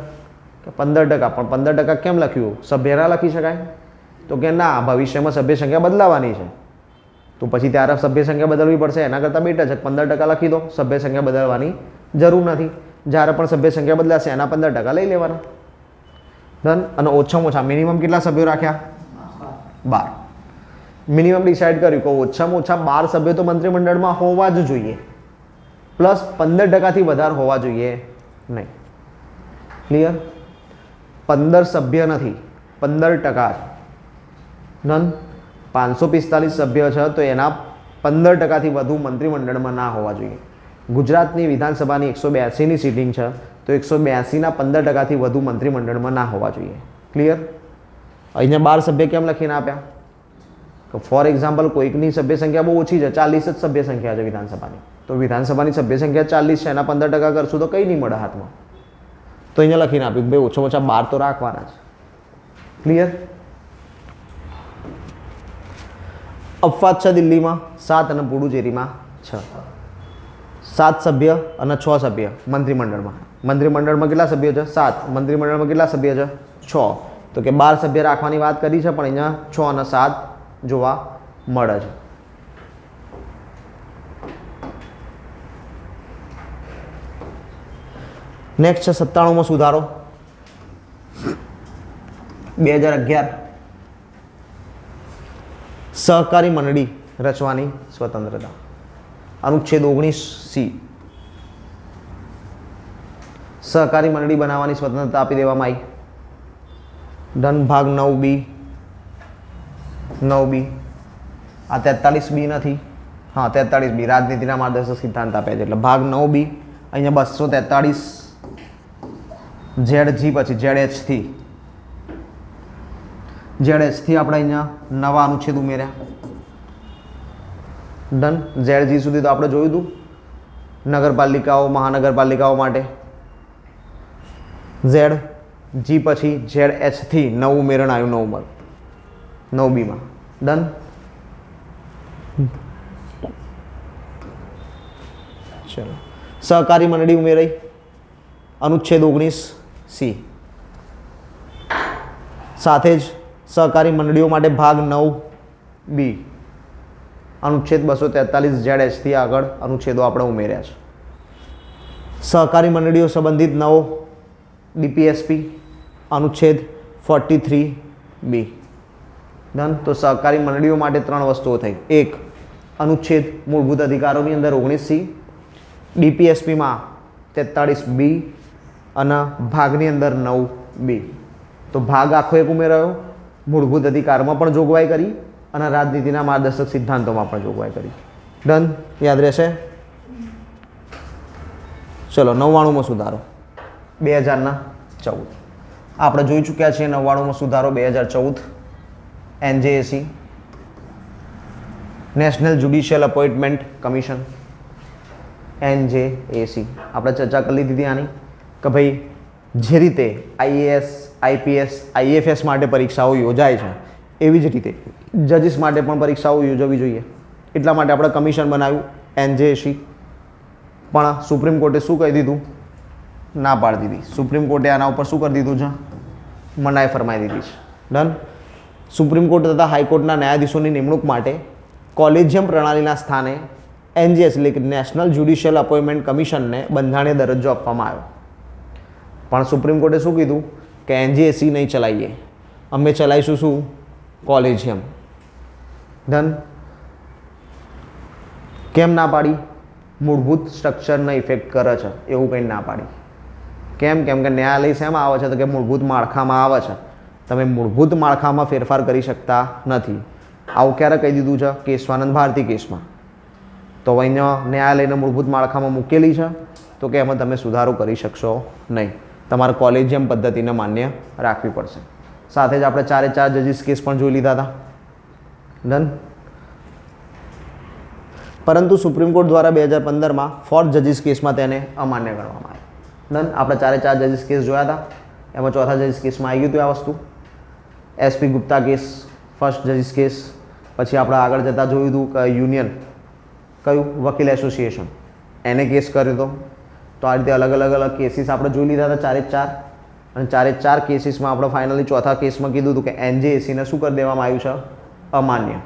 કે 15%. પણ 15% કેમ લખ્યું? સભ્ય ના લખી શકાય? તો કે ના, ભવિષ્યમાં સભ્ય સંખ્યા બદલાવાની છે. તો પછી ત્યારે સભ્ય સંખ્યા બદલવી પડશે. એના કરતાં બેટર છે 15% લખી દો. સભ્ય સંખ્યા બદલવાની જરૂર નથી. જ્યારે પણ સભ્ય સંખ્યા બદલાશે એના 15% લઈ લેવાના. ડન. અને ઓછામાં ઓછા મિનિમમ કેટલા સભ્યો રાખ્યા? 12. મિનિમમ ડિસાઇડ કર્યું કે ઓછામાં ઓછા 12 સભ્યો તો મંત્રીમંડળમાં હોવા જ જોઈએ. પ્લસ 15%થી વધારે હોવા જોઈએ નહીં. ક્લિયર? 15 સભ્ય નથી, 15%. ડન. 545 સભ્ય છે તો એના 15%થી વધુ મંત્રીમંડળમાં ના હોવા જોઈએ. ગુજરાતની વિધાનસભાની 182ની સિટિંગ છે તો 182ના 15%થી વધુ મંત્રીમંડળમાં ના હોવા જોઈએ. ક્લિયર? અહીંયા 12 સભ્ય કેમ લખીને આપ્યા? તો ફોર એક્ઝામ્પલ કોઈકની સભ્ય સંખ્યા બહુ ઓછી છે, 40 જ સભ્ય સંખ્યા છે વિધાનસભાની. તો વિધાનસભાની સભ્ય સંખ્યા 40 છે, એના 15% કરશું તો કંઈ નહીં મળે હાથમાં. તો અહીંયા લખીને આપ્યું કે ભાઈ ઓછામાં ઓછા 12 તો રાખવાના છે. ક્લિયર? અપવાદ છે દિલ્હીમાં 7 અને પુડુચેરીમાં 6. 7 સભ્ય અને 6 સભ્ય મંત્રીમંડળમાં. મંત્રીમંડળમાં કેટલા સભ્યો છે? 7. મંત્રીમંડળમાં કેટલા સભ્ય છે? 6. તો કે 12 સભ્ય રાખવાની વાત કરી છે પણ અહીંયા 6 અને 7 જોવા મળે છે. નેક્સ્ટ છે 97મો સુધારો 2011. સહકારી મંડળી રચવાની સ્વતંત્રતા. અનુચ્છેદ 19C. સહકારી મંડળી બનાવવાની સ્વતંત્રતા આપી દેવામાં આવી. ડન. ભાગ 9B. 9B. આ 43B નથી. હા, 43B રાજનીતિના માર્ગદર્શક સિદ્ધાંત આપ્યા છે એટલે ભાગ 9B. અહીંયા 243 ZG પછી ZH થી આપણે અહીંયા નવા અનુચ્છેદ ઉમેર્યા. ડન. ZG સુધી તો આપણે જોયું હતું નગરપાલિકાઓ મહાનગરપાલિકાઓ માટે. ZG પછી ZH થી નવું ઉમેરણ આવ્યું 9Bમાં. ડન. ચલો, સહકારી મંડળી ઉમેરાઈ. અનુચ્છેદ 19C. સાથે જ સહકારી મંડળીઓ માટે ભાગ 9B. અનુચ્છેદ 243 ZH થી આગળ અનુચ્છેદો આપણે ઉમેર્યા છે. સહકારી મંડળીઓ સંબંધિત નવો DPSP અનુચ્છેદ 43B. ડન. તો સહકારી મંડળીઓ માટે 3 વસ્તુઓ થઈ. એક, અનુચ્છેદ મૂળભૂત અધિકારોની અંદર 19C, DPSPમાં 43B અને ભાગની અંદર 9B. તો ભાગ આખો એક ઉમેરાયો. મૂળભૂત અધિકારમાં પણ જોગવાઈ કરી અને રાજનીતિના માર્ગદર્શક સિદ્ધાંતોમાં પણ જોગવાઈ કરી. ડન. યાદ રહેશે? ચલો, 99મો સુધારો 2014. આપણે જોઈ ચૂક્યા છીએ 99મો સુધારો 2014. NJAC national judicial appointment commission. NJAC આપણે ચર્ચા કરી લીધી આની કે ભાઈ જે રીતે IAS IPS IFS માટે પરીક્ષાઓ યોજાય છે એવી જ રીતે જજીસ માટે પણ પરીક્ષાઓ યોજવી જોઈએ. એટલા માટે આપણે કમિશન બનાવ્યું NJAC. પણ સુપ્રીમ કોર્ટે શું કહી દીધું ના પાડી દીધી. સુપ્રીમ કોર્ટે આના ઉપર શું કરી દીધું છે? મનાઈ ફરમાઈ દીધી છે. ડન. સુપ્રીમ કોર્ટ તથા હાઈકોર્ટના ન્યાયાધીશોની નિમણૂક માટે કોલેજિયમ પ્રણાલીના સ્થાને એનજીએસ એટલે કે નેશનલ જ્યુડિશિયલ અપોઇન્ટમેન્ટ કમિશનને બંધારણીય દરજ્જો આપવામાં આવ્યો. પણ સુપ્રીમ કોર્ટે શું કીધું કે એનજીએસી નહીં ચલાવીએ, અમે ચલાવીશું શું? કોલેજિયમ. ડન. કેમ ના પાડી? મૂળભૂત સ્ટ્રક્ચરને ઇફેક્ટ કરે છે એવું કંઈ ના પાડી. કેમ? કેમ કે ન્યાયાલય શેમાં આવે છે? તો કે મૂળભૂત માળખામાં આવે છે. તમે મૂળભૂત માળખામાં ફેરફાર કરી શકતા નથી. આવું ક્યારે કહી દીધું છે? કેશવાનંદ ભારતી કેસમાં. તો અહીંયા ન્યાયાલયને મૂળભૂત માળખામાં મૂકેલી છે તો કે એમાં તમે સુધારો કરી શકશો નહીં. તમારે કોલેજિયમ પદ્ધતિને માન્ય રાખવી પડશે. સાથે જ આપણે 4 જજીસ કેસ પણ જોઈ લીધા હતા. ડન. પરંતુ સુપ્રીમ કોર્ટ દ્વારા 2015માં 4 જજીસ કેસમાં તેને અમાન્ય ગણવામાં આવ્યો. ડન. આપણે 4 જજીસ કેસ જોયા હતા. એમાં ચોથા જજીસ કેસમાં આવી ગયું હતું આ વસ્તુ. એસપી ગુપ્તા કેસ, ફર્સ્ટ જજીસ કેસ. પછી આપણે આગળ જતાં જોયું હતું કે યુનિયન કયું વકીલ એસોસિએશન એને કેસ કર્યો હતો. તો આ રીતે અલગ કેસીસ આપણે જોઈ લીધા હતા 4 અને 4 કેસીસમાં આપણે ફાઇનલી ચોથા કેસમાં કીધું હતું કે એનજેએસીને શું કરી દેવામાં આવ્યું છે? અમાન્ય.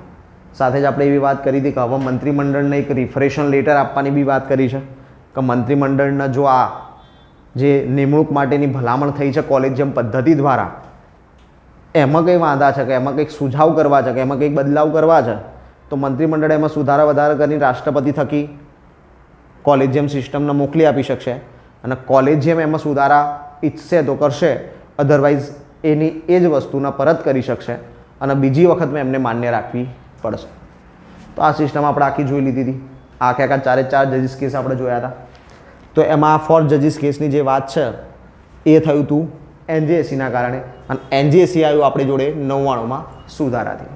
સાથે જ આપણે એવી વાત કરી હતી કે હવે મંત્રીમંડળને એક રિફરેશન લેટર આપવાની બી વાત કરી છે કે મંત્રીમંડળને જો આ જે નિમણૂક માટેની ભલામણ થઈ છે કોલેજિયમ પદ્ધતિ દ્વારા એમાં કંઈ વાંધા છે કે એમાં કંઈક સુઝાવ કરવા છે કે એમાં કંઈક બદલાવ કરવા છે તો મંત્રીમંડળ એમાં સુધારા વધારા કરીને રાષ્ટ્રપતિ થકી કોલેજિયમ સિસ્ટમને મોકલી આપી શકશે અને કોલેજિયમ એમાં સુધારા ઈચ્છશે તો કરશે, અધરવાઇઝ એની એ જ વસ્તુને પરત કરી શકશે અને બીજી વખત એમને માન્ય રાખવી પડશે. તો આ સિસ્ટમ આપણે આખી જોઈ લીધી હતી. આખે 4 જજીસ કેસ આપણે જોયા હતા. તો એમાં 4 જજીસ કેસની જે વાત છે એ થયું હતું એનજેએસીના કારણે અને એનજેએસી આવ્યું આપણી જોડે 99માં સુધારાથી.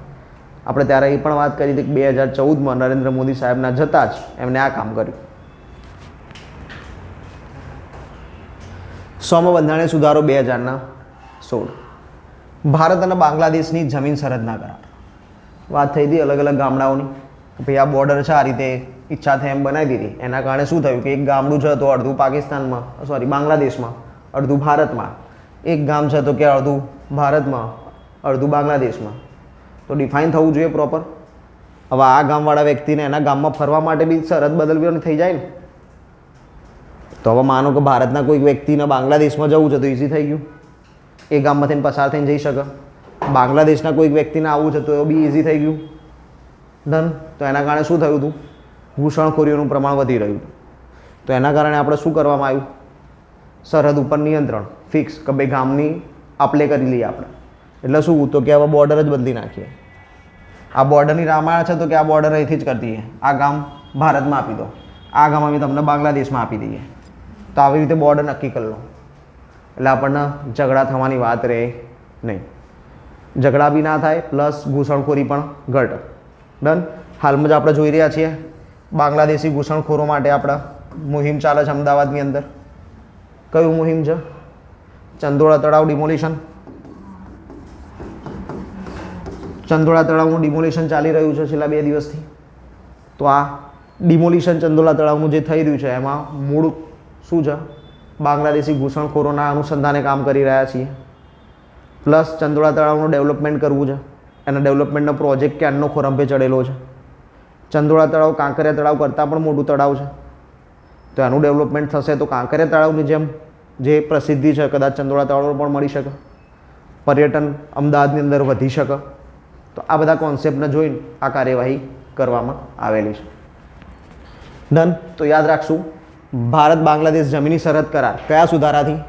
આપણે ત્યારે એ પણ વાત કરી હતી કે 2014માં નરેન્દ્ર મોદી સાહેબના જતાં જ એમને આ કામ કર્યું. 100મો બંધારણીય સુધારો 2016. ભારત અને બાંગ્લાદેશની જમીન સરહદના કરાર. વાત થઈ હતી અલગ ગામડાઓની કે ભાઈ આ બોર્ડર છે, આ રીતે ઈચ્છા થઈ એમ બનાવી દીધી. એના કારણે શું થયું કે એક ગામડું છે તો અડધું પાકિસ્તાનમાં, બાંગ્લાદેશમાં, અડધું ભારતમાં. એક ગામ છે તો કે અડધું ભારતમાં, અડધું બાંગ્લાદેશમાં. તો ડિફાઇન થવું જોઈએ પ્રોપર. હવે આ ગામવાળા વ્યક્તિને એના ગામમાં ફરવા માટે બી સરહદ બદલવી થઈ જાય ને. તો હવે માનો કે ભારતના કોઈ વ્યક્તિને બાંગ્લાદેશમાં જવું છે તો ઇઝી થઈ ગયું, એ ગામમાંથી પસાર થઈને જઈ શકે. બાંગ્લાદેશના કોઈક વ્યક્તિને આવવું છે તો એ બી ઇઝી થઈ ગયું. ડન. તો એના કારણે શું થયું હતું? ઘૂસણખોરીઓનું પ્રમાણ વધી રહ્યું હતું. તો એના કારણે આપણે શું કરવામાં આવ્યું? સરહદ ઉપર નિયંત્રણ ફિક્સ કે ભાઈ ગામની આપલે કરી લઈએ આપણે. એટલે શું? તો કે હવે બોર્ડર જ બદલી નાખીએ. આ બોર્ડરની રામાયણ છે તો કે આ બોર્ડર અહીંથી જ કરી દઈએ, આ ગામ ભારતમાં આપી દો, આ ગામ અમે તમને બાંગ્લાદેશમાં આપી દઈએ. તો આવી રીતે બોર્ડર નક્કી કરી લો એટલે આપણને ઝઘડા થવાની વાત રહે નહીં. ઝઘડા બી ના થાય પ્લસ ઘૂસણખોરી પણ ઘટે. ડન. હાલમાં જ આપણે જોઈ રહ્યા છીએ બાંગ્લાદેશી ઘૂસણખોરો માટે આપણે મુહિમ ચાલે છે અમદાવાદની અંદર. કયું મુહિમ છે? ચંદોળા તળાવ ડિમોલિશન. ચંદોળા તળાવનું ડિમોલિશન ચાલી રહ્યું છે છેલ્લા 2 દિવસથી. તો આ ડિમોલિશન ચંદોળા તળાવનું જે થઈ રહ્યું છે એમાં મૂળ શું છે? બાંગ્લાદેશી ઘૂસણખોરોના અનુસંધાને કામ કરી રહ્યા છીએ. પ્લસ ચંદોળા તળાવનું ડેવલપમેન્ટ કરવું છે. એના ડેવલપમેન્ટનો પ્રોજેક્ટ ક્યારનો ખોરંભે ચડેલો છે. ચંદોળા તળાવ કાંકરિયા તળાવ કરતાં પણ મોટું તળાવ છે. તો એનું ડેવલપમેન્ટ થશે તો કાંકરિયા તળાવની જેમ જે પ્રસિદ્ધિ છે કદાચ ચંદોળા તળાવ પણ મળી શકે, પર્યટન અમદાવાદની અંદર વધી શકે. તો આ બધા કોન્સેપ્ટને જોઈને આ કાર્યવાહી કરવામાં આવેલી છે. ડન. તો યાદ રાખશું ભારત બાંગ્લાદેશ જમીની સરહદ કરાર કયા સુધારાથી?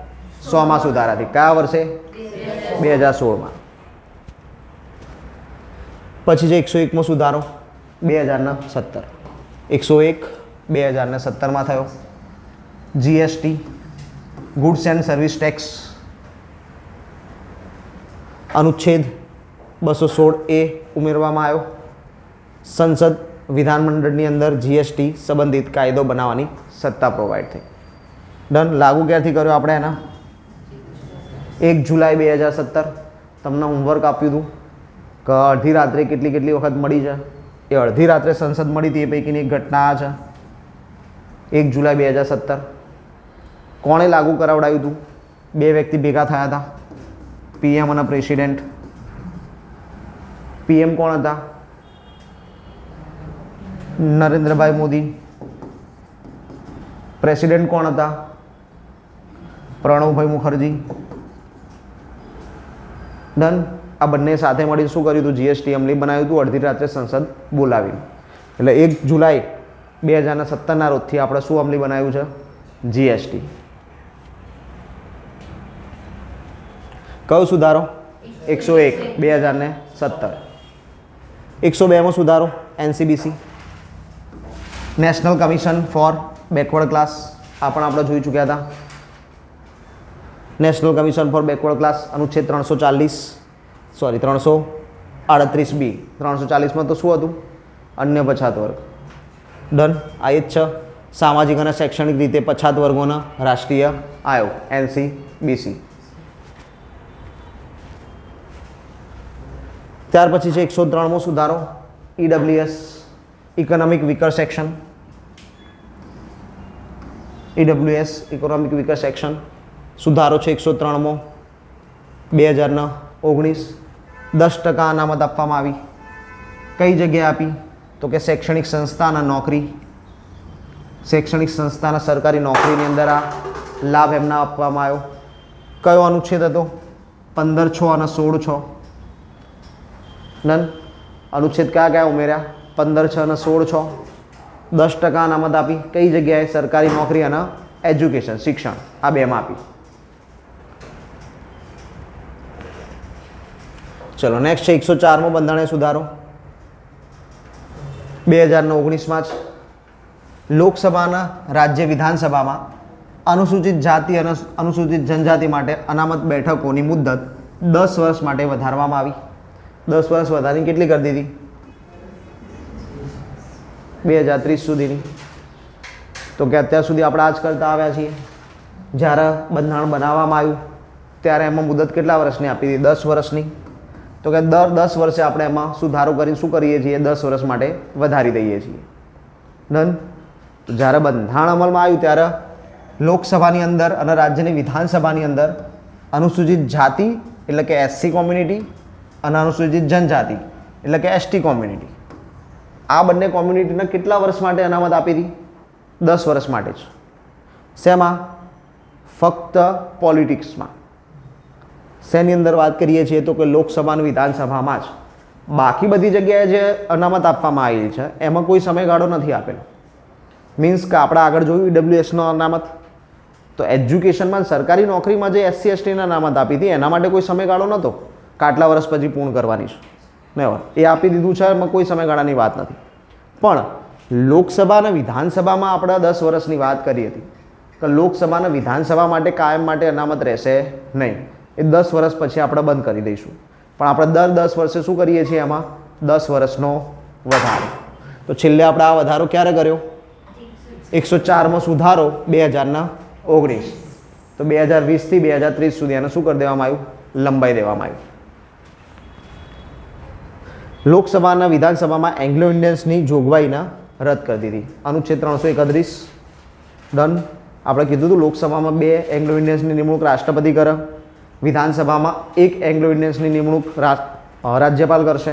100મા સુધારાથી. કયા વર્ષે? 2016માં. પછી જે 101મો સુધારો 2017. 101 2017માં થયો. GST goods and service tax અનુચ્છેદ 216A ઉમેરવામાં આવ્યો. સંસદ વિધાનમંડળની અંદર જીએસટી સંબંધિત કાયદો બનાવવાની સત્તા પ્રોવાઈડ થઈ. ડન. લાગુ ક્યારથી કર્યો આપણે એના? 1 જુલાઈ 2017. તમને હોમવર્ક આપ્યું હતું કે અડધી રાત્રે કેટલી વખત મળી છે. એ અડધી રાત્રે સંસદ મળી હતી એ પૈકીની એક ઘટના આ છે. 1 જુલાઈ 2017. કોણે લાગુ કરાવડાવ્યું હતું? બે વ્યક્તિ ભેગા થયા હતા, પીએમ અને પ્રેસિડેન્ટ. પીએમ કોણ હતા? નરેન્દ્રભાઈ મોદી. પ્રેસિડેન્ટ કોણ હતા? પ્રણવભાઈ મુખર્જી. ડન. આ બંને સાથે મળીને શું કર્યું હતું? જીએસટી અમલી બનાવ્યું હતું, અડધી રાત્રે સંસદ બોલાવી. એટલે 1 જુલાઈ 2017ના રોજથી આપણે શું અમલી બનાવ્યું છે? જીએસટી. કયો સુધારો? 101 2017. 102માં સુધારો NCBC, national commission for backward class. આ પણ આપણે જોઈ ચૂક્યા હતા. National commission for backward class અનુચ્છેદ 338B. 340માં તો શું હતું? અન્ય પછાત વર્ગ. ડન. આ જ છે સામાજિક અને શૈક્ષણિક રીતે પછાત વર્ગોના રાષ્ટ્રીય આયોગ એનસીબીસી. ત્યાર પછી છે 103મો સુધારો EWS, economic weaker section. EWS economic weaker section સુધારો છે 103મો 2019. 10% અનામત આપવામાં આવી. કઈ જગ્યાએ આપી? તો કે શૈક્ષણિક સંસ્થાના નોકરી, શૈક્ષણિક સંસ્થાના સરકારી નોકરીની અંદર આ લાભ એમના આપવામાં આવ્યો. કયો અનુચ્છેદ હતો? 15(6) અને 16(6). નન અનુચ્છેદ કયા કયા ઉમેર્યા? 15(6) અને 16(6). 10% અનામત આપી. કઈ જગ્યાએ? સરકારી નોકરી અને એજ્યુકેશન, શિક્ષણ, આ બેમાં આપી. ચલો નેક્સ્ટ છે 104મો બંધારણીય સુધારો 2019માં જ. લોકસભાના રાજ્ય વિધાનસભામાં અનુસૂચિત જાતિ અને અનુસૂચિત જનજાતિ માટે અનામત બેઠકોની મુદ્દત 10 વર્ષ માટે વધારવામાં આવી. 10 વર્ષ વધારીને કેટલી કરી દીધી? 2030 સુધીની. તો કે અત્યાર સુધી આપણે આ જ કરતા આવ્યા છીએ. જ્યારે બંધારણ બનાવવામાં આવ્યું ત્યારે એમાં મુદત કેટલા વર્ષની આપી હતી? 10 વર્ષની. તો કે દર 10 વર્ષે આપણે એમાં સુધારો કરીને શું કરીએ છીએ? 10 વર્ષ માટે વધારી દઈએ છીએ. ડન. જ્યારે બંધારણ અમલમાં આવ્યું ત્યારે લોકસભાની અંદર અને રાજ્યની વિધાનસભાની અંદર અનુસૂચિત જાતિ એટલે કે એસસી કોમ્યુનિટી અને અનુસૂચિત જનજાતિ એટલે કે એસટી કોમ્યુનિટી, આ બંને કોમ્યુનિટીને કેટલા વર્ષ માટે અનામત આપી હતી? 10 વર્ષ માટે જ. શેમાં? ફક્ત પોલિટિક્સમાં. શેની અંદર વાત કરીએ છીએ? તો કે લોકસભા અને વિધાનસભામાં જ. બાકી બધી જગ્યાએ જે અનામત આપવામાં આવેલી છે એમાં કોઈ સમયગાળો નથી આપેલો. મીન્સ કે આપણે આગળ જોયું ઈડબ્લ્યુએસનો અનામત, તો એજ્યુકેશનમાં સરકારી નોકરીમાં જે એસસી એસટીને અનામત આપી હતી એના માટે કોઈ સમયગાળો નહોતો કે આટલા વર્ષ પછી પૂર્ણ કરવાની છે. નહીં, એ આપી દીધું છે, એમાં કોઈ સમયગાળાની વાત નથી. પણ લોકસભા અને વિધાનસભામાં આપણે 10 વર્ષની વાત કરી હતી કે લોકસભા અને વિધાનસભા માટે કાયમ માટે અનામત રહેશે નહીં. એ 10 વર્ષ પછી આપણે બંધ કરી દઈશું. પણ આપણે દર 10 વર્ષે શું કરીએ છીએ? એમાં 10 વર્ષનો વધારો. તો છેલ્લે આપણે આ વધારો ક્યારે કર્યો? 104મો સુધારો 2019. તો 2020થી 2030 સુધી એને શું કરી દેવામાં આવ્યું? લંબાઈ દેવામાં આવ્યું. લોકસભાના વિધાનસભામાં એંગ્લો ઇન્ડિયન્સની જોગવાઈના રદ કરી દીધી. અનુચ્છેદ 331. ડન. આપણે કીધું હતું લોકસભામાં 2 એંગ્લો ઇન્ડિયન્સની નિમણૂક રાષ્ટ્રપતિ કરે, વિધાનસભામાં 1 એંગ્લો ઇન્ડિયન્સની નિમણૂક રાજ્યપાલ કરશે.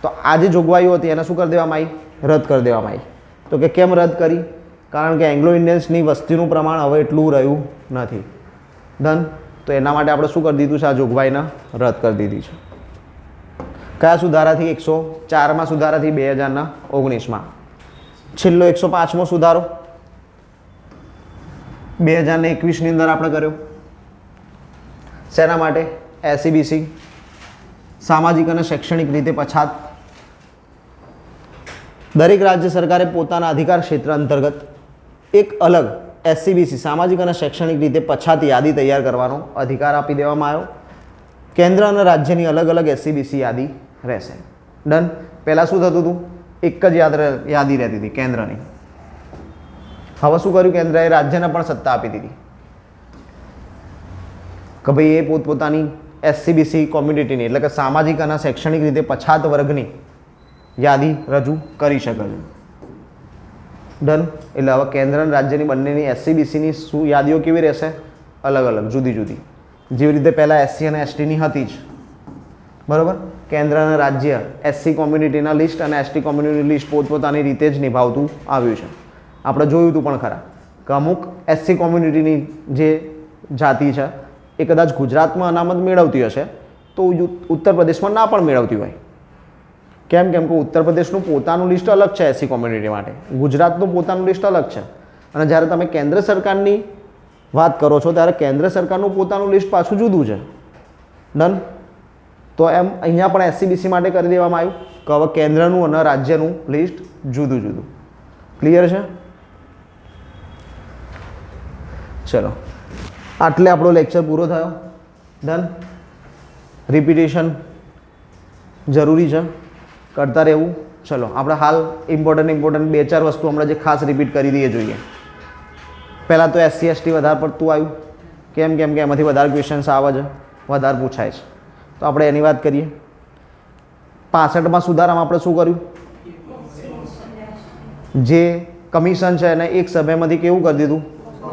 તો આ જે જોગવાઈઓ હતી એને શું કરી દેવામાં આવી? રદ કરી દેવામાં આવી. તો કે કેમ રદ કરી? કારણ કે એંગ્લો ઇન્ડિયન્સની વસ્તીનું પ્રમાણ હવે એટલું રહ્યું નથી. ડન. તો એના માટે આપણે શું કરી દીધું છે? આ જોગવાઈને રદ કરી દીધી છે. કયા સુધારાથી? 104માં સુધારાથી 2019માં. છેલ્લો 105મો સુધારો 2021ની અંદર આપણે કર્યો. શેના માટે? એસસીબીસી, સામાજિક અને શૈક્ષણિક રીતે પછાત. દરેક રાજ્ય સરકારે પોતાના અધિકાર ક્ષેત્ર અંતર્ગત એક અલગ એસસીબીસી સામાજિક અને શૈક્ષણિક રીતે પછાત યાદી તૈયાર કરવાનો અધિકાર આપી દેવામાં આવ્યો. કેન્દ્ર અને રાજ્યની અલગ અલગ એસસીબીસી યાદી રહેશે. ડન. પહેલાં શું થતું હતું? એક જ યાદી રહેતી હતી કેન્દ્રની. હવે શું કર્યું? કેન્દ્રએ રાજ્યને પણ સત્તા આપી દીધી કે ભાઈ એ પોતપોતાની એસસીબીસી કોમ્યુનિટીની એટલે કે સામાજિક અને શૈક્ષણિક રીતે પછાત વર્ગની યાદી રજૂ કરી શકે છે. ડન. એટલે હવે કેન્દ્ર અને રાજ્યની બંનેની એસસી બીસીની શું યાદીઓ કેવી રહેશે? અલગ અલગ, જુદી જુદી. જેવી રીતે પહેલાં એસસી અને એસટીની હતી જ, બરાબર. કેન્દ્ર અને રાજ્ય એસસી કોમ્યુનિટીના લિસ્ટ અને એસટી કોમ્યુનિટી લિસ્ટ પોતપોતાની રીતે જ નિભાવતું આવ્યું છે. આપણે જોયું હતું પણ ખરા કે અમુક એસસી કોમ્યુનિટીની જે જાતિ છે એ કદાચ ગુજરાતમાં અનામત મેળવતી હશે તો ઉત્તર પ્રદેશમાં ના પણ મેળવતી હોય. કેમ? કેમ કે ઉત્તર પ્રદેશનું પોતાનું લિસ્ટ અલગ છે એસસી કોમ્યુનિટી માટે, ગુજરાતનું પોતાનું લિસ્ટ અલગ છે. અને જ્યારે તમે કેન્દ્ર સરકારની વાત કરો છો ત્યારે કેન્દ્ર સરકારનું પોતાનું લિસ્ટ પાછું જુદું છે. ડન. તો એમ અહીંયા પણ એસસી બીસી માટે કરી દેવામાં આવ્યું કે હવે કેન્દ્રનું અને રાજ્યનું લિસ્ટ જુદું જુદું. ક્લિયર છે? ચલો, આટલે આપણો લેક્ચર પૂરો થયો. ડન. રિપીટેશન જરૂરી છે, કરતા રહેવું. ચલો આપણે હાલ ઇમ્પોર્ટન્ટ 2-4 વસ્તુ હમણાં જે ખાસ રિપીટ કરી દઈએ જોઈએ. પહેલાં તો એસસી એસટી વધારે પડતું આવ્યું. કેમ? કેમ કે એમાંથી વધારે ક્વેશ્ચન્સ આવે છે, વધારે પૂછાય છે. તો આપણે એની વાત કરીએ. 65માં સુધારામાં આપણે શું કર્યું? જે કમિશન છે એને એક સભ્યમાંથી કેવું કરી દીધું?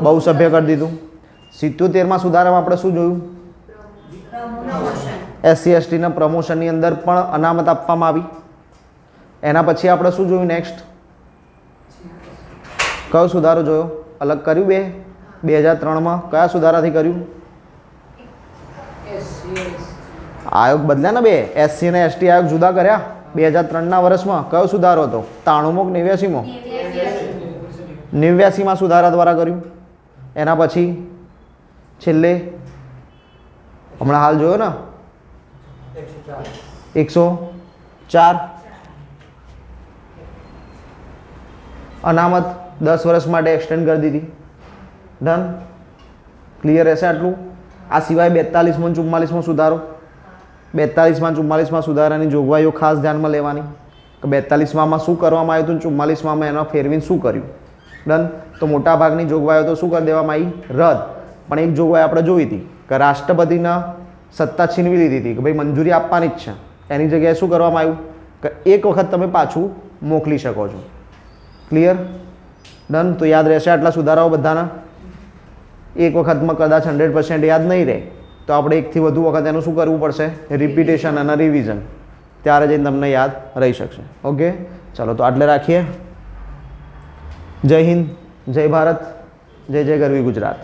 બહુ સભ્ય કરી દીધું. 77માં સુધારામાં આપણે શું જોયું? એસસી એસટીના પ્રમોશનની અંદર પણ અનામત આપવામાં આવી. એના પછી આપણે શું જોયું નેક્સ્ટ? કયો સુધારો જોયો? અલગ કર્યું 2003માં કયા સુધારાથી કર્યું? આયોગ બદલ્યા ને 2 એસસી અને એસટી આયોગ જુદા કર્યા 2003ના વર્ષમાં. કયો સુધારો હતો? 93માં કે 89માં? 89માં સુધારા દ્વારા કર્યું. એના પછી છેલ્લે હમણાં હાલ જોયો ને 104 અનામત 10 વર્ષ માટે એક્સટેન્ડ કરી દીધી. ડન. ક્લિયર રહેશે આટલું? આ સિવાય 42માં 44માં સુધારો. 42માં 44માં સુધારાની જોગવાઈઓ ખાસ ધ્યાનમાં લેવાની કે 42માં શું કરવામાં આવ્યું હતું, 44માં એનો ફેરવીને શું કર્યું. ડન. તો મોટાભાગની જોગવાઈઓ તો શું કરી દેવામાં આવી? રદ. પણ એક જોગવાઈ આપણે જોઈ હતી કે રાષ્ટ્રપતિના સત્તા છીનવી લીધી હતી કે ભાઈ મંજૂરી આપવાની જ છે. એની જગ્યાએ શું કરવામાં આવ્યું કે એક વખત તમે પાછું મોકલી શકો છો. ક્લિયર? ડન. તો યાદ રહેશે આટલા સુધારાઓ બધાના? એક વખતમાં કદાચ 100% યાદ નહીં રહે તો આપણે એકથી વધુ વખત એનું શું કરવું પડશે? રિપીટેશન અને રિવિઝન. ત્યારે જઈને તમને યાદ રહી શકશે. ઓકે, ચાલો તો આટલે રાખીએ. જય હિન્દ, જય ભારત, જય જય ગરવી ગુજરાત.